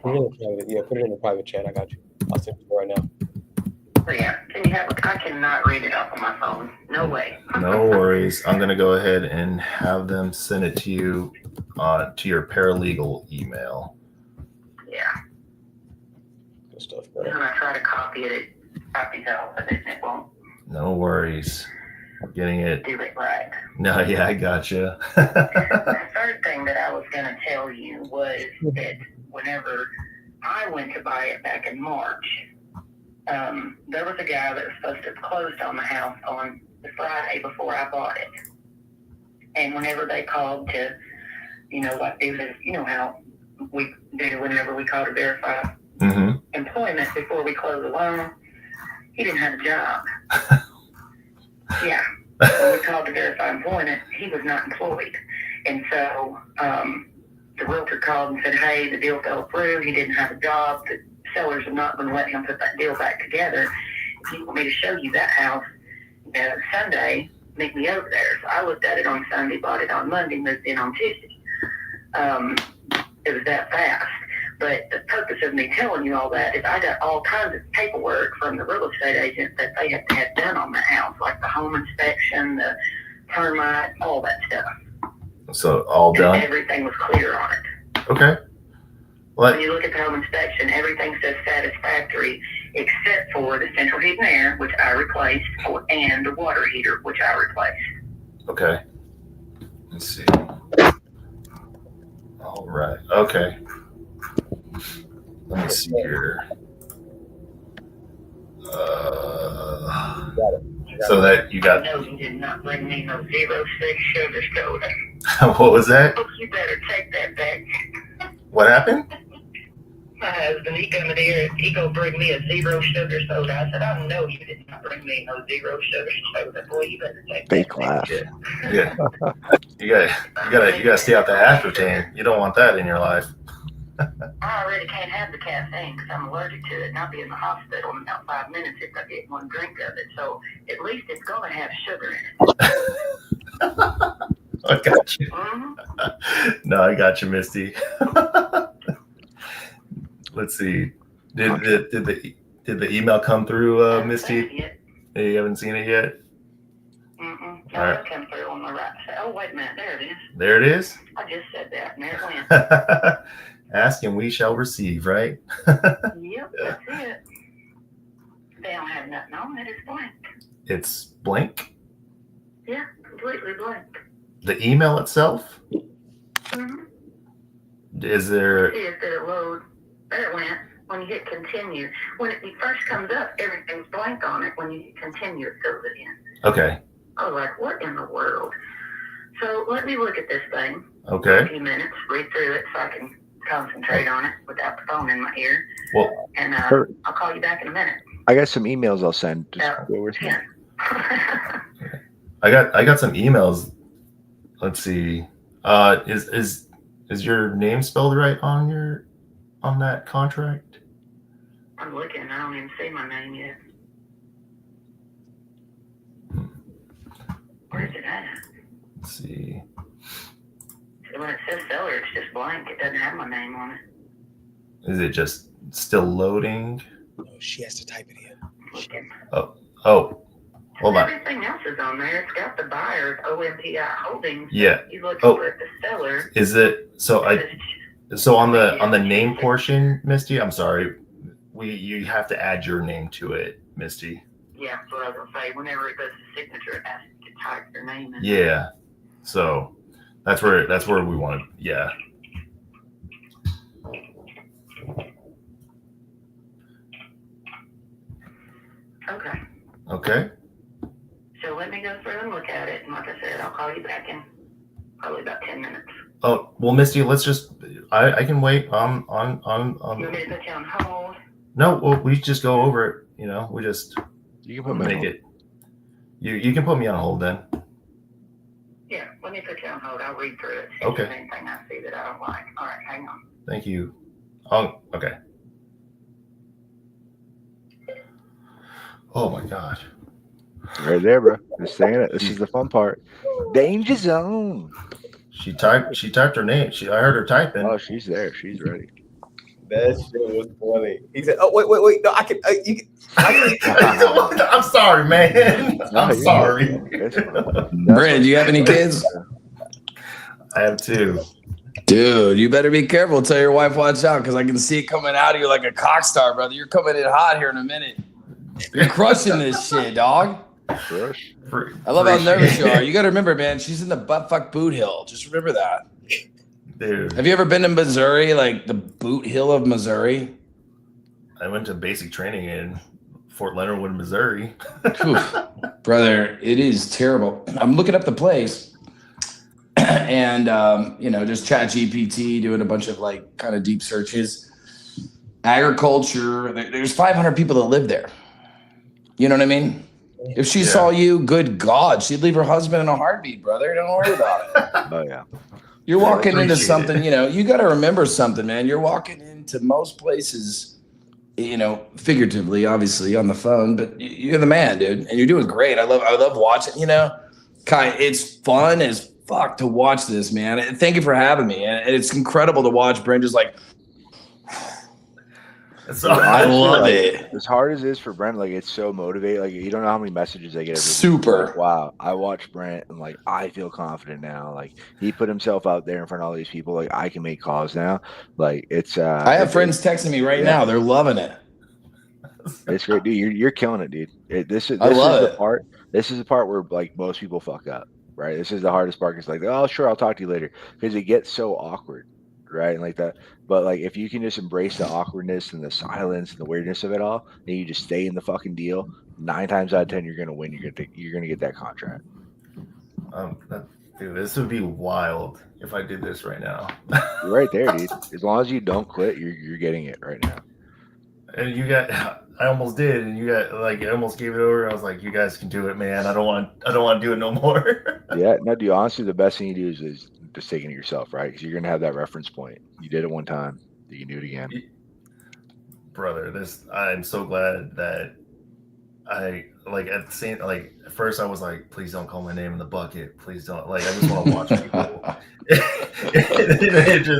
Put it in the private chat. I got you. I'll send it to you right now. Yeah, can you have? I cannot read it off of my phone. No way. No worries. I'm gonna go ahead and have them send it to you to your paralegal email. Yeah. Good stuff, And bro. when I try to copy it, it copies out, but it won't No worries. Getting it. do it right. No, yeah, I gotcha. The third thing that I was going to tell you was that whenever I went to buy it back in March, there was a guy that was supposed to have closed on the house on the Friday before I bought it. And whenever they called to, like do this, how we do whenever we call to verify Mm-hmm. employment before we close the loan, he didn't have a job. Yeah. When we called to verify employment, he was not employed. And so the realtor called and said, hey, the deal fell through. He didn't have a job. The sellers are not going to let him put that deal back together. If you want me to show you that house Sunday, meet me over there. So I looked at it on Sunday, bought it on Monday, moved in on Tuesday. It was that fast. But the purpose of me telling you all that is I got all kinds of paperwork from the real estate agent that they have to have done on the house, like the home inspection, the termite, all that stuff. So all And done. everything was clear on it. Okay. When What? you look at the home inspection, everything says satisfactory except for the central heat and air, which I replaced, and the water heater, which I replaced. Okay. Let's see. All right. Okay. Let me see here. So that you got. No, you did not bring me no 06 sugar soda. What was that? You better take that back. What happened? My husband, he come in here, he go bring me a 0 sugar soda. I said, I know you did not bring me no 0 sugar soda. Boy, you better take Fake that laugh. back. Yeah. You gotta stay out the aspartame. You don't want that in your life. I already can't have the caffeine because I'm allergic to it, and I'll be in the hospital in about 5 minutes if I get one drink of it. So at least it's going to have sugar in it. I got you. Mm-hmm. No, I got you, Misty. Let's see. Did the email come through, Misty? You haven't seen it yet? Mm-mm. All No, right. it come through on the right side. Oh, wait a minute. There it is. There it is. I just said that, and there it went. Ask and we shall receive, right? Yep, that's it. They don't have nothing on it. It's blank. It's blank. Yeah, completely blank. The email itself. Mm-hmm. Is there? See if it'll load. There it went. When you hit continue, when it first comes up, everything's blank on it. When you hit continue, it fills it in. Okay. I was like, what in the world? So let me look at this thing for Okay. a few minutes, read through it so I can concentrate on it without the phone in my ear. Well, And Kurt. I'll call you back in a minute. I got some emails I'll send. Just Yeah. go with me. Yeah. I got some emails. Let's see. Is your name spelled right on that contract? I'm looking. I don't even see my name yet. Where's it at? Let's see. When it says seller, it's just blank. It doesn't have my name on it. Is it just still loading? No, she has to type it in. Looking. Oh, hold on. Everything else is on there. It's got the buyer, OMPI Holdings. Yeah. You look Oh. over at the seller. Is it so? So on the name portion, Misty. I'm sorry. You have to add your name to it, Misty. Yeah, that's what I was gonna say. Whenever it goes to signature, it asks you to type your name in. Yeah. So that's where we want to. Yeah. Okay. Okay. So let me go through and look at it. And like I said, I'll call you back in probably about 10 minutes. Oh well, Misty. Let's just. I can wait. You want me to put you on hold? No. Well, we just go over it. You know, we just You can put me on make hold. it. You can put me on hold then. Yeah, let me put you on hold. I'll read through it. See Okay. if there's anything I see that I don't like. All right, hang on. Thank you. Oh, okay. Oh my God. Right there, bro. Just saying it. This is the fun part. Danger zone. She typed her name. I heard her typing. Oh, she's there. She's ready. That shit was funny. He said, "Oh wait, no, I can." I'm sorry, man. No, I'm you're sorry. good. It's fine. Brent, do you have any kids? I have 2. Dude, you better be careful. Tell your wife, watch out, because I can see it coming out of you like a cock star, brother. You're coming in hot here in a minute. You're crushing this shit, dog. Sure. I love how nervous you are. You got to remember, man, she's in the buttfuck boot hill. Just remember that. Dude, Have you ever been to Missouri, like the boot hill of Missouri? I went to basic training in Fort Leonard Wood, Missouri. Oof. Brother, it is terrible. I'm looking up the place and, just chat GPT, doing a bunch of like kind of deep searches. Agriculture, there's 500 people that live there. You know what I mean? If she saw you, good God, she'd leave her husband in a heartbeat, brother. Don't worry about it. Oh yeah. You're walking into Appreciate something, you got to remember something, man. You're walking into most places, figuratively, obviously on the phone, but you're the man, dude. And you're doing great. I love watching, Kai, it's fun as fuck to watch this, man. And thank you for having me. And it's incredible to watch Brent just like, I love it. As hard as it is for Brent, like it's so motivating. Like you don't know how many messages I get every day. Super. Like, wow, I watch Brent and like I feel confident now. Like he put himself out there in front of all these people. Like I can make calls now. Like it's. I have friends texting me right now. They're loving it. It's great, dude. You're killing it, dude. This is the part. This is the part where like most people fuck up, right? This is the hardest part. It's like, oh, sure, I'll talk to you later, because it gets so awkward, right? And like that. But like, if you can just embrace the awkwardness and the silence and the weirdness of it all, and you just stay in the fucking deal, 9 times out of 10, you're gonna win. You're gonna get that contract. Dude, this would be wild if I did this right now. You're right there, dude. As long as you don't quit, you're getting it right now. And I almost did, and I almost gave it over. I was like, you guys can do it, man. I don't want to do it no more. Yeah, no, dude. Honestly, the best thing you do is just taking it yourself, right? Because you're gonna have that reference point. You did it one time, you can do it again. Brother, I'm so glad that I at first I was like, please don't call my name in the bucket. Please don't. Like, I just want to watch people.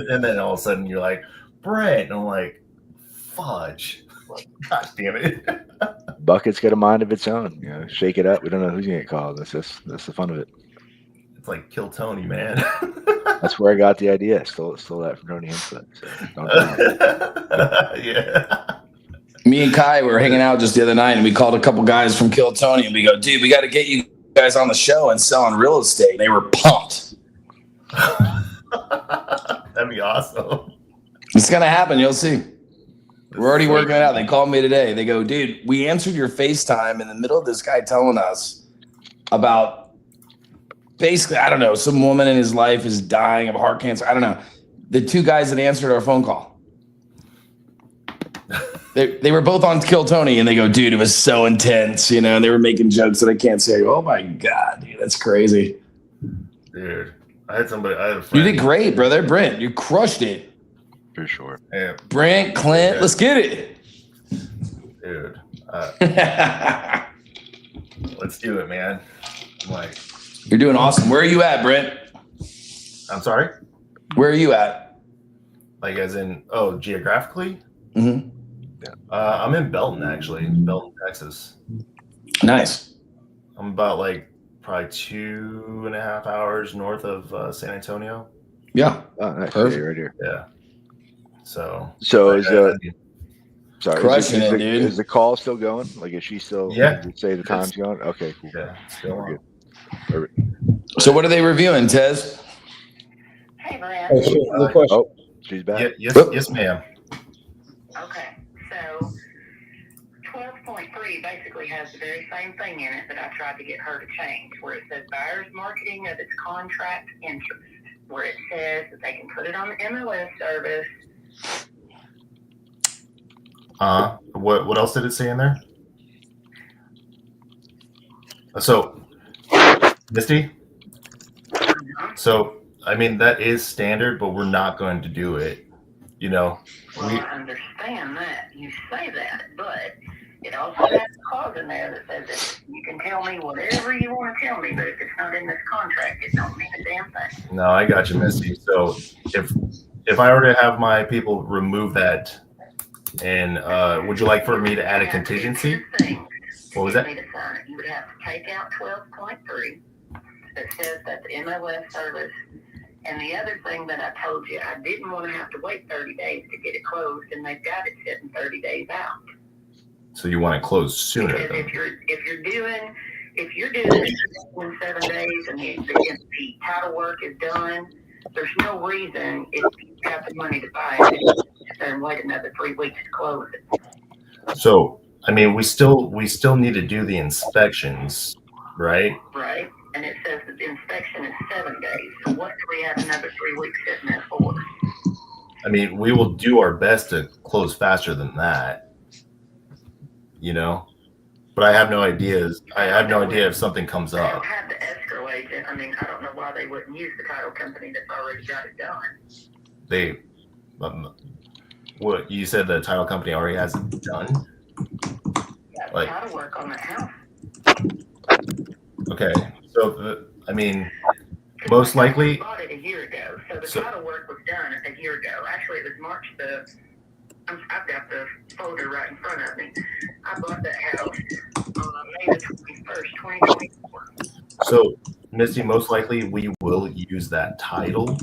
And then all of a sudden you're like, Brent. And I'm like, fudge. Gosh damn it. Bucket's got a mind of its own. Shake it up. We don't know who's gonna get called. That's the fun of it. It's like Kill Tony, man. That's where I got the idea. Stole that from Tony Hinchcliffe. So Yeah. Me and Kai were hanging out just the other night, and we called a couple guys from Kill Tony, and we go, dude, we got to get you guys on the show and selling real estate. They were pumped. That'd be awesome. It's going to happen. You'll see. We're already working it out. They called me today. They go, dude, we answered your FaceTime in the middle of this guy telling us about basically, I don't know, some woman in his life is dying of heart cancer. I don't know. The 2 guys that answered our phone call. They were both on Kill Tony, and they go, dude, it was so intense, and they were making jokes that I can't say. Oh my God, dude, that's crazy. Dude, I had a friend. You did great, brother. Brent, you crushed it. for sure. Yeah. Brent, Clint, let's get it. Dude. Let's do it, man. You're doing awesome. Where are you at, Brent? I'm sorry? Where are you at? Like as in, geographically? Mm-hmm. I'm in Belton, actually. Belton, Texas. Nice. I'm about probably 2.5 hours north of San Antonio. Yeah. Oh, nice. Perfect. Right here. Yeah. So is sorry, crushing it, dude. Is the call still going? Like, is she still? Yeah. Say the time's going. Okay, cool. Yeah. Still We're on. good. Perfect. So what are they reviewing, Tez? Hey, Brad. Oh, shit, good question. Oh, she's back. Yes, ma'am. Okay, so 12.3 basically has the very same thing in it that I tried to get her to change, where it says buyer's marketing of its contract interest, where it says that they can put it on the MLS service. What else did it say in there? So, Misty? So, I mean, that is standard, but we're not going to do it. Well, I understand that. You say that, but it also has a clause in there that says that you can tell me whatever you want to tell me, but if it's not in this contract, it don't mean a damn thing. No, I got you, Misty. So, if I were to have my people remove that, and would you like for me to add a contingency? What was that? You would have to take out 12.3 that says that the MLS service. And the other thing that I told you, I didn't want to have to wait 30 days to get it closed, and they've got it sitting 30 days out. So you want it closed sooner? Because Then. if you're doing it in 7 days and the title work is done, there's no reason if you've got the money to buy it and wait another 3 weeks to close it. So I mean, we still need to do the inspections, right? Right. And it says that the inspection is 7 days. So what do we have another 3 weeks sitting there for? I mean, we will do our best to close faster than that, you know. But I have no ideas. I have no idea if something comes They up. don't have the escrow agent. I mean, I don't know why they wouldn't use the title company that's already got it done. They, what you said, the title company already has it done. Got Like- title work on that house. Okay, so I mean, most likely. I bought it a year ago, so the title work was done a year ago. Actually, it was March I've got the folder right in front of me. I bought that house on May the 21st, 2024. So, Misty, most likely we will use that title.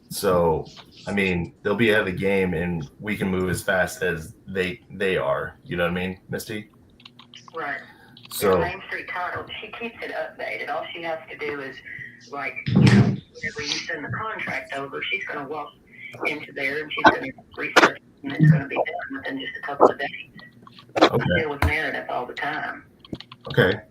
So, I mean, they'll be ahead of the game, and we can move as fast as they are. You know what I mean, Misty? Right. So, Main Street Title, she keeps it updated. All she has to do is, like, whenever you send the contract over, she's going to walk into there and she's going to research it, and it's going to be done within just a couple of days. okay. I deal with Meredith all the time. Okay.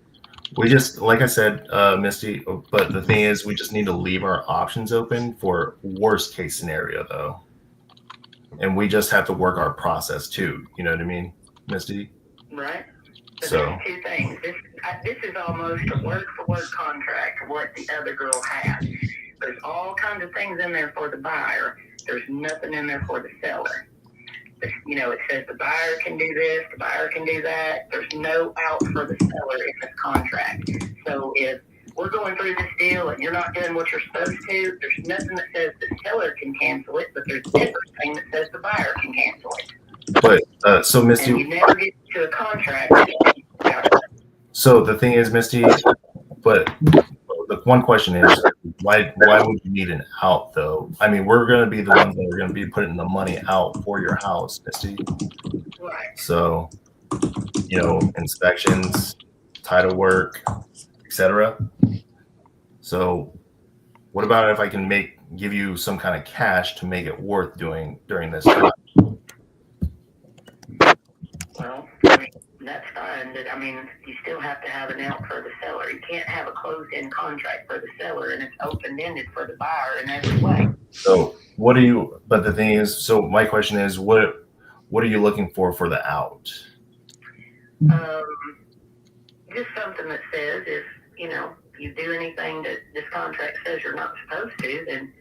We just, like I said, Misty, but the thing is, we just need to leave our options open for worst case scenario, though. And we just have to work our process too. You know what I mean, Misty? Right. But So- there's two things. This is almost a word-for-word contract of what the other girl had. There's all kinds of things in there for the buyer. There's nothing in there for the seller. You know, it says the buyer can do this, the buyer can do that. There's no out for the seller in this contract. So if we're going through this deal and you're not doing what you're supposed to, there's nothing that says the seller can cancel it, but there's everything that says the buyer can cancel it. But so And Misty, you never get to a contract. so the thing is, Misty, but the one question is, why would you need an out though? I mean, we're going to be the ones that are going to be putting the money out for your house, Misty. Right. So, you know, inspections, title work, etc. So, what about if I can give you some kind of cash to make it worth doing during this time? Well, I mean, that's fine, but I mean, you still have to have an out for the seller. You can't have a closed-end contract for the seller and it's open-ended for the buyer in every way. So, what do you? But the thing is, so my question is, what are you looking for the out? Just something that says if, you know, you do anything that this contract says you're not supposed to, then,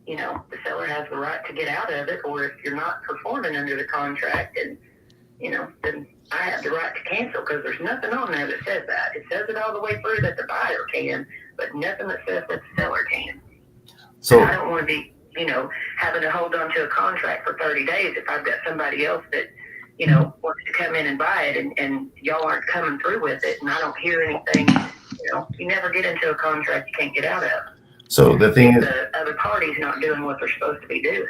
you know, the seller has the right to get out of it, or if you're not performing under the contract, and, you know, then I have the right to cancel, because there's nothing on there that says that. It says it all the way through that the buyer can, but nothing that says that the seller can. So, I don't want to be, you know, having to hold on to a contract for 30 days if I've got somebody else that, you know, wants to come in and buy it, and y'all aren't coming through with it, and I don't hear anything. You know, you never get into a contract you can't get out of. so the thing is, The other party's not doing what they're supposed to be doing.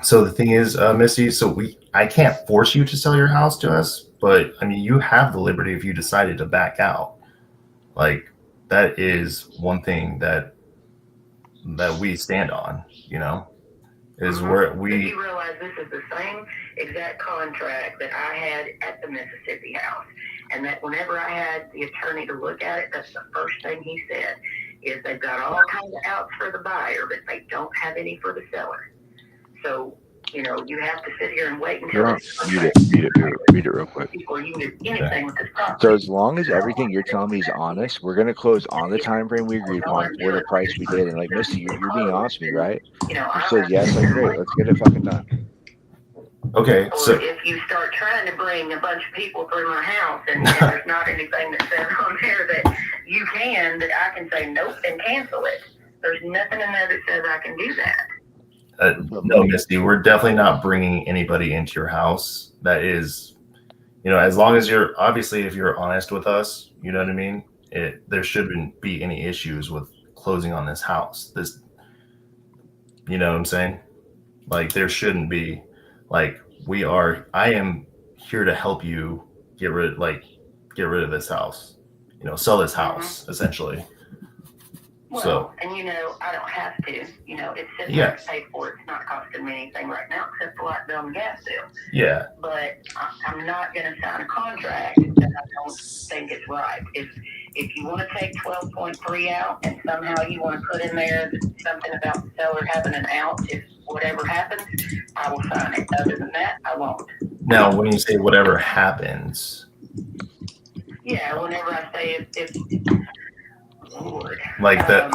so the thing is, Misty. So I can't force you to sell your house to us, but I mean, you have the liberty if you decided to back out. Like, that is one thing that we stand on. You know, is where But we. you realize this is the same exact contract that I had at the Mississippi house, and that whenever I had the attorney to look at it, that's the first thing he said, is they've got all kinds of outs for the buyer, but they don't have any for the seller. So, you know, you have to sit here and wait until Read it real quick. before you do anything with this property. So as long as everything you're telling me is honest, we're gonna close on the time frame we agreed upon for the price we did. And like, Misty, you're being honest with me, right? You know, You said yes, like great, let's get it fucking done. Okay, Or so if you start trying to bring a bunch of people through my house and there's not anything that says on there that you can, that I can say nope and cancel it, There's nothing in there that says I can do that. No, Misty, we're definitely not bringing anybody into your house. That is, as long as you're, obviously, if you're honest with us, you know what I mean? There shouldn't be any issues with closing on this house. You know what I'm saying? Like, there shouldn't be, like, I am here to help you get rid of this house, sell this house, essentially. Well, and I don't have to. It's just Yeah. paid for. It's not costing me anything right now except the light bill and gas bill. Yeah. But I'm not going to sign a contract that I don't think is right. If you want to take 12.3 out and somehow you want to put in there something about the seller having an out, if whatever happens, I will sign it. Other than that, I won't. Now, when you say whatever happens, Yeah, whenever I say if Lord. like the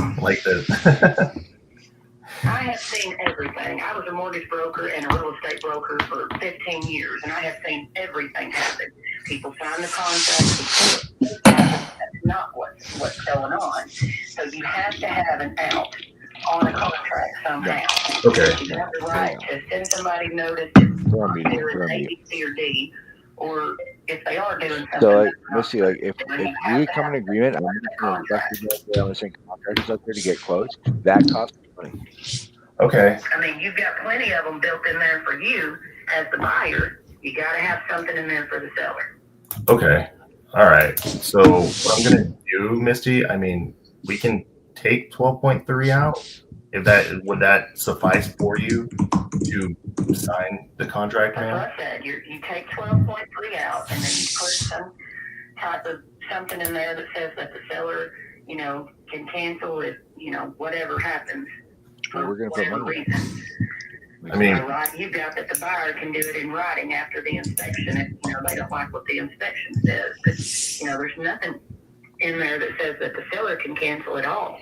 I have seen everything. I was a mortgage broker and a real estate broker for 15 years, and I have seen everything happen. People sign the contract. That's not what's going on. So you have to have an out on a contract somehow. Okay. You have the right to send somebody notice We're on meeting. if We're on they're meeting. A, B, C, or D, or if they are doing something. So, like, that's not let's see, like, if then we you have would to come in have agreement, I'm a going to contract. send contractors out there to get quotes. That costs money. okay. I mean, you've got plenty of them built in there for you as the buyer. You got to have something in there for the seller. Okay. All right. So what I'm going to do, Misty, I mean, we can take 12.3 out. Would that suffice for you to sign the contract That's now? what I said. You take 12.3 out, and then you put some type of something in there that says that the seller, can cancel it, whatever happens. Well, we're gonna put whatever money reason. I mean, Right, you've got that the buyer can do it in writing after the inspection if they don't like what the inspection says. But there's nothing in there that says that the seller can cancel it all.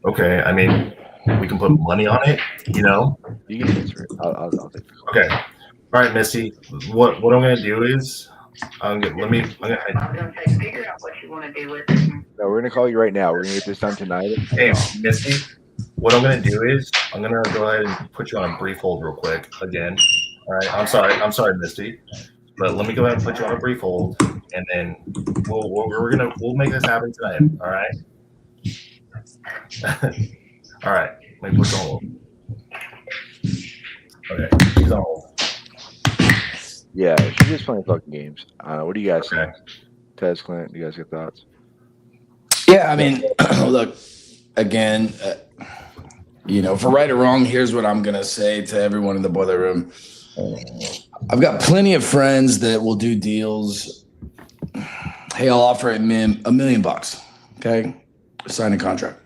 okay. I mean, we can put money on it, You can answer it. I'll take it. Okay. All right, Misty. What I'm going to do is I was gonna say, figure out what you want to do with it. No, we're gonna call you right now. We're gonna get this done tonight. Hey, Misty, what I'm going to do is I'm going to go ahead and put you on a brief hold real quick again. All right. I'm sorry, Misty, but let me go ahead and put you on a brief hold, and then we'll make this happen tonight. All right. All right. Let me put you on hold. Okay. He's on hold. Yeah, she's just playing fucking games. What do you guys Okay. think? Tez, Clint, you guys got thoughts? Yeah, I mean, look, again, for right or wrong, here's what I'm going to say to everyone in the boiler room. I've got plenty of friends that will do deals. Hey, I'll offer $1 million. Okay. Sign a contract.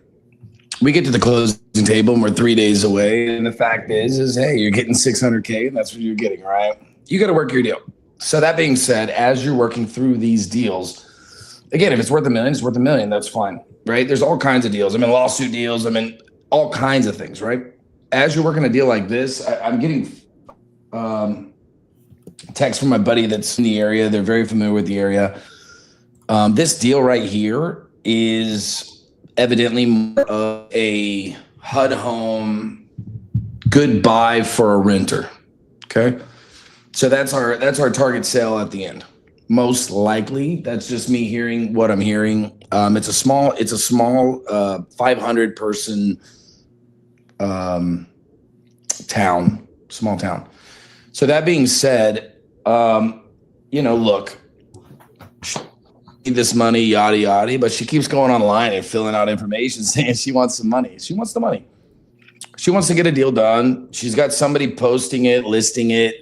We get to the closing table and we're 3 days away. And the fact is, hey, you're getting $600K and that's what you're getting, right? You got to work your deal. So that being said, as you're working through these deals, again, if it's worth $1 million, it's worth $1 million. That's fine, right? There's all kinds of deals. lawsuit deals. All kinds of things, right? As you're working a deal like this, I'm getting text from my buddy that's in the area. They're very familiar with the area. This deal right here is evidently more of a HUD home goodbye for a renter. Okay. So that's our target sale at the end. Most likely, that's just me hearing what I'm hearing. It's a small 500 person small town. So that being said, look, she need this money, yada yada, but she keeps going online and filling out information saying she wants some money. She wants the money. She wants to get a deal done. She's got somebody posting it, listing it.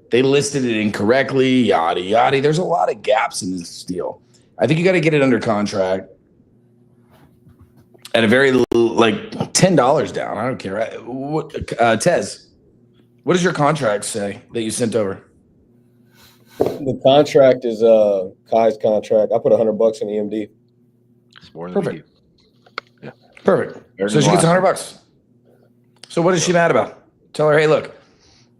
They listed it incorrectly, yada, yada. There's a lot of gaps in this deal. I think you got to get it under contract at a very like $10 down. I don't care. Tez, what does your contract say that you sent over? The contract is Kai's contract. I put $100 in EMD. It's more than Perfect. Yeah. Perfect. There's So a she gets lot. $100. So what is she mad about? Tell her, hey, look.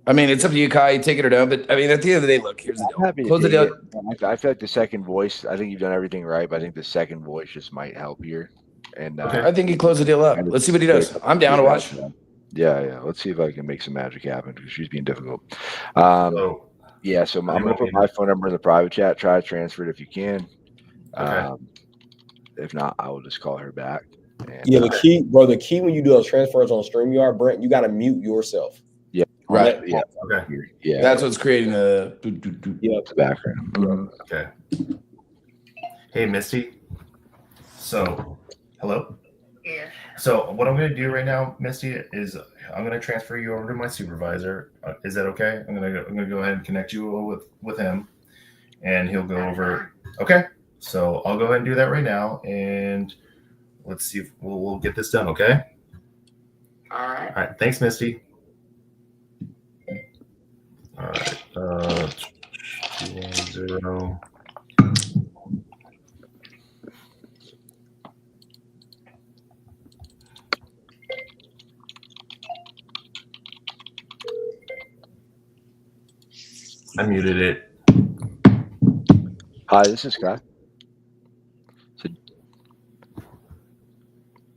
It's up to you, Kai. Take it or don't. But at the end of the day, look. Here's the I'm deal. happy to Close the take deal. it. I feel like the second voice. I think you've done everything right, but I think the second voice just might help here. And Okay. I think he closed the deal up. Let's see what he does. I'm down to watch. Yeah. Let's see if I can make some magic happen because she's being difficult. So, Yeah, so I'm you going to want put me my phone number in the private chat. Try to transfer it if you can. Okay. If not, I will just call her back. And, Yeah, the key when you do those transfers on StreamYard, Brent, you got to mute yourself. Yeah. Right. Yeah. Okay. Yeah. That's what's creating the. The background. Mm-hmm. Okay. Hey, Misty. So, hello. Yeah. So what I'm going to do right now, Misty, is I'm going to transfer you over to my supervisor. Is that okay? I'm going to go ahead and connect you with him, and he'll go over. Okay. So I'll go ahead and do that right now, and let's see if we'll get this done. Okay. All right. All right. Thanks, Misty. All right. 210. I muted it. Hi, this is Scott.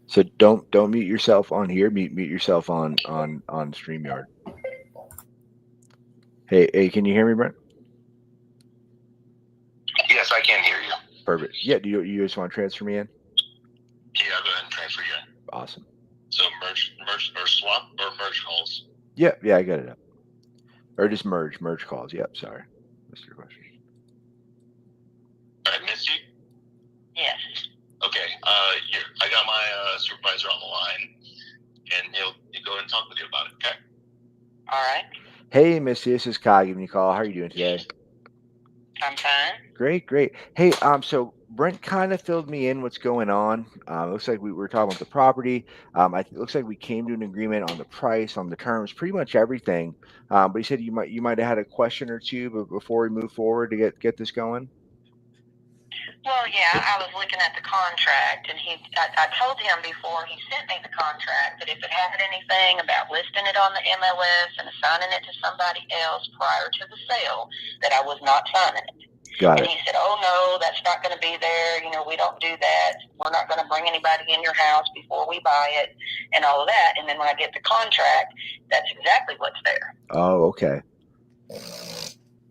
So don't mute yourself on here. Mute yourself on StreamYard. Hey, can you hear me, Brent? Yes, I can hear you. Perfect. Yeah, do you just want to transfer me in? Yeah, I'll go ahead and transfer you. Awesome. So merge or swap or merge calls. Yeah, I got it up. Or just merge calls. Yep, sorry. Missed your question. All right, Misty? Yes. Okay. I got my supervisor on the line, and he'll go ahead and talk with you about it, okay? All right. Hey, Missy, this is Kai giving you a call. How are you doing today? I'm fine. Great. Hey, so Brent kind of filled me in what's going on. It looks like we were talking about the property. It looks like we came to an agreement on the price, on the terms, pretty much everything. But he said you might have had a question or two, but before we move forward to get this going. Well, yeah, I was looking at the contract, and I told him before he sent me the contract that if it had anything about listing it on the MLS and assigning it to somebody else prior to the sale, that I was not signing it. Got And it. he said, oh, no, that's not going to be there. We don't do that. We're not going to bring anybody in your house before we buy it and all of that. And then when I get the contract, that's exactly what's there. Oh, okay.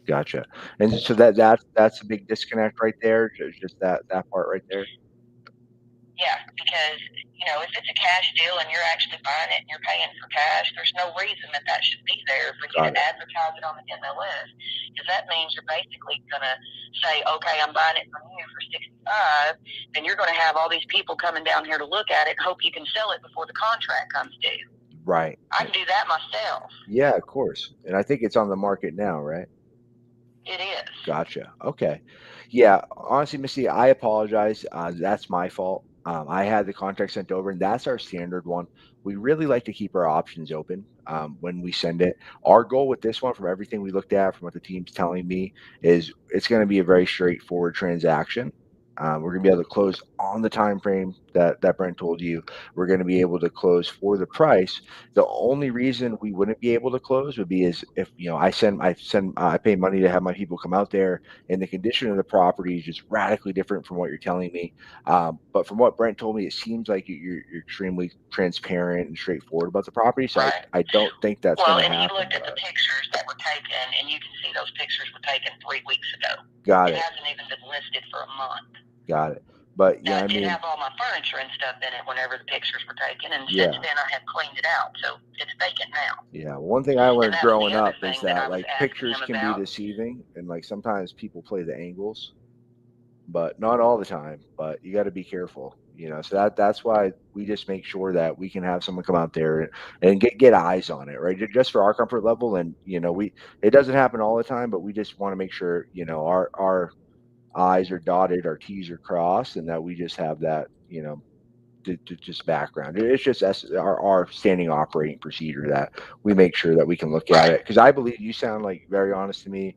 Gotcha. And so that's a big disconnect right there. Just that part right there. Yeah, because, if it's a cash deal and you're actually buying it and you're paying for cash, there's no reason that should be there for you to advertise it on the MLS, because that means you're basically going to say, okay, I'm buying it from you for $65, then you're going to have all these people coming down here to look at it and hope you can sell it before the contract comes due. Right. I can do that myself. Yeah, of course. And I think it's on the market now, right? It is. Gotcha. Okay. Yeah. Honestly, Missy, I apologize. That's my fault. I had the contract sent over, and that's our standard one. We really like to keep our options open when we send it. Our goal with this one, from everything we looked at, from what the team's telling me, is it's going to be a very straightforward transaction. We're going to be able to close on the time frame that Brent told you. We're going to be able to close for the price. The only reason we wouldn't be able to close would be is if I pay money to have my people come out there, and the condition of the property is just radically different from what you're telling me. But from what Brent told me, it seems like you're extremely transparent and straightforward about the property. So Right. I don't think that's Well, going to and happen. you looked at the pictures that were taken, and you can see those pictures were taken 3 weeks ago. Got It it. hasn't even been listed for a month. Got it. But Now, yeah, I I did mean, have all my furniture and stuff in it whenever the pictures were taken, and Yeah. since then I have cleaned it out, so it's vacant now. yeah. One thing I learned that's growing the other up is thing that I that was like asking pictures him can about. be deceiving, and like sometimes people play the angles, but not all the time. But you got to be careful, So that's why we just make sure that we can have someone come out there and get eyes on it, right? Just for our comfort level, and it doesn't happen all the time, but we just want to make sure our I's are dotted, our T's are crossed, and that we just have that, just background. It's just our standing operating procedure that we make sure that we can look at it. Because I believe you sound like very honest to me.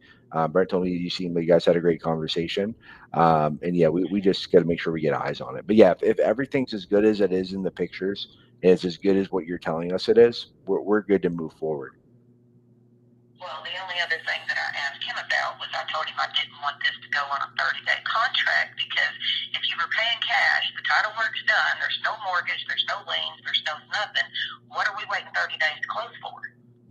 Brent told me you seem like you guys had a great conversation. And yeah, we just got to make sure we get eyes on it. But yeah, if everything's as good as it is in the pictures, and it's as good as what you're telling us it is, we're good to move forward. Well, the only other thing that I asked him about was I told him I didn't want this to go on a 30-day contract because if you were paying cash, the title work's done, there's no mortgage, there's no liens, there's no nothing. What are we waiting 30 days to close for?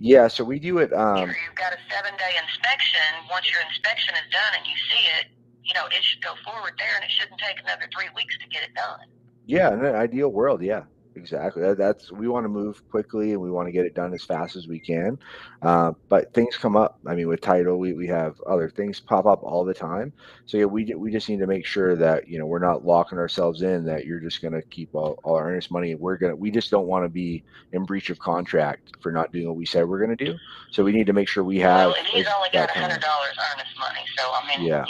Yeah, so we do it. You've got a 7-day inspection. Once your inspection is done and you see it, it should go forward there, and it shouldn't take another 3 weeks to get it done. Yeah, in an ideal world, yeah, exactly. That's we want to move quickly and we want to get it done as fast as we can. But things come up. I mean, with title, we have other things pop up all the time. So yeah, we just need to make sure that we're not locking ourselves in that you're just going to keep all our earnest money. We just don't want to be in breach of contract for not doing what we said we're going to do. So we need to make sure we have. Well, and he's only got $100 earnest money, so I mean, Yeah.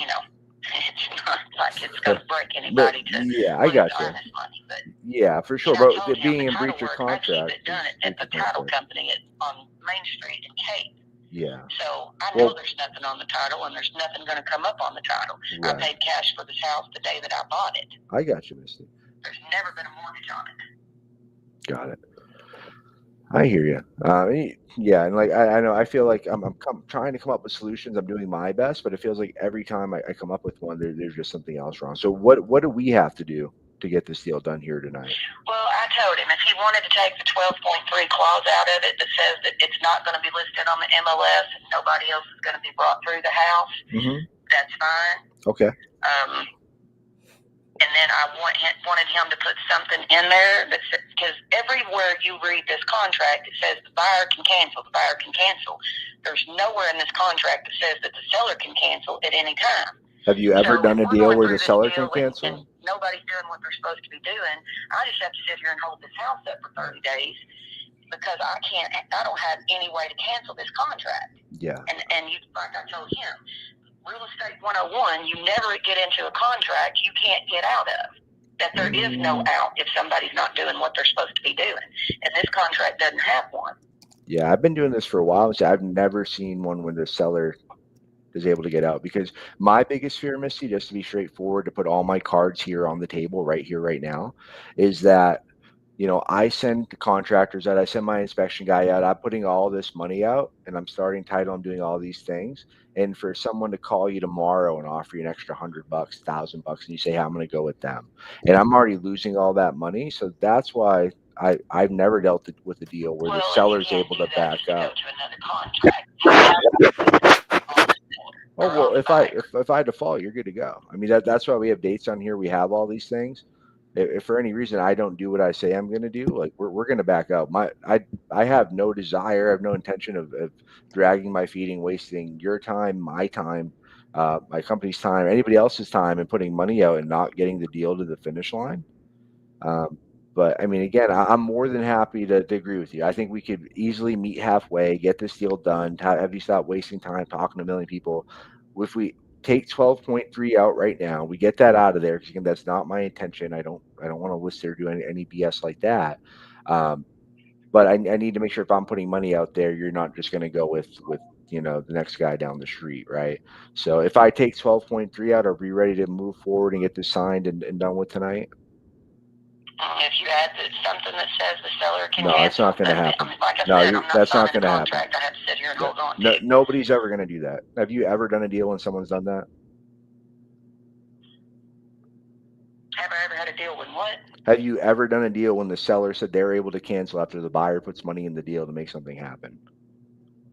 it's not like it's going to break anybody to Yeah, I got you. earnest money. But Yeah, for sure. I But told him being the in title breach of work, contract. I keep it done at the title company on Main Street in Cape. Yeah. So I know Well- there's nothing on the title, and there's nothing going to come up on the title. Right. I paid cash for this house the day that I bought it. I got you, Misty. There's never been a mortgage on it. Got it. I hear you. Yeah, and like I know, I feel like I'm trying to come up with solutions. I'm doing my best, but it feels like every time I come up with one, there's just something else wrong. So what do we have to do to get this deal done here tonight? Well, I told him if he wanted to take the 12.3 clause out of it that says that it's not going to be listed on the MLS and nobody else is going to be brought through the house, that's fine. Okay. And then I wanted him to put something in there that says, because everywhere you read this contract, it says the buyer can cancel. The buyer can cancel. There's nowhere in this contract that says that the seller can cancel at any time. Have you ever done a deal where the seller can cancel? And nobody's doing what they're supposed to be doing. I just have to sit here and hold this house up for 30 days because I don't have any way to cancel this contract. Yeah. And like I told him, Real Estate 101, you never get into a contract you can't get out of. That there is no out if somebody's not doing what they're supposed to be doing. And this contract doesn't have one. Yeah, I've been doing this for a while, so I've never seen one where the seller is able to get out. Because my biggest fear, Misty, just to be straightforward, to put all my cards here on the table right here, right now, is that I send the contractors out, I send my inspection guy out, I'm putting all this money out and I'm starting title, I'm doing all these things. And for someone to call you tomorrow and offer you an extra $100, $1,000, and you say, hey, I'm going to go with them. And I'm already losing all that money. So that's why I've never dealt with a deal where the seller's able to back up. Oh, well, if I default, you're good to go. I mean, that's why we have dates on here. We have all these things. If for any reason I don't do what I say I'm going to do, like we're going to back out. I have no desire, I have no intention of dragging my feet and wasting your time, my time, my company's time, anybody else's time, and putting money out and not getting the deal to the finish line. But I mean, again, I'm more than happy to agree with you. I think we could easily meet halfway, get this deal done, have you stop wasting time talking to a million people. If we take 12.3 out right now, we get that out of there, because again, that's not my intention. I don't want to list there do any BS like that. But I need to make sure if I'm putting money out there, you're not just going to go with the next guy down the street, right? So if I take 12.3 out, are we ready to move forward and get this signed and done with tonight? If you add something that says the seller can No, cancel, it's not going to happen. Like I No, said, I'm not that's not signing going to a happen. contract I have to sit here and hold on No, to. nobody's ever going to do that. Have you ever done a deal when someone's done that? Have I ever had a deal with what? Have you ever done a deal when the seller said they're able to cancel after the buyer puts money in the deal to make something happen?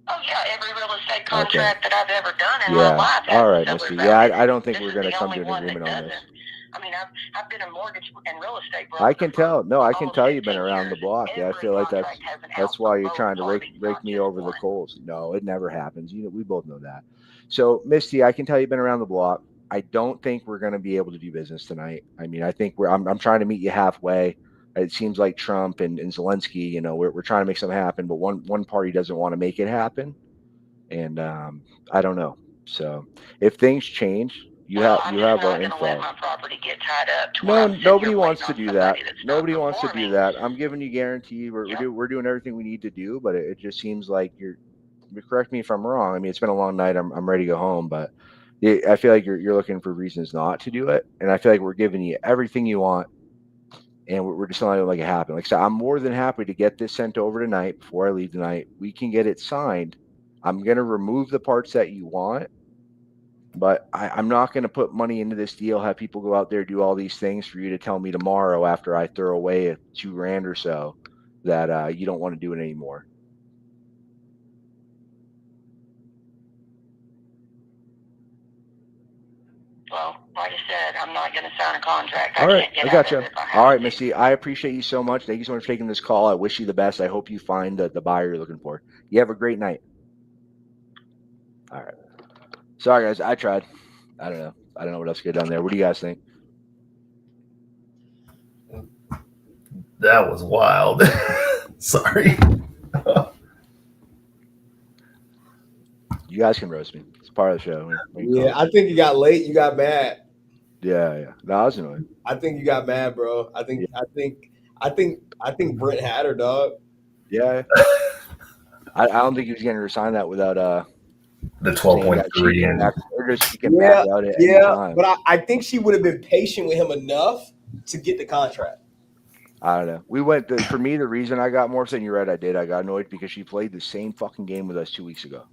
Oh yeah, every real estate contract that I've ever done in Yeah. my life. All right, has Misty. seller Yeah, value. I don't think This we're is going to the come to only an one that agreement on this. doesn't. I mean, I've been a mortgage and real estate broker. I can tell. No, I can almost tell you've been 15 around the years. block. Yeah, I Every feel like contract has an that's out why for you're both trying to parties, rake not me just over the one. coals. No, it never happens. We both know that. So, Misty, I can tell you've been around the block. I don't think we're going to be able to do business tonight. I mean, I think I'm trying to meet you halfway. It seems like Trump and Zelensky, we're trying to make something happen, but one party doesn't want to make it happen. And I don't know. So if things change, you have our info. Let my property get tied up to No, where I'm nobody sitting wants here to waiting do on that. somebody that's not Nobody wants to do performing. that. I'm giving you guarantee. We're doing everything we need to do, but it just seems like correct me if I'm wrong. I mean, it's been a long night. I'm ready to go home, but I feel like you're looking for reasons not to do it, and I feel like we're giving you everything you want, and we're just not letting it like it happen. Like I said, I'm more than happy to get this sent over tonight before I leave tonight. We can get it signed. I'm gonna remove the parts that you want, But I'm not going to put money into this deal, have people go out there, do all these things for you to tell me tomorrow after I throw away a $2,000 or so that you don't want to do it anymore. Well, like I said, I'm not going to sign a contract. All right, I got you. If I All have right, to. Missy, I appreciate you so much. Thank you so much for taking this call. I wish you the best. I hope you find the buyer you're looking for. You have a great night. All right. Sorry, guys. I tried. I don't know. I don't know what else to get down there. What do you guys think? That was wild. Sorry. You guys can roast me. It's part of the show. Yeah, I think you got late. You got mad. Yeah. No, I was annoyed. I think you got mad, bro. I think Brent had her, dog. Yeah. I don't think he was going to resign that without the 12.3 and or just she can back out at any time. But I think she would have been patient with him enough to get the contract. I don't know. We went for me. The reason I got more upset, you're right. I got annoyed because she played the same fucking game with us 2 weeks ago.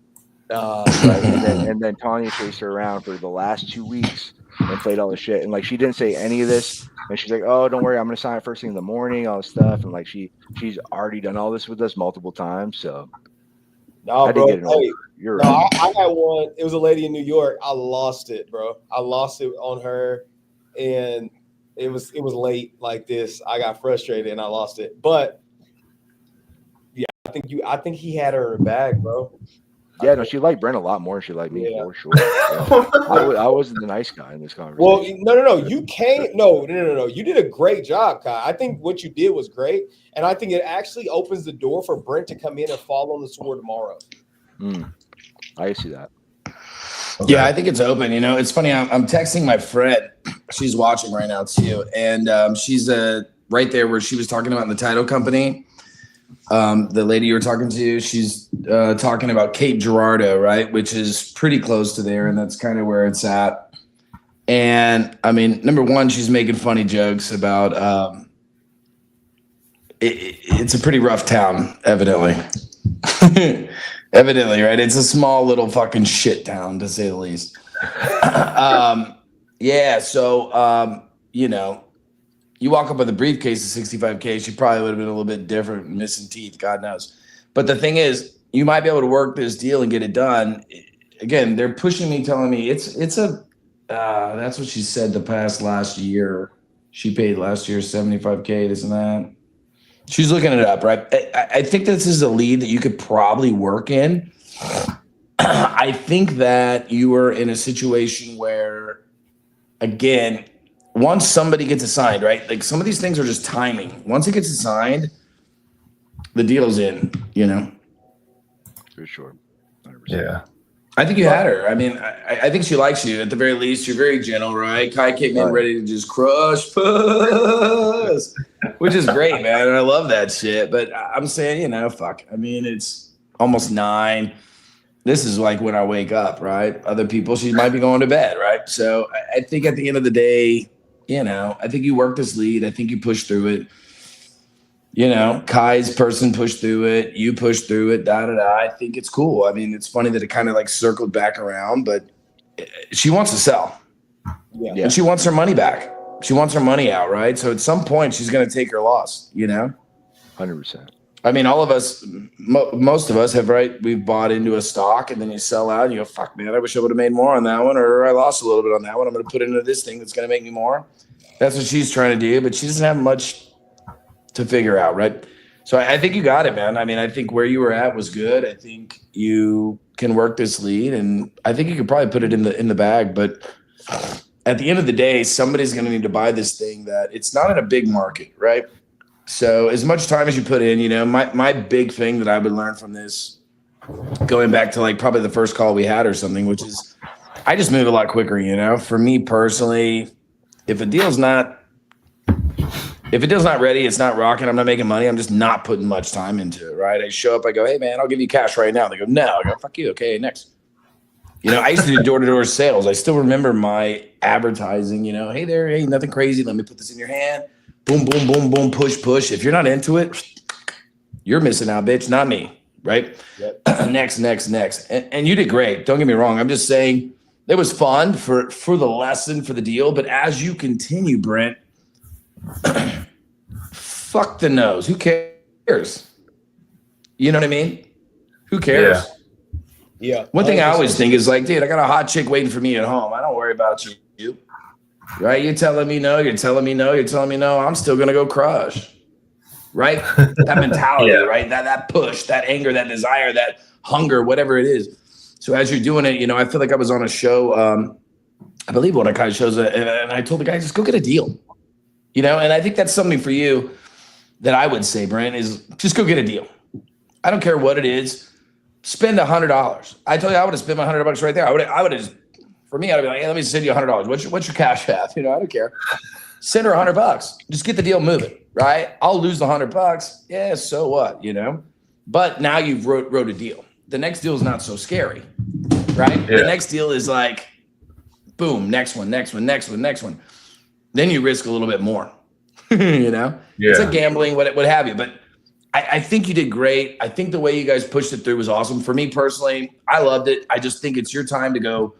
Right? and then Tanya chased her around for the last 2 weeks and played all this shit. And like she didn't say any of this. And she's like, "Oh, don't worry, I'm gonna sign it first thing in the morning." All this stuff. And like she's already done all this with us multiple times. So no, bro. Hey, you're no, right. I had one. It was a lady in New York. I lost it, bro. I lost it on her, and it was late like this. I got frustrated and I lost it. But yeah, I think he had her in her bag, bro. Yeah, no, she liked Brent a lot more than she liked me for sure. Yeah. I wasn't the nice guy in this conversation. Well, no. You can't. No. You did a great job, Kai. I think what you did was great, and I think it actually opens the door for Brent to come in and fall on the sword tomorrow. I see that. Okay. Yeah, I think it's open. You know, it's funny. I'm texting my friend. She's watching right now too, and she's right there where she was talking about in the title company. The lady you were talking to, she's talking about Cape Girardeau, right, which is pretty close to there, and that's kind of where it's at. And I mean, number one, she's making funny jokes about it's a pretty rough town, evidently. Evidently, right? It's a small little fucking shit town, to say the least. Yeah, so you know, you walk up with a briefcase of $65K, she probably would have been a little bit different, missing teeth, God knows. But the thing is, you might be able to work this deal and get it done. Again, they're pushing me, telling me it's a that's what she said last year. She paid last year $75K, this and that. She's looking it up, right? I think this is a lead that you could probably work in. I think that you are in a situation where, again, once somebody gets assigned, right? Like some of these things are just timing. Once it gets assigned, the deal's in, you know? For sure. 100%. Yeah. I think you had her. I mean, I think she likes you. At the very least, you're very gentle, right? Kai came in ready to just crush puss, which is great, man. And I love that shit. But I'm saying, you know, fuck. I mean, it's almost 9. This is like when I wake up, right? Other people, she might be going to bed, right? So I think at the end of the day, you know, I think you work this lead. I think you push through it. You know, Kai's person pushed through it. You pushed through it. I think it's cool. I mean, it's funny that it kind of like circled back around, but she wants to sell. Yeah. And she wants her money back. She wants her money out, right? So at some point, she's going to take her loss, you know? 100%. I mean, all of us, most of us have, right? We've bought into a stock and then you sell out and you go, fuck, man, I wish I would have made more on that one, or I lost a little bit on that one. I'm going to put into this thing that's going to make me more. That's what she's trying to do, but she doesn't have much to figure out, right? So I think you got it, man. I mean, I think where you were at was good. I think you can work this lead, and I think you could probably put it in the bag. But at the end of the day, somebody's going to need to buy this thing that it's not in a big market, right? So as much time as you put in, you know, my big thing that I would learn from this, going back to like probably the first call we had or something, which is I just move a lot quicker, you know. For me personally, if a deal's not ready, it's not rocking, I'm not making money, I'm just not putting much time into it, right? I show up, I go, hey, man, I'll give you cash right now. They go, no. I go, fuck you. Okay, next. You know, I used to do door-to-door sales. I still remember my advertising, you know, hey there, hey, nothing crazy. Let me put this in your hand. Boom, boom, boom, boom, push, push. If you're not into it, you're missing out, bitch, not me, right? Yep. Next. And you did great. Don't get me wrong. I'm just saying It was fun for the lesson, for the deal. But as you continue, Brent, fuck the nose. Who cares? You know what I mean? Who cares? Yeah. One thing I always think is like, dude, I got a hot chick waiting for me at home. I don't worry about you. Right? You're telling me no. You're telling me no. You're telling me no. I'm still gonna go crush. Right? That mentality, right? That push, that anger, that desire, that hunger, whatever it is. So as you're doing it, I feel like I was on a show. I believe one of the kind of shows, and I told the guy, just go get a deal. And I think that's something for you that I would say, Brent, is just go get a deal. I don't care what it is. Spend $100. I tell you, I would have spent my $100 right there. I would have. For me, I'd be like, hey, let me send you $100. What's your cash app? I don't care. Send her $100. Just get the deal moving, right? I'll lose the $100. Yeah, so what? But now you've wrote a deal. The next deal is not so scary, right? Yeah. The next deal is like, boom, next one. Then you risk a little bit more, It's like gambling, what have you. But I think you did great. I think the way you guys pushed it through was awesome. For me personally, I loved it. I just think it's your time to go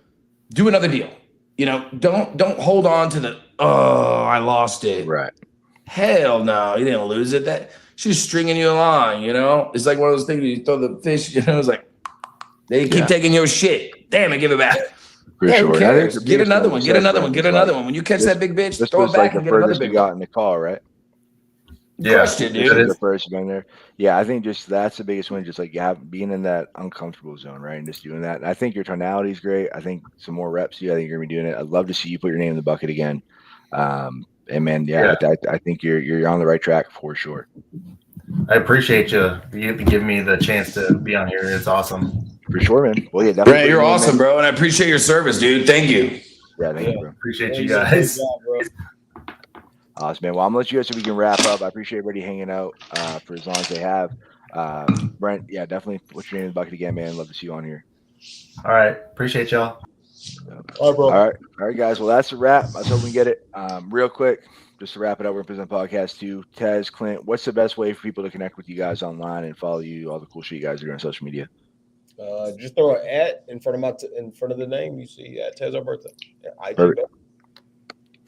do another deal. Don't hold on to the, I lost it. Right. Hell no, you didn't lose it. That she's stringing you along, It's like one of those things you throw the fish, it's like they keep taking your shit. Damn it, give it back. For sure. Who cares? Get another one. When you catch that big bitch, throw it back and get another big one. Got in the call, right? Crushed it, dude. The first been there. Yeah, I think just that's the biggest win. Just like being in that uncomfortable zone, right, and just doing that. I think your tonality is great. I think some more reps. I think you're gonna be doing it. I'd love to see you put your name in the bucket again. And man, I think you're on the right track for sure. I appreciate you giving me the chance to be on here. It's awesome. For sure, man. Well, yeah, definitely. Brent, you're awesome, bro, and I appreciate your service, dude. Thank you. Yeah, thank you, bro. Appreciate you guys. Awesome, man. Well, I'm gonna let you guys so we can wrap up. I appreciate everybody hanging out for as long as they have. Brent, yeah, definitely put your name in the bucket again, man. Love to see you on here. All right, appreciate y'all. All right, bro. All right, guys. Well, that's a wrap. I was hoping we get it real quick. Just to wrap it up, we're present podcast to Tez, Clint. What's the best way for people to connect with you guys online and follow you? All the cool shit you guys are doing on social media. Just throw an @ in front of the name. You see Tez Alberta.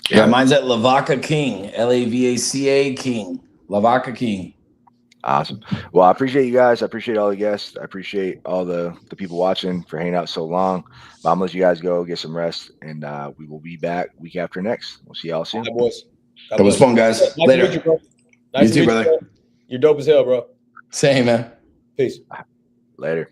Yeah, mine's at Lavaca King, LAVACA King, Lavaca King. Awesome. Well, I appreciate you guys. I appreciate all the guests. I appreciate all the people watching for hanging out so long. But I'm gonna let you guys go, get some rest, and we will be back week after next. We'll see y'all soon. Hi, boys. That was fun, guys. Nice Later. to meet you, bro. Nice you too, brother. You're dope as hell, bro. Same, man. Peace. Later.